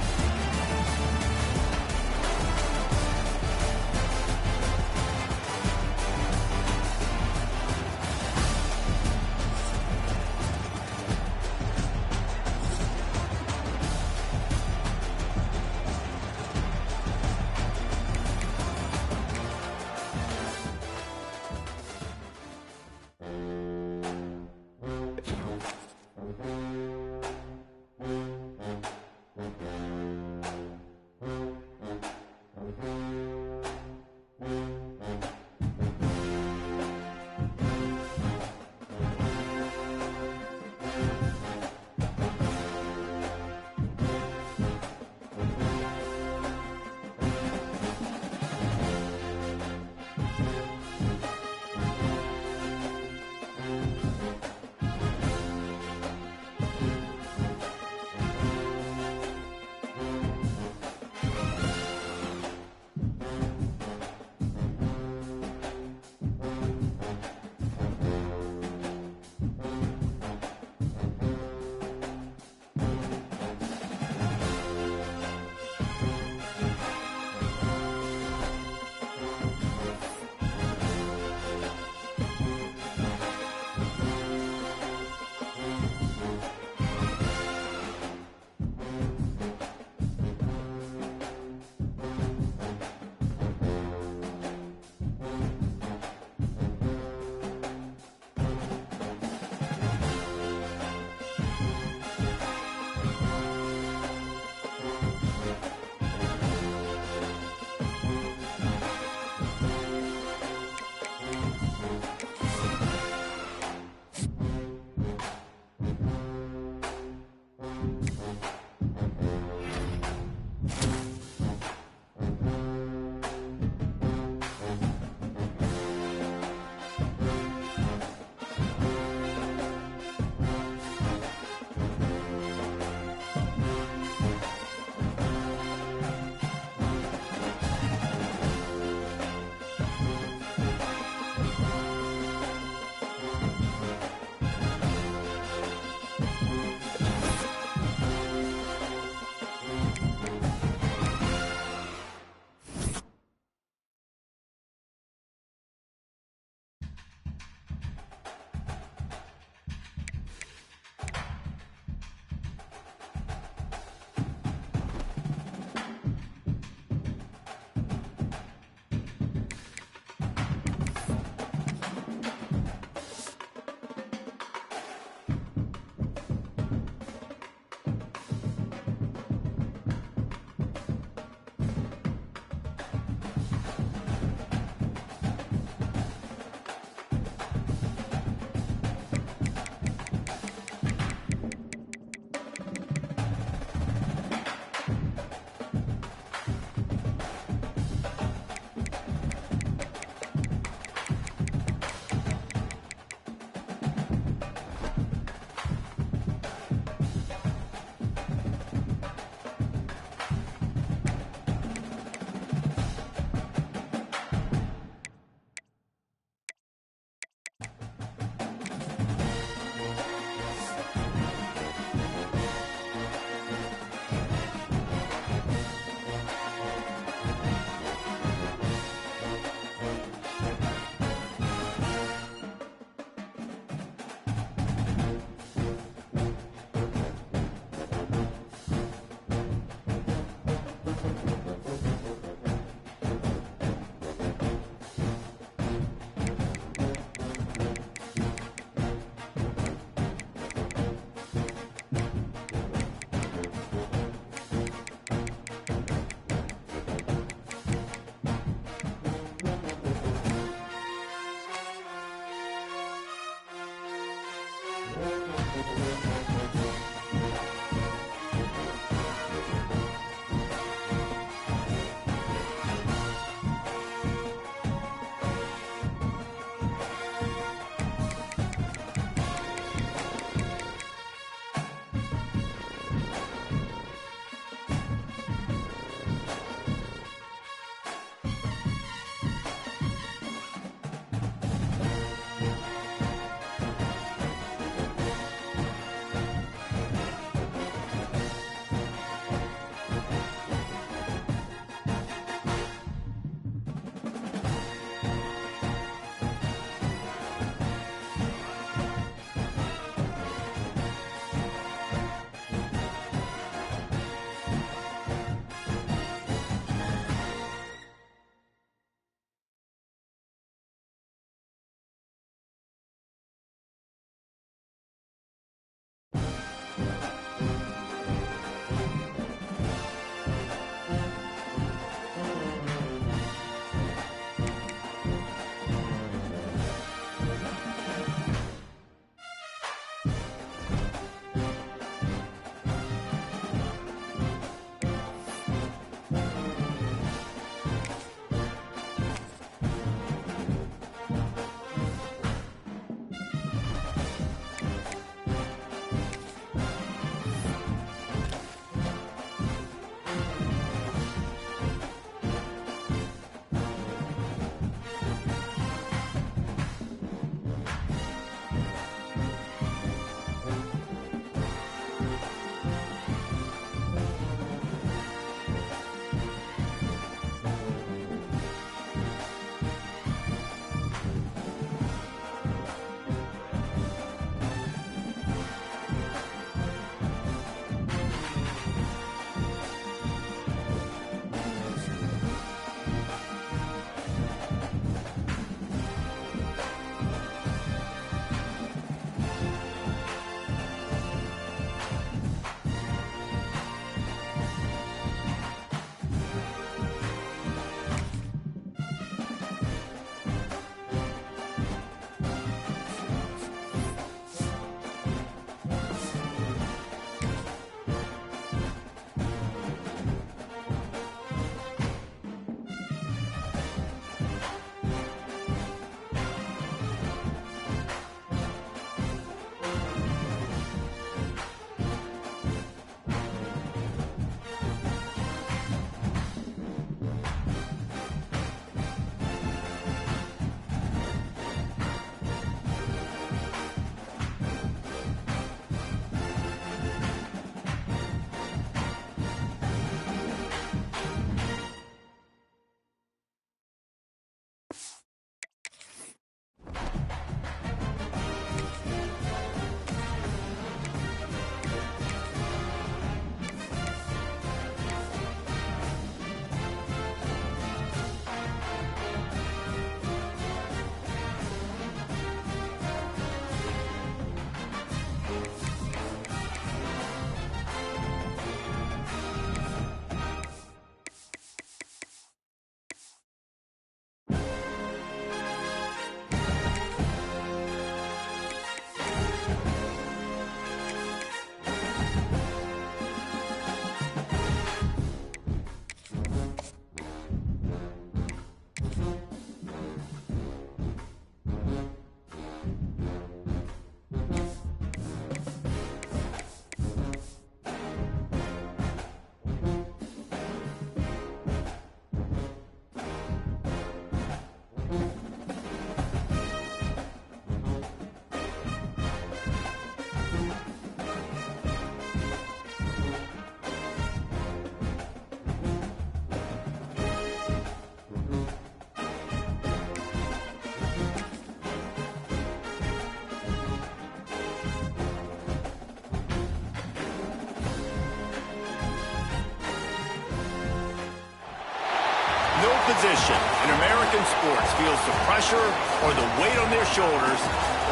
position in American sports feels the pressure or the weight on their shoulders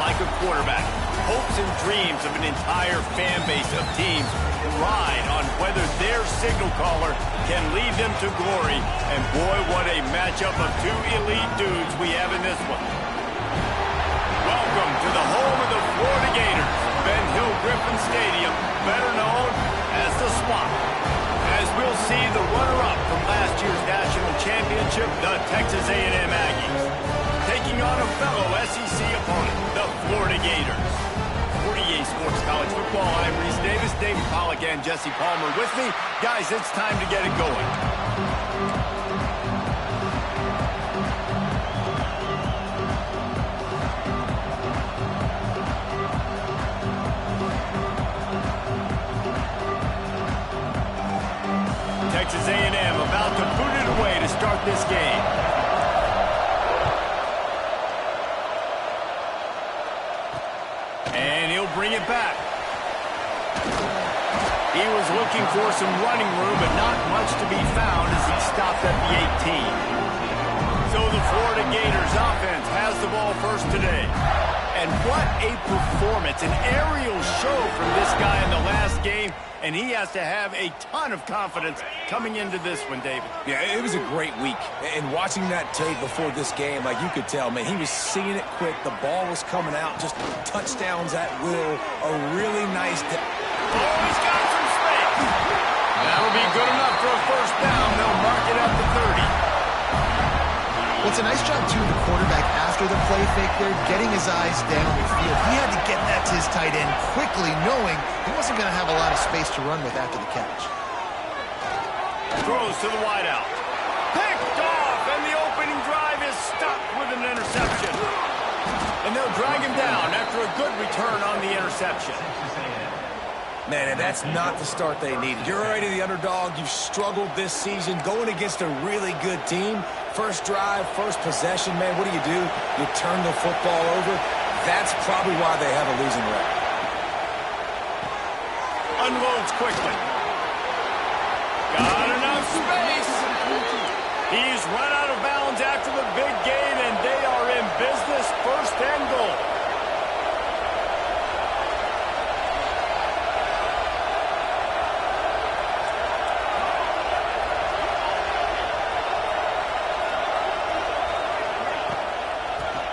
like a quarterback. Hopes and dreams of an entire fan base of teams ride on whether their signal caller can lead them to glory. And boy, what a matchup of two elite dudes we have in this one. Welcome to the home of the Florida Gators, Ben Hill Griffin Stadium, better known as the Swamp. As we'll see the runner-up from last year's national championship, the Texas A&M Aggies, taking on a fellow SEC opponent, the Florida Gators. For EA Sports College Football, I'm Reese Davis, David Pollack, and Jesse Palmer with me. Guys, it's time to get it going. Texas A&M about to boot it away to start this game. And he'll bring it back. He was looking for some running room, but not much to be found as he stopped at the 18. So the Florida Gators offense has the ball first today. And what a performance, an aerial show from this guy in the last game. And he has to have a ton of confidence coming into this one, David. Yeah, it was a great week. And watching that tape before this game, like you could tell, man, he was seeing it quick. The ball was coming out, just touchdowns at will. A really nice... Oh, he's got some space. That'll be good enough for a first down. They'll mark it at the 30. Well, it's a nice job, too, the quarterback after the play fake there, getting his eyes down the field. He had to get that to his tight end quickly, knowing he wasn't going to have a lot of space to run with after the catch. Throws to the wideout. Picked off, and the opening drive is stopped with an interception. And they'll drag him down after a good return on the interception. Man, and that's not the start they needed. You're already the underdog. You've struggled this season going against a really good team. First drive, first possession, man, what do? You turn the football over. That's probably why they have a losing record. Unloads quickly. Got enough space. He's run out of bounds after the big gain, and they are in business, first and goal.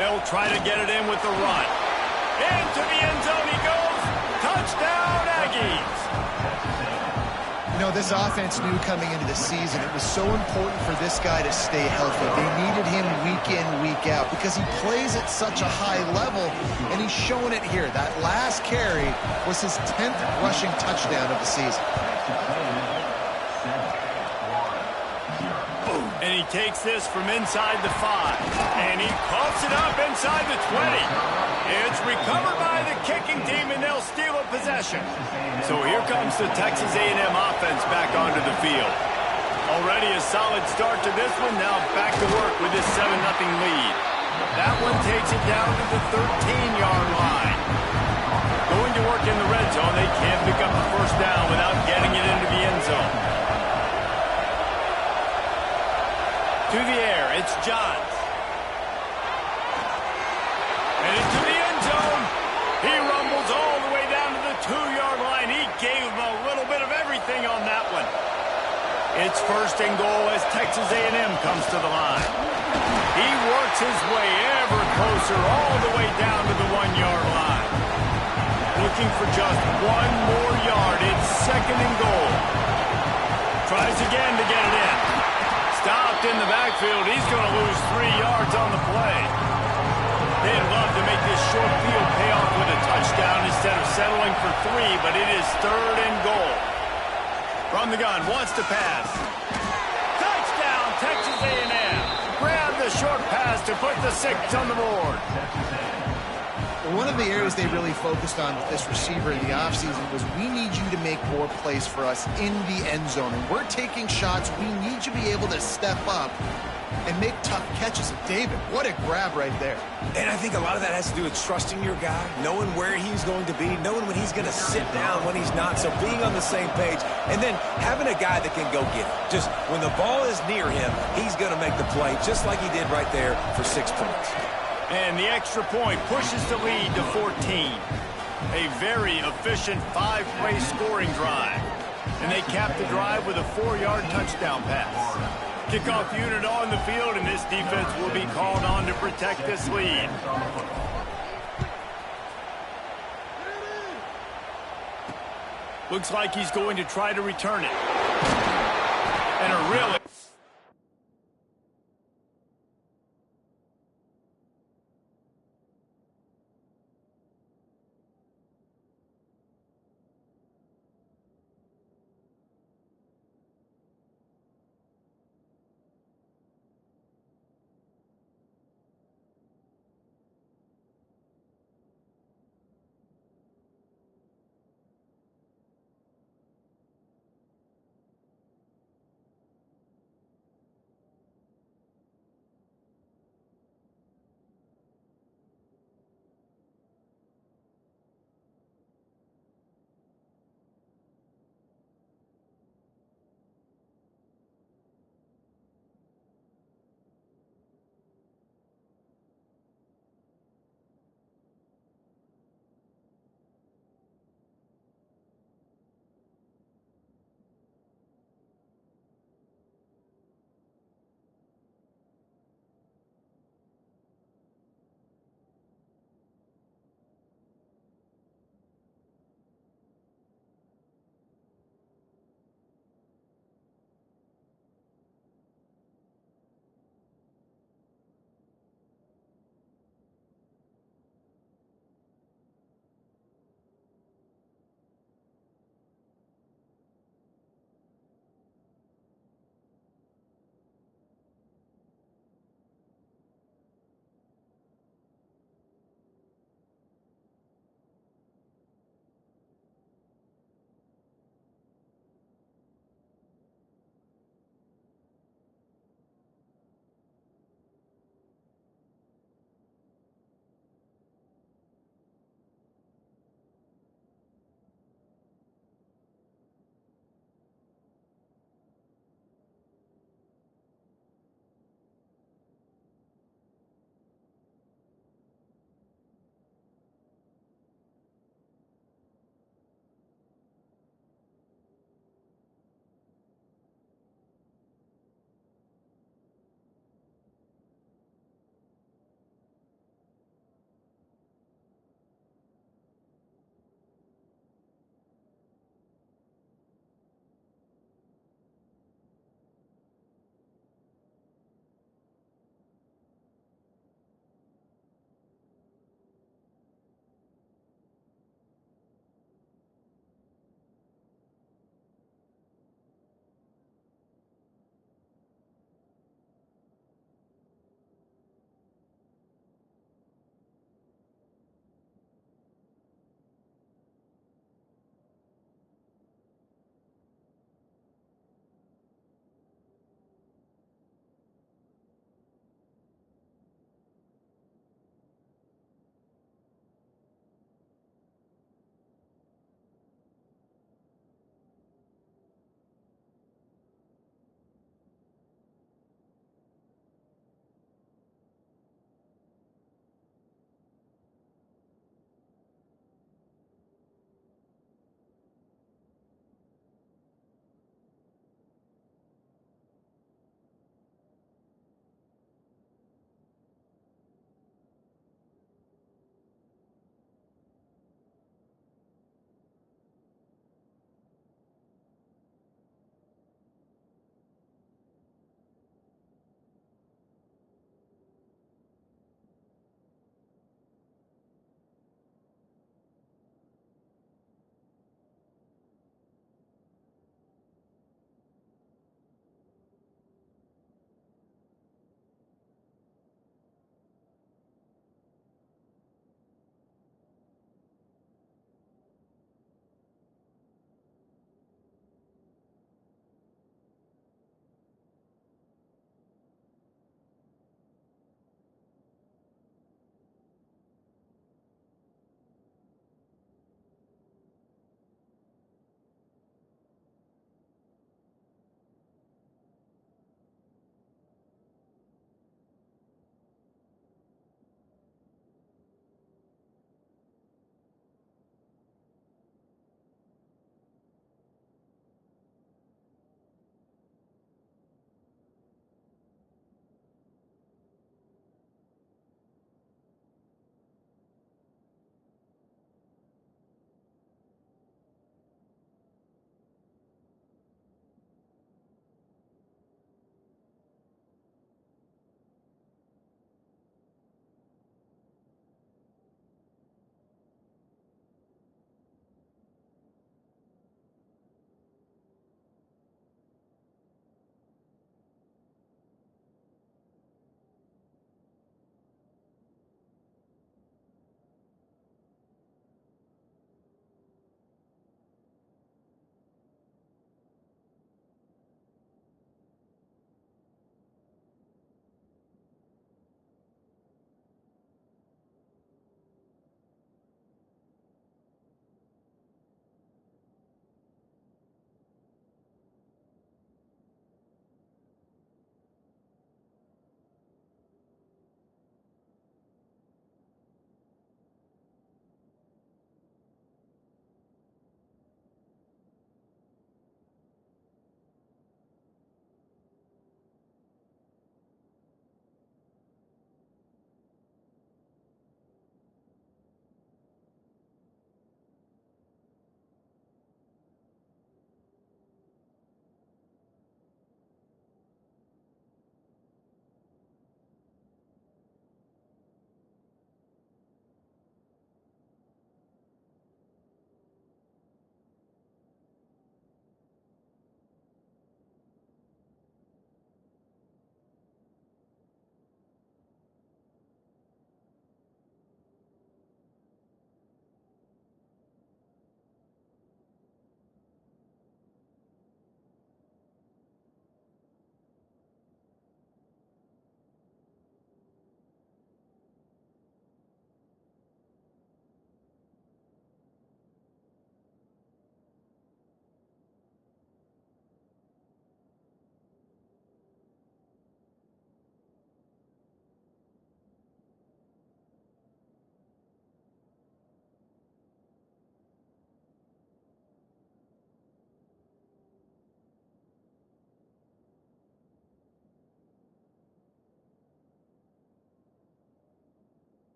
They'll try to get it in with the run. Into the end zone he goes. Touchdown, Aggies. You know, this offense knew coming into the season it was so important for this guy to stay healthy. They needed him week in, week out because he plays at such a high level, and he's showing it here. That last carry was his 10th rushing touchdown of the season. And he takes this from inside the 5. And he pumps it up inside the 20. It's recovered by the kicking team, and they'll steal a possession. So here comes the Texas A&M offense back onto the field. Already a solid start to this one. Now back to work with this 7-0 lead. That one takes it down to the 13-yard line. Going to work in the red zone. They can't pick up the first down without getting it into the end zone. To the air, it's Johns. And into the end zone. He rumbles all the way down to the 2-yard line. He gave him a little bit of everything on that one. It's first and goal as Texas A&M comes to the line. He works his way ever closer all the way down to the 1-yard line. Looking for just one more yard. It's second and goal. Tries again to get it in. Stopped in the backfield. He's going to lose 3 yards on the play. They'd love to make this short field pay off with a touchdown instead of settling for 3, but it is third and goal. From the gun, wants to pass. Touchdown, Texas A&M. Grab the short pass to put the 6 on the board. One of the areas they really focused on with this receiver in the offseason was we need you to make more plays for us in the end zone. And we're taking shots. We need you to be able to step up and make tough catches. David, what a grab right there. And I think a lot of that has to do with trusting your guy, knowing where he's going to be, knowing when he's going to sit down, when he's not. So being on the same page, and then having a guy that can go get it. Just when the ball is near him, he's going to make the play, just like he did right there for 6 points. And the extra point pushes the lead to 14. A very efficient 5-play scoring drive. And they cap the drive with a 4-yard touchdown pass. Kickoff unit on the field, and this defense will be called on to protect this lead. Looks like he's going to try to return it. And a really...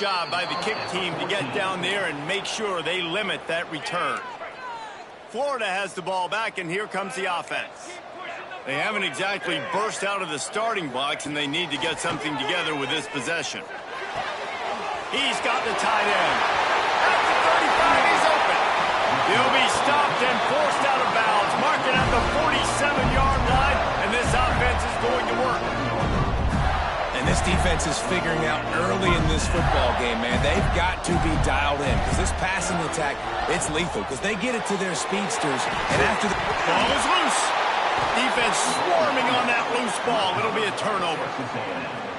job by the kick team to get down there and make sure they limit that return. Florida has the ball back, and here comes the offense. They haven't exactly burst out of the starting blocks, and they need to get something together with this possession. He's got the tight end. At the 35, he's open. He'll be stopped and forced out of bounds, marking at the 47-yard line, and this offense is going to work. And this defense is figuring out early in this football game, man. They've got to be dialed in because this passing attack, it's lethal because they get it to their speedsters. And after the ball is loose. Defense swarming on that loose ball. It'll be a turnover.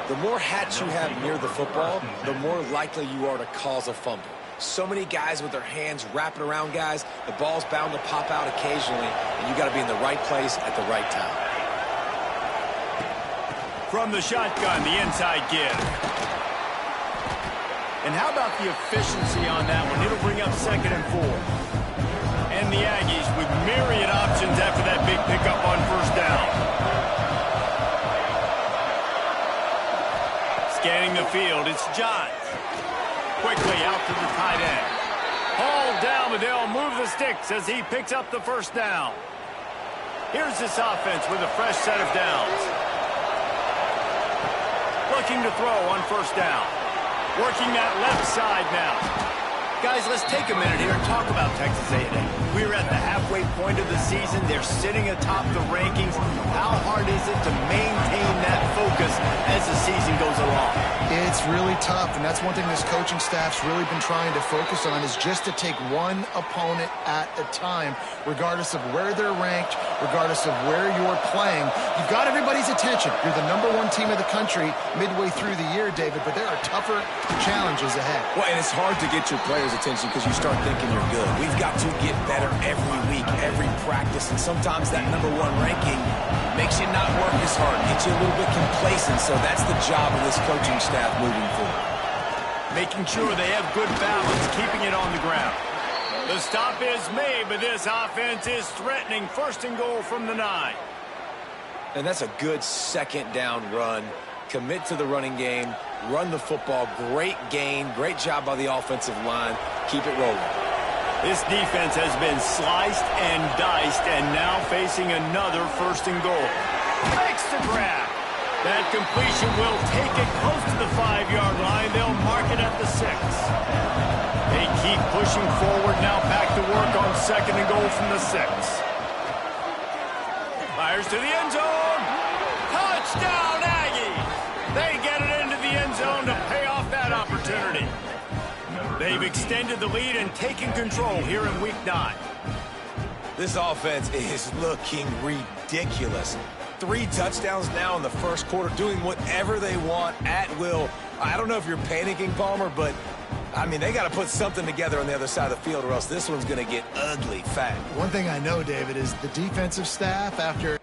The more hats you have near the football, the more likely you are to cause a fumble. So many guys with their hands wrapping around guys, the ball's bound to pop out occasionally, and you got to be in the right place at the right time. From the shotgun, the inside give. And how about the efficiency on that one? It'll bring up 2nd and 4. And the Aggies with myriad options after that big pickup on 1st down. Scanning the field, it's Johns. Quickly out to the tight end. Hauled down, but they'll move the sticks as he picks up the 1st down. Here's this offense with a fresh set of downs. Looking to throw on 1st down. Working that left side now. Guys, let's take a minute here and talk about Texas A&M. We're at the halfway point of the season. They're sitting atop the rankings. How hard is it to maintain that focus as the season goes along? It's really tough, and that's one thing this coaching staff's really been trying to focus on is just to take one opponent at a time, regardless of where they're ranked, regardless of where you're playing. You've got everybody's attention. You're the #1 team of the country midway through the year, David, but there are tougher challenges ahead. Well, and it's hard to get your players' attention because you start thinking you're good. We've got to get better every week, every practice, and sometimes that #1 ranking makes you not work as hard, gets you a little bit complacent, so that's the job of this coaching staff moving forward. Making sure they have good balance, keeping it on the ground. The stop is made, but this offense is threatening 1st and goal from the 9. And that's a good 2nd down run. Commit to the running game, run the football, great gain, great job by the offensive line. Keep it rolling. This defense has been sliced and diced, and now facing another 1st and goal. Makes the grab. That completion will take it close to the 5-yard line. They'll mark it at the 6. They keep pushing forward, now back to work on 2nd and goal from the 6. Fires to the end zone. Touchdown, Aggies! They get it into the end zone to pay off that opportunity. They've extended the lead and taken control here in Week 9. This offense is looking ridiculous. 3 touchdowns now in the 1st quarter, doing whatever they want at will. I don't know if you're panicking, Palmer, but, I mean, they got to put something together on the other side of the field or else this one's going to get ugly fast. One thing I know, David, is the defensive staff, after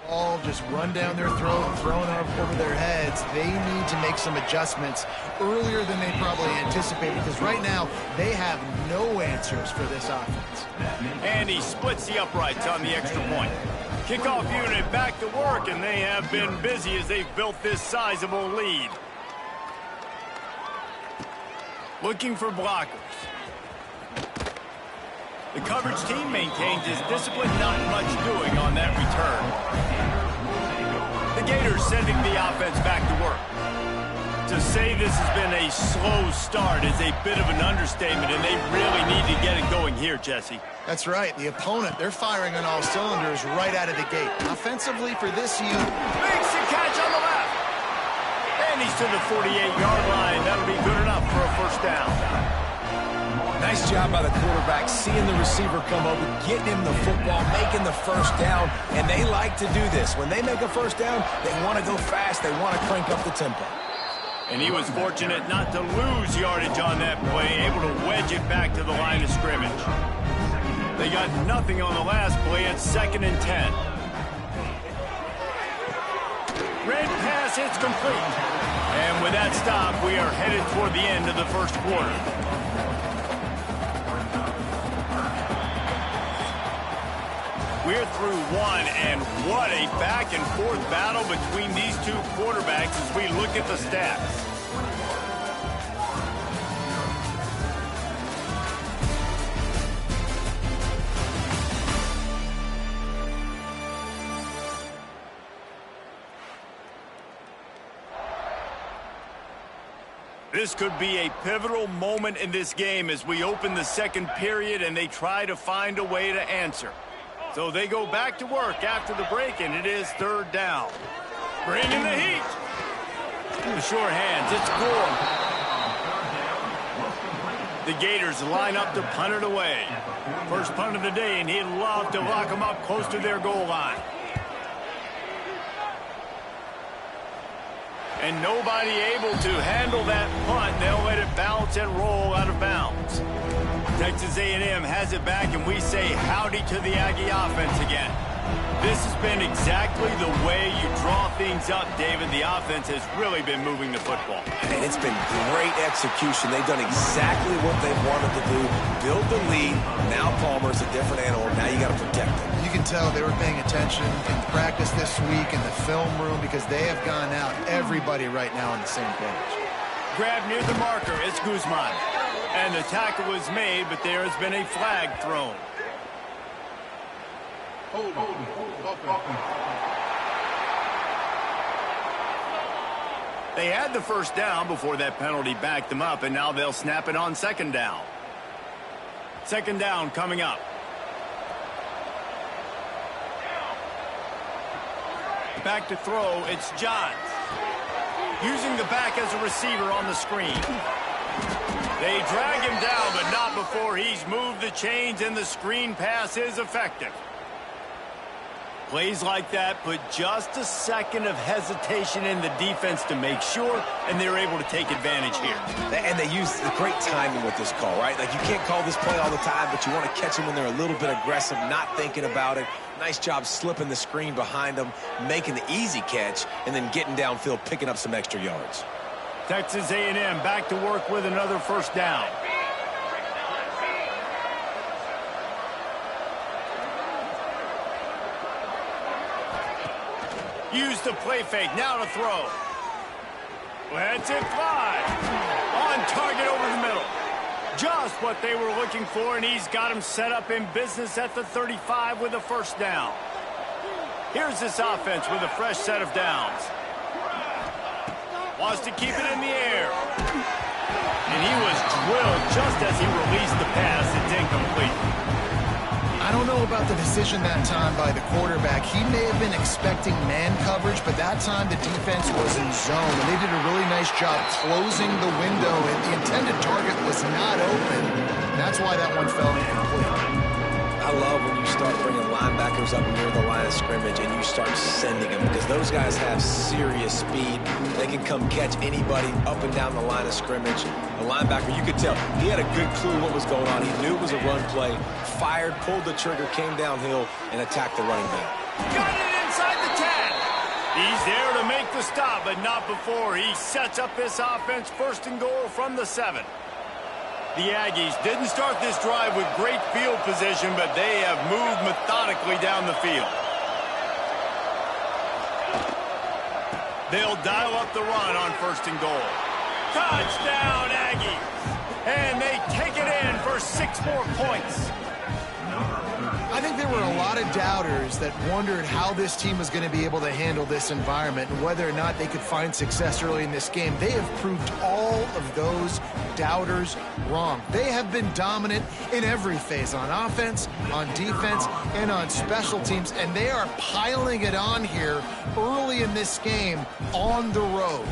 all just run down their throat and thrown over their heads, they need to make some adjustments earlier than they probably anticipated, because right now they have no answers for this offense. And he splits the uprights on the extra point. Kickoff unit back to work, and they have been busy as they've built this sizable lead. Looking for blockers. The coverage team maintains his discipline, not much doing on that return. The Gators sending the offense back to work. To say this has been a slow start is a bit of an understatement, and they really need to get it going here, Jesse. That's right. The opponent, they're firing on all cylinders right out of the gate. Offensively for this unit. Makes the catch on the left. And he's to the 48-yard line. That'll be good enough for a 1st down. Nice job by the quarterback, seeing the receiver come over, getting him the football, making the 1st down, and they like to do this. When they make a 1st down, they want to go fast, they want to crank up the tempo. And he was fortunate not to lose yardage on that play, able to wedge it back to the line of scrimmage. They got nothing on the last play at 2nd and 10. Red pass, it's complete. And with that stop, we are headed toward the end of the 1st quarter. we're through one, and what a back-and-forth battle between these two quarterbacks as we look at the stats. This could be a pivotal moment in this game as we open the second period and they try to find a way to answer. So they go back to work after the break, and it is third down. Bringing the heat. The short hands, it's Gore. The Gators line up to punt it away. First punt of the day, and he'd love to lock them up close to their goal line. And nobody able to handle that punt. They'll let it bounce and roll out of bounds. Texas A&M has it back, and we say howdy to the Aggie offense again. This has been exactly the way you draw things up, David. The offense has really been moving the football. And it's been great execution. They've done exactly what they wanted to do. Build the lead. Now Palmer's a different animal. Now you got to protect him. You can tell they were paying attention in practice this week in the film room because they have gone out, everybody right now on the same page. Grab near the marker, it's Guzman. And the tackle was made, but there has been a flag thrown. They had the first down before that penalty backed them up, and now they'll snap it on second down. Second down coming up. Back to throw, it's Johns. Using the back as a receiver on the screen. They drag him down, but not before he's moved the chains, and the screen pass is effective. Plays like that put just a second of hesitation in the defense to make sure, and they're able to take advantage here. And they use the great timing with this call, right? Like, you can't call this play all the time, but you want to catch them when they're a little bit aggressive, not thinking about it. Nice job slipping the screen behind them, making the easy catch, and then getting downfield, picking up some extra yards. Texas A&M back to work with another first down. Use the play fake, now to throw. Lets it fly. On target over the middle. Just what they were looking for, and he's got him set up in business at the 35 with a first down. Here's this offense with a fresh set of downs. Wants to keep it in the air. And he was drilled just as he released the pass. It's incomplete. I don't know about the decision that time by the quarterback. He may have been expecting man coverage, but that time the defense was in zone, and they did a really nice job closing the window, and the intended target was not open. That's why that one fell incomplete. I love when you start bringing linebackers up near the line of scrimmage and you start sending them, because those guys have serious speed. They can come catch anybody up and down the line of scrimmage. The linebacker, you could tell, he had a good clue what was going on. He knew it was a run play, fired, pulled the trigger, came downhill, and attacked the running back. Got it inside the 10. He's there to make the stop, but not before he sets up this offense first and goal from the 7. The Aggies didn't start this drive with great field position, but they have moved methodically down the field. They'll dial up the run on first and goal. Touchdown, Aggies! And they take it in for 6 more points. I think there were a lot of doubters that wondered how this team was going to be able to handle this environment and whether or not they could find success early in this game. They have proved all of those doubters wrong. They have been dominant in every phase, on offense, on defense, and on special teams, and they are piling it on here early in this game on the road.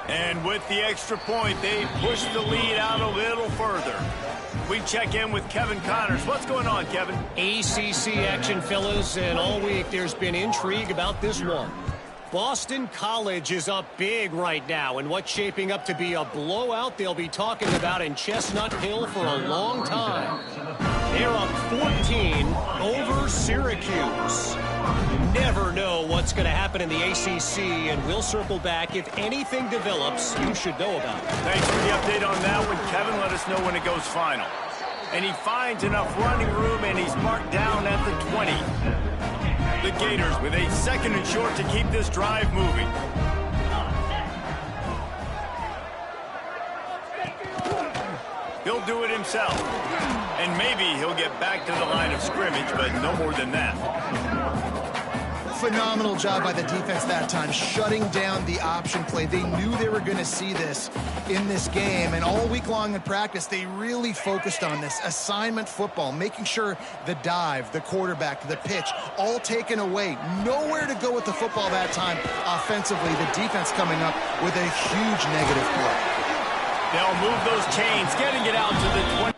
And with the extra point, they push the lead out a little further. We check in with Kevin Connors. What's going on, Kevin? ACC action, fellas, and all week there's been intrigue about this one. Boston College is up big right now, and what's shaping up to be a blowout they'll be talking about in Chestnut Hill for a long time. They're up 14 over Syracuse. Never know what's going to happen in the ACC, and we'll circle back if anything develops you should know about. Thanks for the update on that one, Kevin. Let us know when it goes final. And he finds enough running room, and he's marked down at the 20. The Gators with a 2nd and short to keep this drive moving. He'll do it himself. And maybe he'll get back to the line of scrimmage, but no more than that. Phenomenal job by the defense that time, shutting down the option play. They knew they were going to see this in this game, and all week long in practice, they really focused on this assignment football, making sure the dive, the quarterback, the pitch, all taken away. Nowhere to go with the football that time offensively. The defense coming up with a huge negative play. They'll move those chains, getting it out to the 20.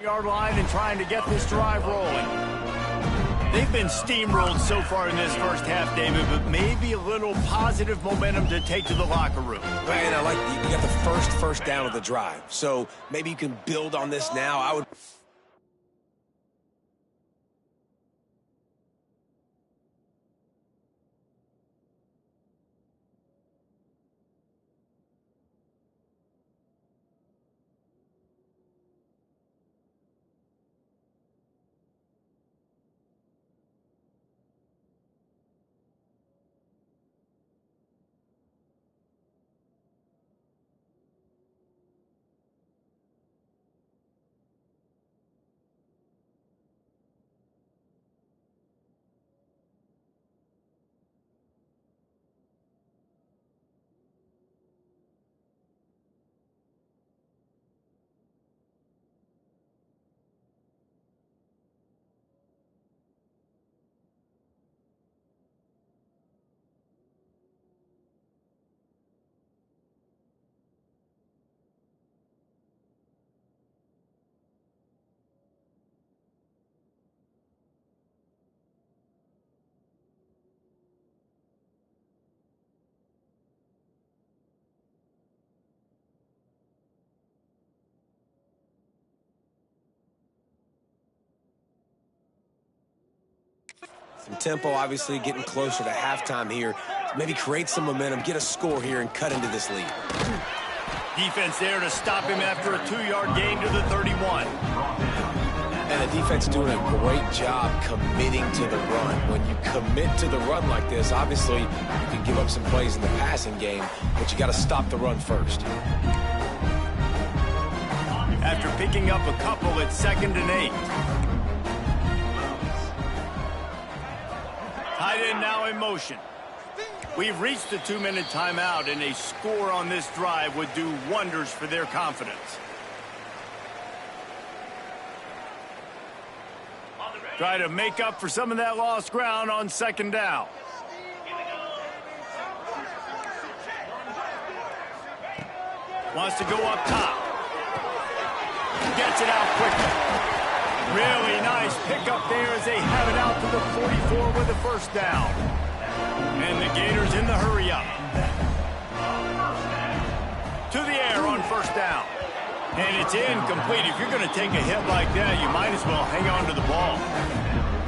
Yard line and trying to get this drive rolling. They've been steamrolled so far in this first half, David, but maybe a little positive momentum to take to the locker room. Man, I like you got the first down of the drive, so maybe you can build on this now. I would. Some tempo, obviously, getting closer to halftime here. Maybe create some momentum, get a score here, and cut into this lead. Defense there to stop him after a 2-yard gain to the 31. And the defense doing a great job committing to the run. When you commit to the run like this, obviously, you can give up some plays in the passing game, but you got to stop the run first. After picking up a couple, it's 2nd and 8. Tight end now in motion. We've reached the 2-minute timeout, and a score on this drive would do wonders for their confidence. Try to make up for some of that lost ground on 2nd down. Wants to go up top. Gets it out quickly. Really nice pickup there as they have it out to the 44 with a 1st down. And the Gators in the hurry-up. To the air on 1st down. And it's incomplete. If you're going to take a hit like that, you might as well hang on to the ball.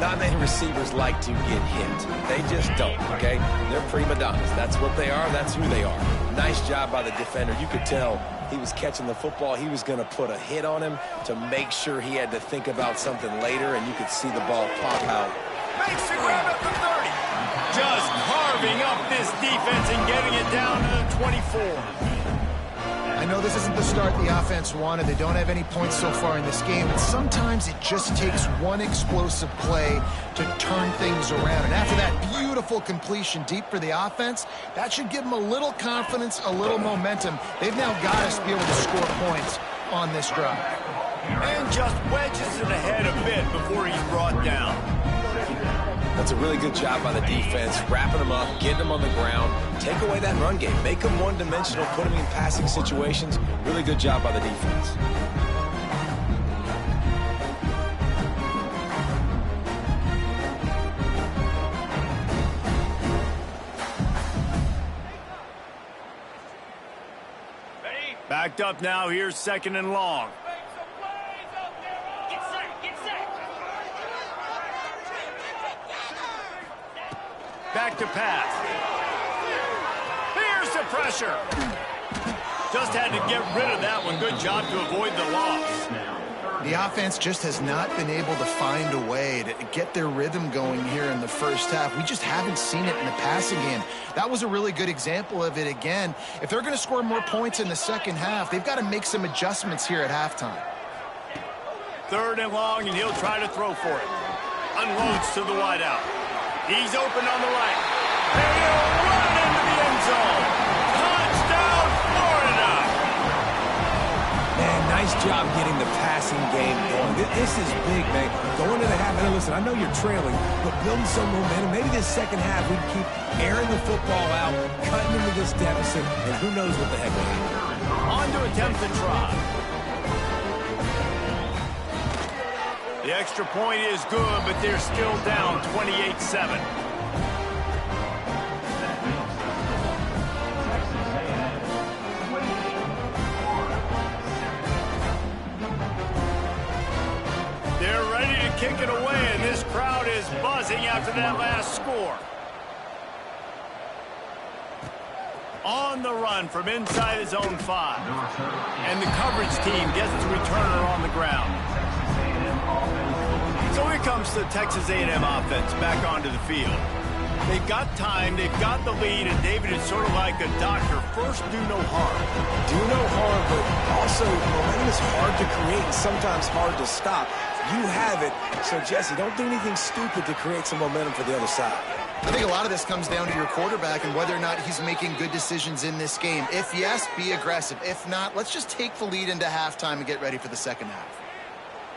Not many receivers like to get hit. They just don't, okay? They're prima donnas. That's what they are. That's who they are. Nice job by the defender. You could tell he was catching the football. He was going to put a hit on him to make sure he had to think about something later, and you could see the ball pop out. Makes the grab at the 30. Just carving up this defense and getting it down to the 24. I know this isn't the start the offense wanted. They don't have any points so far in this game, but sometimes it just takes one explosive play to turn things around. And after that beautiful completion deep for the offense, that should give them a little confidence, a little momentum. They've now got us to be able to score points on this drive. And just wedges it ahead a bit before he's brought down. That's a really good job by the defense, wrapping them up, getting them on the ground, take away that run game, make them one-dimensional, put them in passing situations. Really good job by the defense. Backed up now, here's 2nd and long. Back to pass. Here's the pressure. Just had to get rid of that one. Good job to avoid the loss. The offense just has not been able to find a way to get their rhythm going here in the first half. We just haven't seen it in the passing game. That was a really good example of it again. If they're going to score more points in the second half, they've got to make some adjustments here at halftime. 3rd and long, and he'll try to throw for it. Unloads to the wideout. He's open on the right. And he'll run into the end zone. Touchdown, Florida! Man, nice job getting the passing game going. This is big, man. Going into the half, and listen, I know you're trailing, but building some momentum. Maybe this second half we can keep airing the football out, cutting into this deficit, and who knows what the heck will happen. On to attempt the try. The extra point is good, but they're still down 28-7. They're ready to kick it away, and this crowd is buzzing after that last score. On the run from inside his own 5. And the coverage team gets the returner on the ground. So here comes the Texas A&M offense back onto the field. They've got time, they've got the lead, and David is sort of like a doctor. First, do no harm. Do no harm, but also momentum is hard to create and sometimes hard to stop. You have it, so Jesse, don't do anything stupid to create some momentum for the other side. I think a lot of this comes down to your quarterback and whether or not he's making good decisions in this game. If yes, be aggressive. If not, let's just take the lead into halftime and get ready for the second half.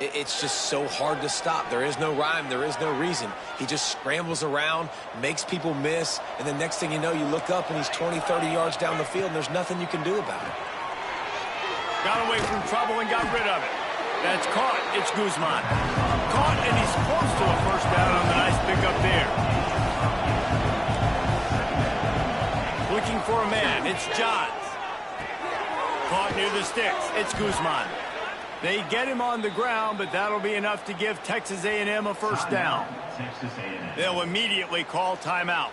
It's just so hard to stop. There is no rhyme. There is no reason. He just scrambles around, makes people miss, and the next thing you know, you look up and he's 20, 30 yards down the field, and there's nothing you can do about it. Got away from trouble and got rid of it. That's caught. It's Guzman. Caught, and he's close to a first down on the nice pickup there. Looking for a man. It's Johns. Caught near the sticks. It's Guzman. They get him on the ground, but that'll be enough to give Texas A&M a first down. They'll immediately call timeout.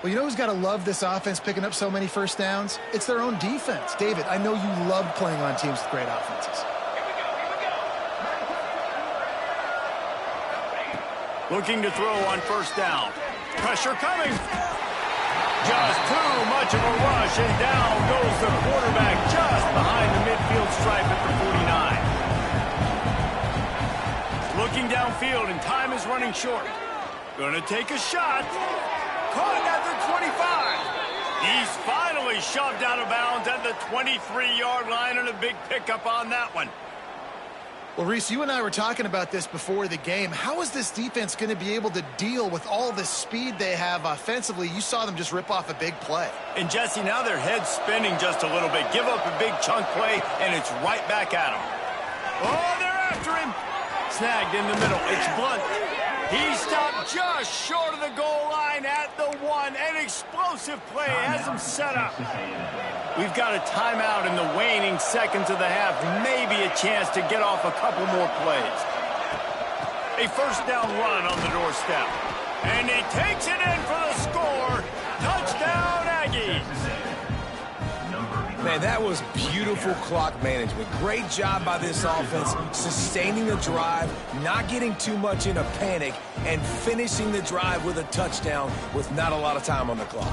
Well, you know who's got to love this offense picking up so many first downs? It's their own defense. David, I know you love playing on teams with great offenses. Looking to throw on first down. Pressure coming. Just too much of a rush, and down goes the quarterback just behind the midfield stripe at the 49. Looking downfield, and time is running short. Gonna take a shot. Caught at the 25. He's finally shoved out of bounds at the 23-yard line, and a big pickup on that one. Well, Reese, you and I were talking about this before the game. How is this defense going to be able to deal with all the speed they have offensively? You saw them just rip off a big play. And, Jesse, now their head's spinning just a little bit. Give up a big chunk play, and it's right back at them. Oh, they're after him. Snagged in the middle. It's Blunt. He stopped just short of the goal line at the 1. An explosive play has him set up. We've got a timeout in the waning seconds of the half. Maybe a chance to get off a couple more plays. A first down run on the doorstep. And he takes it in for the score. Touchdown, Aggies. Man, that was beautiful clock management. Great job by this offense, sustaining the drive, not getting too much in a panic, and finishing the drive with a touchdown with not a lot of time on the clock.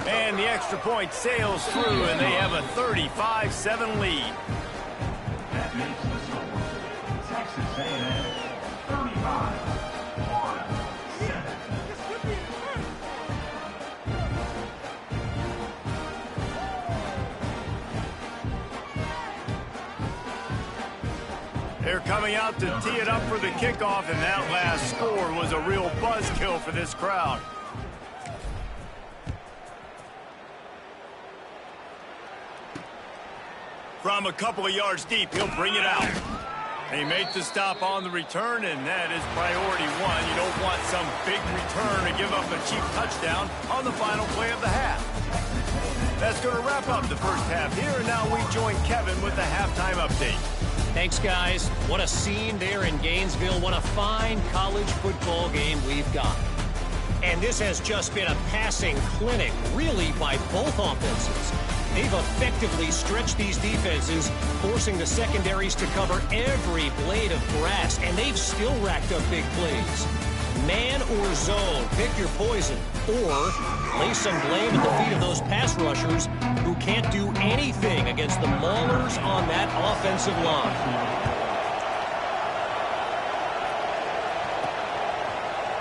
And the extra point sails through, and they have a 35-7 lead. That makes the score Texas A&M 35-7. They're coming out to tee it up for the kickoff, and that last score was a real buzzkill for this crowd. From a couple of yards deep, he'll bring it out. He makes the stop on the return, and that is priority one. You don't want some big return to give up a cheap touchdown on the final play of the half. That's going to wrap up the first half here, and now we join Kevin with the halftime update. Thanks, guys. What a scene there in Gainesville. What a fine college football game we've got. And this has just been a passing clinic, really, by both offenses. They've effectively stretched these defenses, forcing the secondaries to cover every blade of grass, and they've still racked up big plays. Man or zone, pick your poison, or lay some blame at the feet of those pass rushers who can't do anything against the maulers on that offensive line.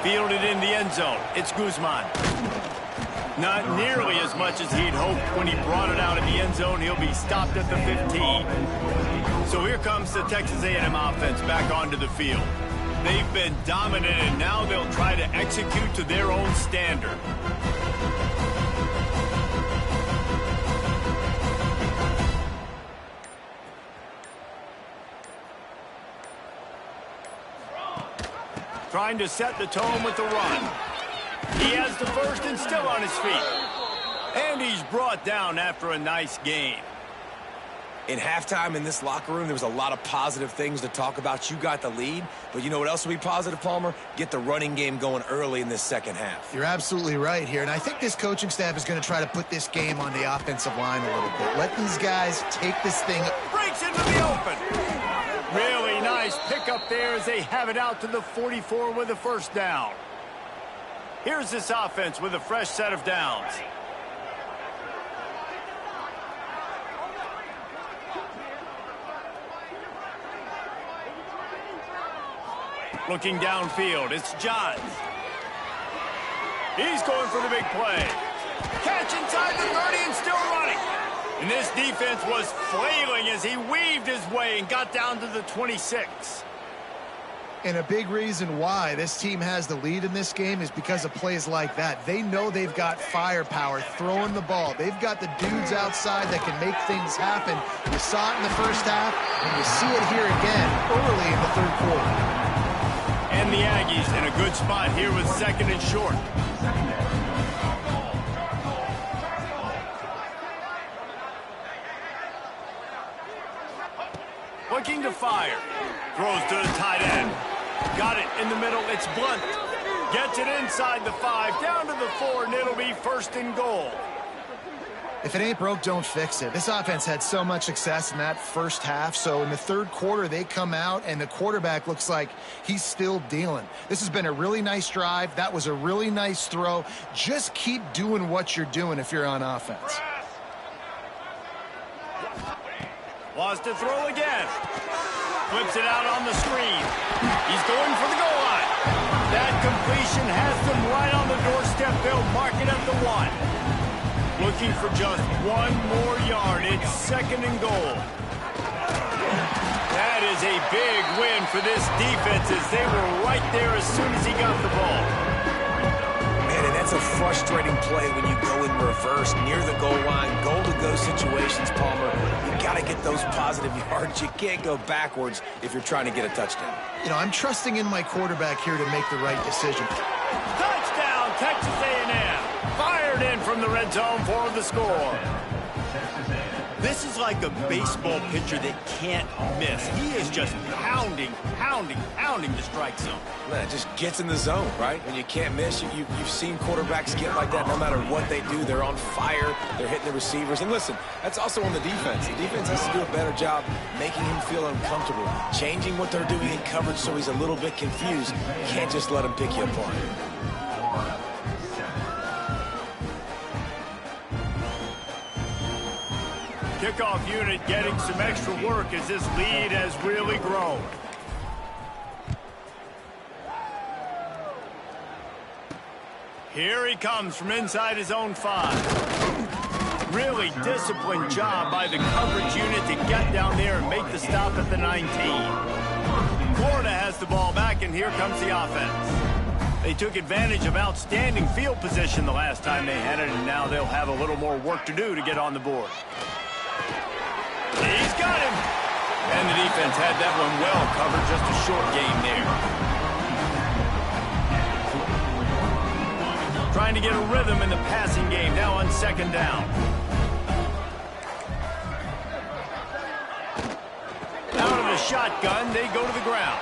Fielded in the end zone. It's Guzman. Not nearly as much as he'd hoped when he brought it out in the end zone. He'll be stopped at the 15. So here comes the Texas A&M offense back onto the field. They've been dominant, and now they'll try to execute to their own standard. trying to set the tone with the run. He has the first and still on his feet. And he's brought down after a nice gain. In halftime in this locker room, there was a lot of positive things to talk about. You got the lead, but you know what else will be positive, Palmer? Get the running game going early in this second half. You're absolutely right here, and I think this coaching staff is going to try to put this game on the offensive line a little bit. Let these guys take this thing. Breaks into the open. Really nice pickup there as they have it out to the 44 with a first down. Here's this offense with a fresh set of downs. Looking downfield, it's Johns. He's going for the big play. Catch inside the 30 and still running. And this defense was flailing as he weaved his way and got down to the 26. And a big reason why this team has the lead in this game is because of plays like that. They know they've got firepower throwing the ball. They've got the dudes outside that can make things happen. You saw it in the first half, and you see it here again early in the third quarter. And the Aggies in a good spot here with second and short. Looking to fire. Throws to the tight end. Got it in the middle. It's Blunt. Gets it inside the 5, down to the 4, and it'll be first and goal. If it ain't broke, don't fix it. This offense had so much success in that first half, so in the third quarter, they come out, and the quarterback looks like he's still dealing. This has been a really nice drive. That was a really nice throw. Just keep doing what you're doing if you're on offense. Wants to throw again. Flips it out on the screen. He's going for the goal line. That completion has them right on the doorstep. They'll mark it at the 1. Looking for just one more yard. It's second and goal. That is a big win for this defense as they were right there as soon as he got the ball. Man, and that's a frustrating play when you go in reverse near the goal line, goal-to-go situations, Palmer. You got to get those positive yards. You can't go backwards if you're trying to get a touchdown. You know, I'm trusting in my quarterback here to make the right decision. Touchdown, Texas A&M. Fired in from the red zone for the score. This is like a baseball pitcher that can't miss. He is just pounding the strike zone. Man, it just gets in the zone, right? When you can't miss, you've seen quarterbacks get like that no matter what they do. They're on fire. They're hitting the receivers. And listen, that's also on the defense. The defense has to do a better job making him feel uncomfortable, changing what they're doing in coverage so he's a little bit confused. You can't just let him pick you apart. Kickoff unit getting some extra work as this lead has really grown. Here he comes from inside his own 5. Really disciplined job by the coverage unit to get down there and make the stop at the 19. Florida has the ball back, and here comes the offense. They took advantage of outstanding field position the last time they had it, and now they'll have a little more work to do to get on the board. He's got him. And the defense had that one well covered. Just a short game there. Trying to get a rhythm in the passing game now on second down. Out of the shotgun, they go to the ground.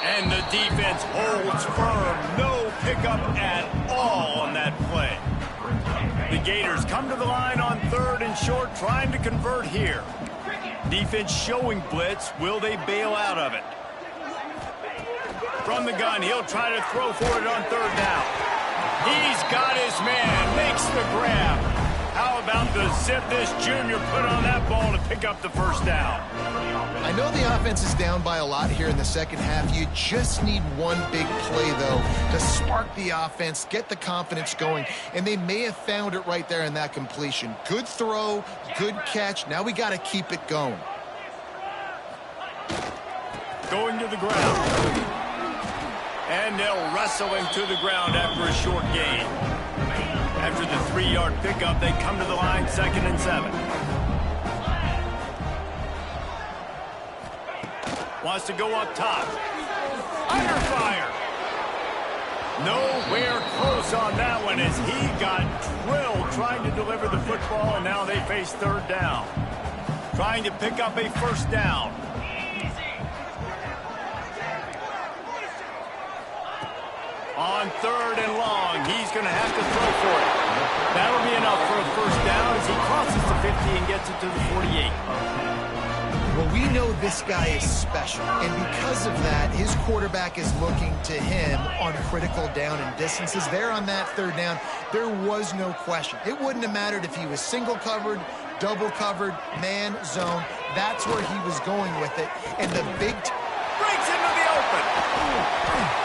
And the defense holds firm. No pickup at all on that play. The Gators come to the line on third and short, trying to convert here. Defense showing blitz. Will they bail out of it? From the gun, he'll try to throw for it on third down. He's got his man, makes the grab. How about the zip this junior put on that ball to pick up the first down? I know the offense is down by a lot here in the second half. You just need one big play, though, to spark the offense, get the confidence going, and they may have found it right there in that completion. Good throw, good catch. Now we got to keep it going. Going to the ground. And they'll wrestle him to the ground after a short gain. After the 3-yard pickup, they come to the line, 2nd and 7. Wants to go up top. Under fire. Nowhere close on that one as he got drilled trying to deliver the football, and now they face third down. Trying to pick up a first down. On third and long, he's going to have to throw for it. That'll be enough for a first down as he crosses the 50 and gets it to the 48. Well, we know this guy is special, and because of that, his quarterback is looking to him on critical down and distances. There on that third down, there was no question. It wouldn't have mattered if he was single covered, double covered, man, zone. That's where he was going with it, and the big breaks into the open.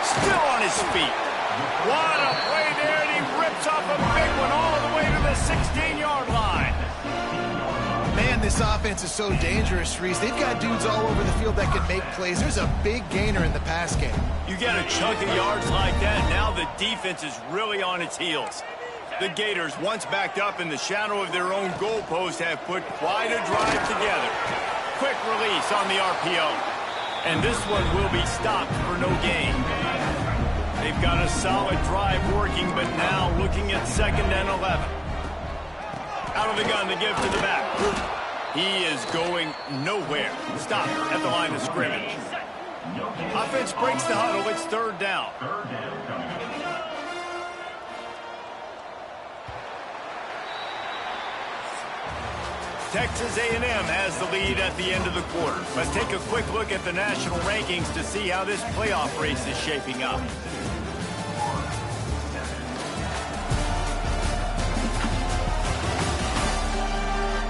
Still on his feet. What a play there, and he rips off a big one all the way to the 16-yard line. Man, this offense is so dangerous, Reese. They've got dudes all over the field that can make plays. There's a big gainer in the pass game. You get a chunk of yards like that, now the defense is really on its heels. The Gators, once backed up in the shadow of their own goalpost, have put quite a drive together. Quick release on the RPO. And this one will be stopped for no gain. They've got a solid drive working, but now looking at 2nd and 11. Out of the gun, the give to the back. He is going nowhere. Stop at the line of scrimmage. Offense breaks the huddle. It's third down. Texas A&M has the lead at the end of the quarter. Let's take a quick look at the national rankings to see how this playoff race is shaping up.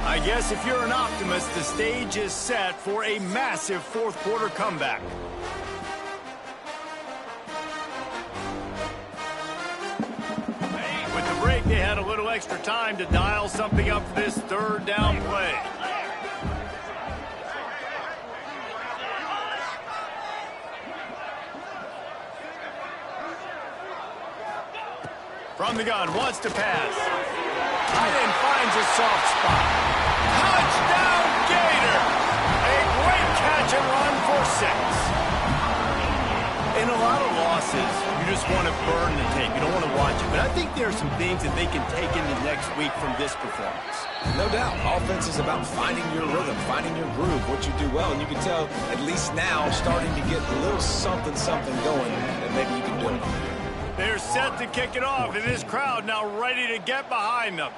I guess if you're an optimist, the stage is set for a massive fourth-quarter comeback. With the break, they had a little extra time to dial something up for this third down play. From the gun, wants to pass. Tight end finds a soft spot. Touchdown, Gator! A great catch and run for 6. In a lot of losses, you just want to burn the tape. You don't want to watch it. But I think there are some things that they can take into next week from this performance. No doubt. Offense is about finding your rhythm, finding your groove, what you do well. And you can tell, at least now, starting to get a little something going that maybe you can do. They're set to kick it off, and this crowd now ready to get behind them.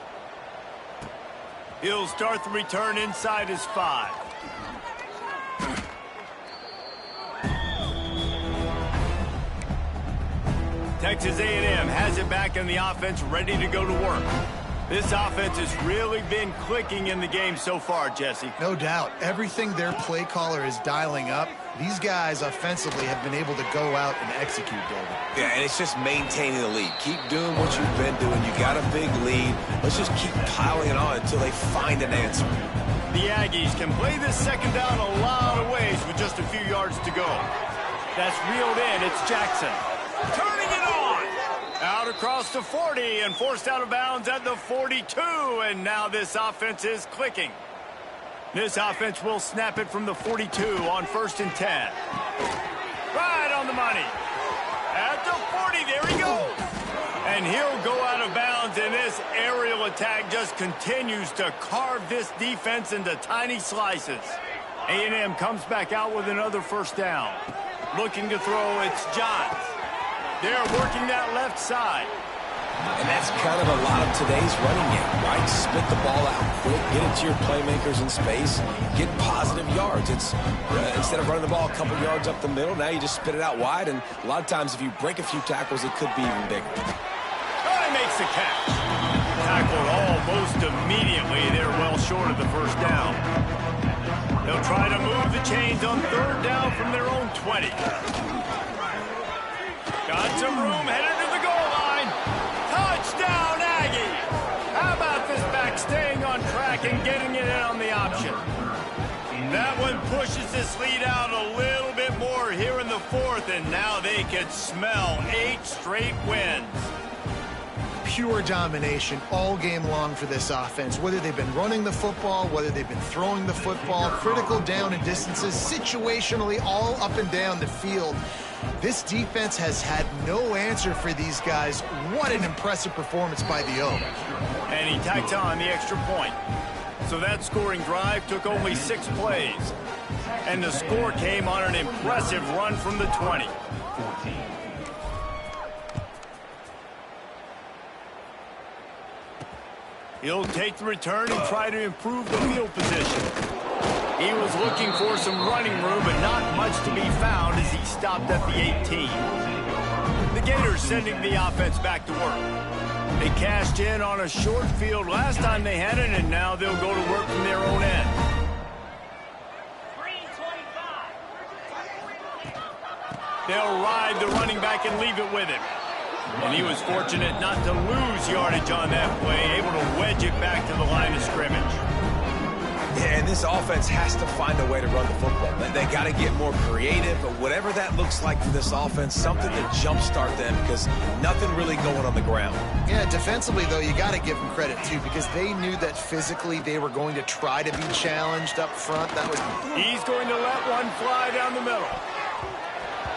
He'll start the return inside his 5. Texas A&M has it back in the offense, ready to go to work. This offense has really been clicking in the game so far, Jesse. No doubt. Everything their play caller is dialing up, these guys offensively have been able to go out and execute, David. Yeah, and it's just maintaining the lead. Keep doing what you've been doing. You got a big lead. Let's just keep piling it on until they find an answer. The Aggies can play this second down a lot of ways with just a few yards to go. That's reeled in. It's Jackson. Turning it on. Out across the 40 and forced out of bounds at the 42. And now this offense is clicking. This offense will snap it from the 42 on 1st and 10. Right on the money. At the 40, there he goes. And he'll go out of bounds, and this aerial attack just continues to carve this defense into tiny slices. A&M comes back out with another first down. Looking to throw, it's Johns. They're working that left side. And that's kind of a lot of today's running game, right? Spit the ball out quick, get it to your playmakers in space, get positive yards. It's instead of running the ball a couple yards up the middle, now you just spit it out wide, and a lot of times if you break a few tackles, it could be even bigger. He makes the catch. Tackled almost immediately. They're well short of the first down. They'll try to move the chains on third down from their own 20. Got some room, headed to the goal line. Touchdown, Aggie! How about this back staying on track and getting it in on the option? That one pushes this lead out a little bit more here in the 4th, and now they could smell 8 straight wins. Pure domination all game long for this offense. Whether they've been running the football, whether they've been throwing the football, critical down and distances, situationally all up and down the field. This defense has had no answer for these guys. What an impressive performance by the O. And he tacked on the extra point. So that scoring drive took only 6 plays. And the score came on an impressive run from the 20. He'll take the return and try to improve the field position. He was looking for some running room, but not much to be found as he stopped at the 18. The Gators sending the offense back to work. They cashed in on a short field last time they had it, and now they'll go to work from their own end. They'll ride the running back and leave it with him. And he was fortunate not to lose yardage on that play, able to wedge it back to the line of scrimmage. Yeah, and this offense has to find a way to run the football. They got to get more creative, but whatever that looks like for this offense, something to jumpstart them because nothing really going on the ground. Yeah, defensively, though, you got to give them credit, too, because they knew that physically they were going to try to be challenged up front. He's going to let one fly down the middle.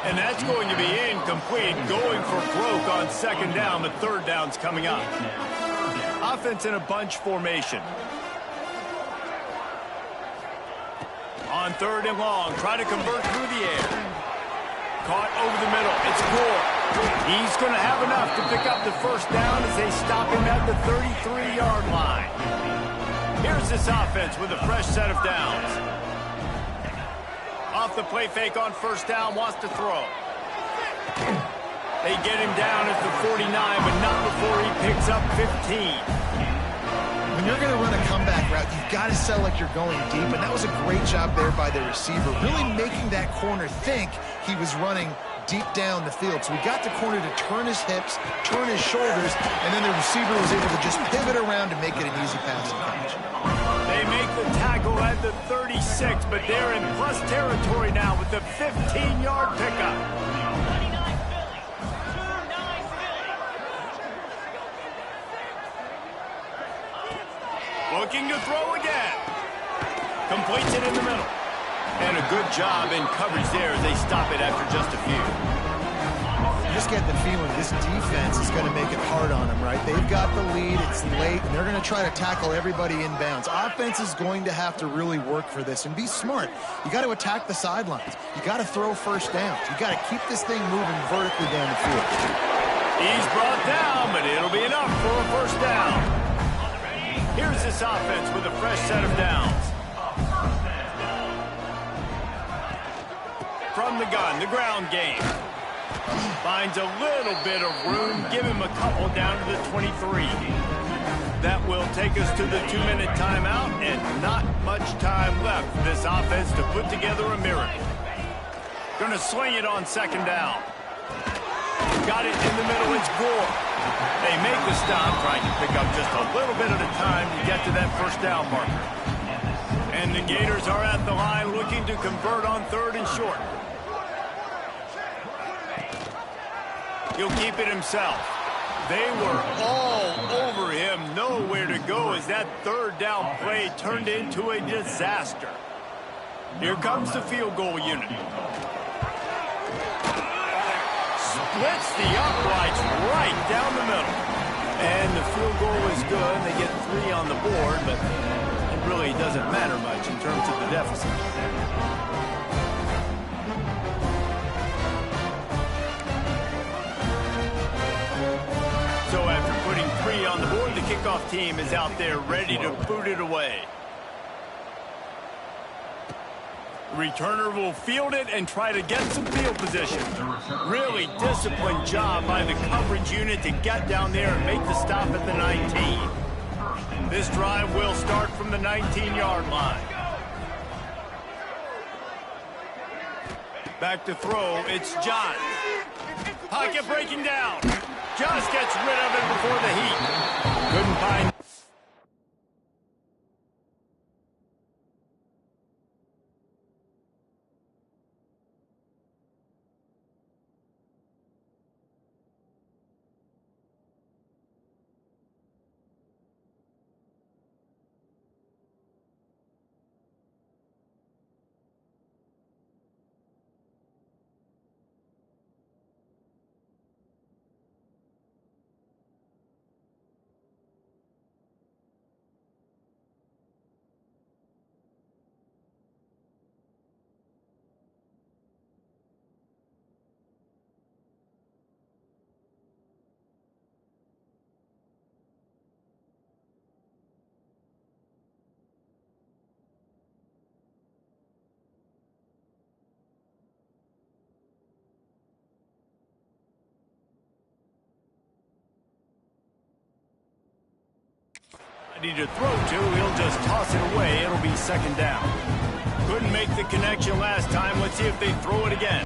And that's going to be incomplete, going for broke on second down, but third down's coming up. Offense in a bunch formation. On third and long, try to convert through the air. Caught over the middle, it's Gore. He's going to have enough to pick up the first down as they stop him at the 33-yard line. Here's this offense with a fresh set of downs. Off the play fake on first down, wants to throw. They get him down at the 49, but not before he picks up 15. When you're going to run a comeback route, you've got to sell like you're going deep, and that was a great job there by the receiver, really making that corner think he was running deep down the field. So we got the corner to turn his hips, turn his shoulders, and then the receiver was able to just pivot around to make it an easy passing catch. They make the tackle at the 36, but they're in plus territory now with the 15-yard pickup. Looking to throw again. Completes it in the middle. And a good job in coverage there as they stop it after just a few. You just get the feeling this defense is going to make it hard on them, right? They've got the lead, it's late, and they're going to try to tackle everybody inbounds. Offense is going to have to really work for this and be smart. You got to attack the sidelines. You got to throw first downs. You got to keep this thing moving vertically down the field. He's brought down, but it'll be enough for a first down. Here's this offense with a fresh set of downs. From the gun, the ground game. Finds a little bit of room. Give him a couple down to the 23. That will take us to the 2-minute timeout, and not much time left for this offense to put together a miracle. Gonna sling it on second down. Got it in the middle, it's Gore. They make the stop, trying to pick up just a little bit at a time to get to that first down marker. And the Gators are at the line looking to convert on third and short. He'll keep it himself. They were all over him, nowhere to go as that third down play turned into a disaster. Here comes the field goal unit. Splits the uprights right down the middle. And the field goal is good. They get 3 on the board, but it really doesn't matter much in terms of the deficit. So after putting 3 on the board, the kickoff team is out there ready to boot it away. The returner will field it and try to get some field position. Really disciplined job by the coverage unit to get down there and make the stop at the 19. This drive will start from the 19-yard line. Back to throw, it's John. Pocket breaking down. Just gets rid of it before the heat. Couldn't find... opportunity to throw to, he'll just toss it away. It'll be second down. Couldn't make the connection last time. Let's see if they throw it again.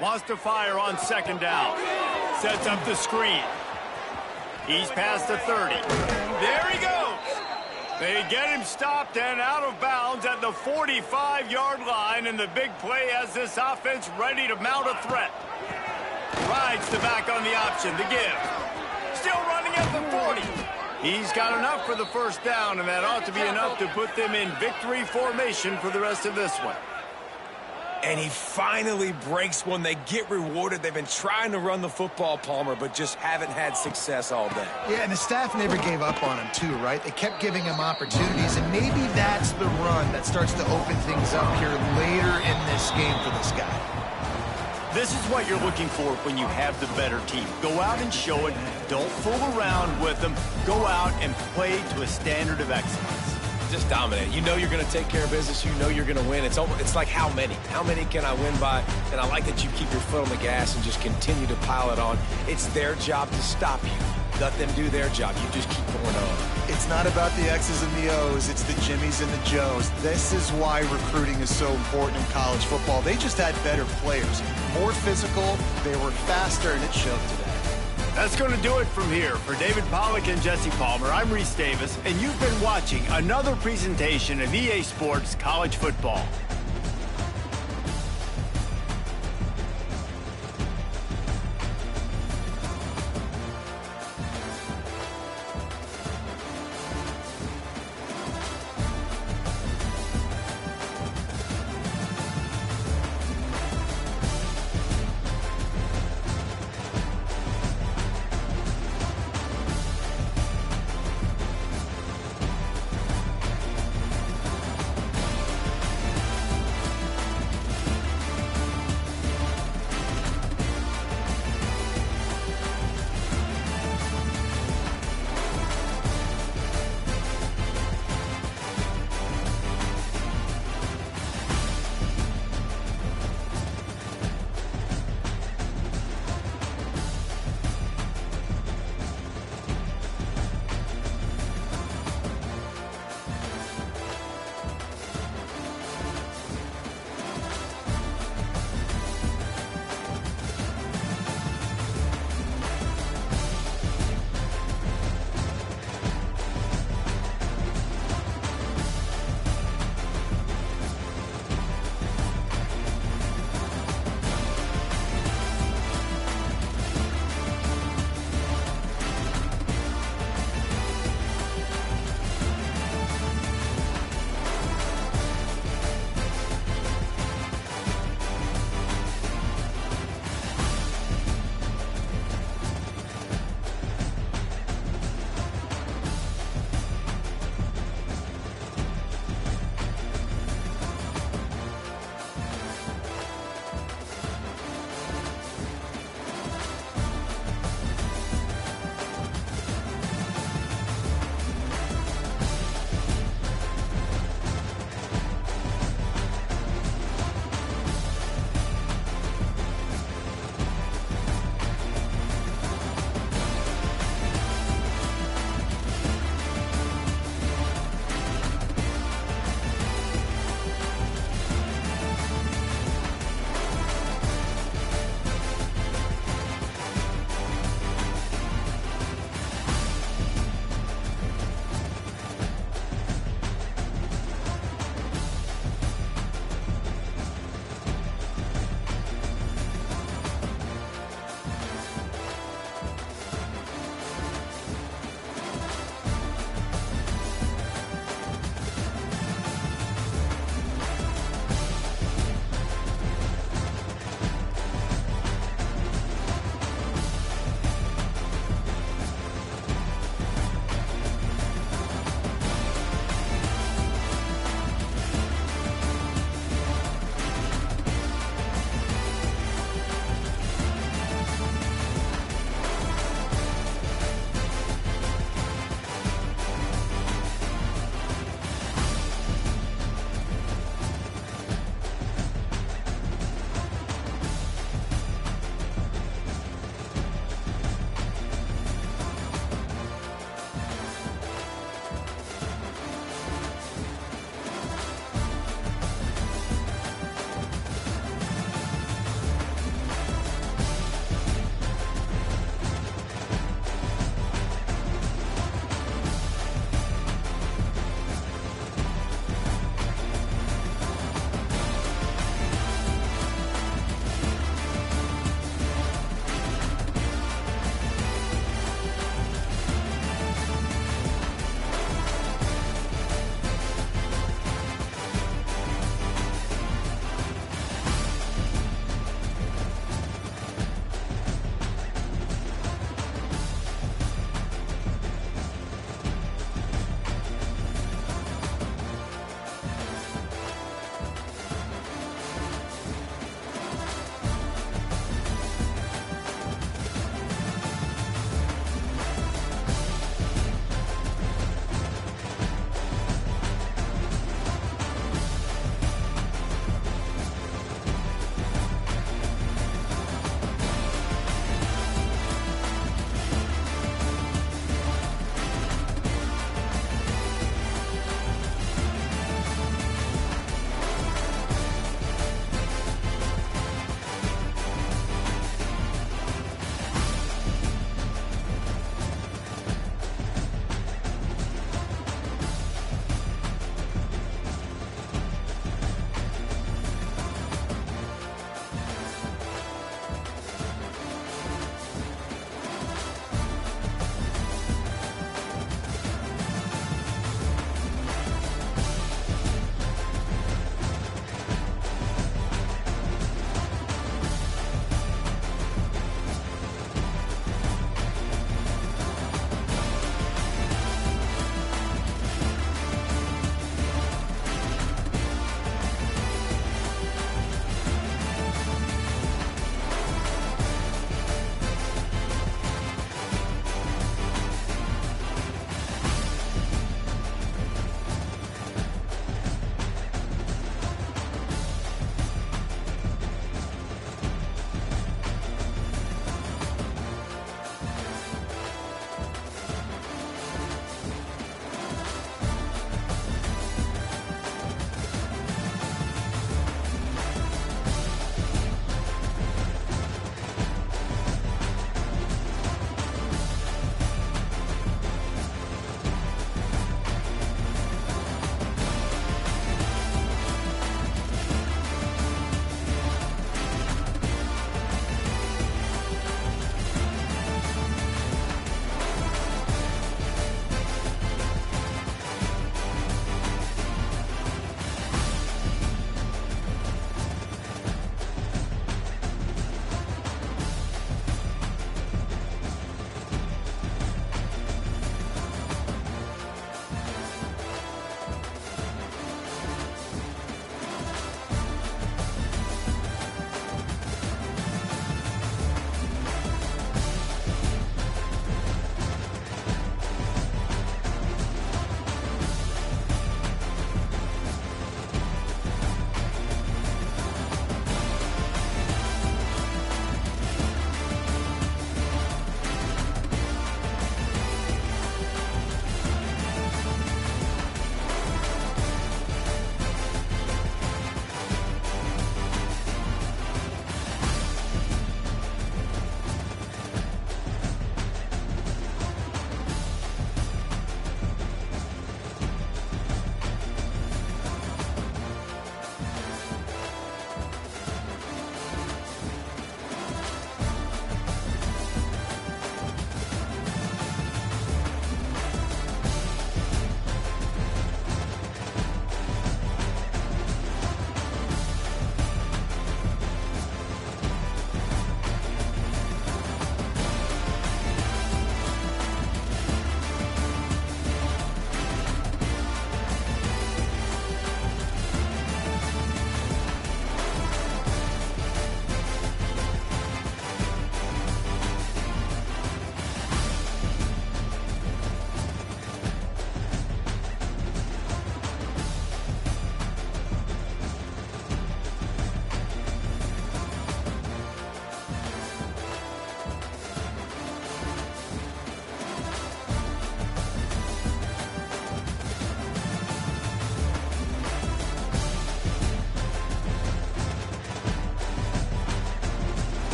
Wants to fire on second down. Sets up the screen. He's past the 30. There he goes. They get him stopped and out of bounds at the 45-yard line, and the big play has this offense ready to mount a threat. Rides the back on the option, the give. Still running at the 40. He's got enough for the first down, and that ought to be enough to put them in victory formation for the rest of this one. And he finally breaks one. They get rewarded. They've been trying to run the football, Palmer, but just haven't had success all day. Yeah, and the staff never gave up on him, too, right? They kept giving him opportunities, and maybe that's the run that starts to open things up here later in this game for this guy. This is what you're looking for when you have the better team. Go out and show it. Don't fool around with them. Go out and play to a standard of excellence. Just dominate. You know you're going to take care of business. You know you're going to win. It's like how many? How many can I win by? And I like that you keep your foot on the gas and just continue to pile it on. It's their job to stop you. Let them do their job. You just keep going on. It's not about the X's and the O's. It's the Jimmies and the Joes. This is why recruiting is so important in college football. They just had better players. More physical. They were faster, and it showed today. That's going to do it from here. For David Pollack and Jesse Palmer, I'm Reese Davis, and you've been watching another presentation of EA Sports College Football.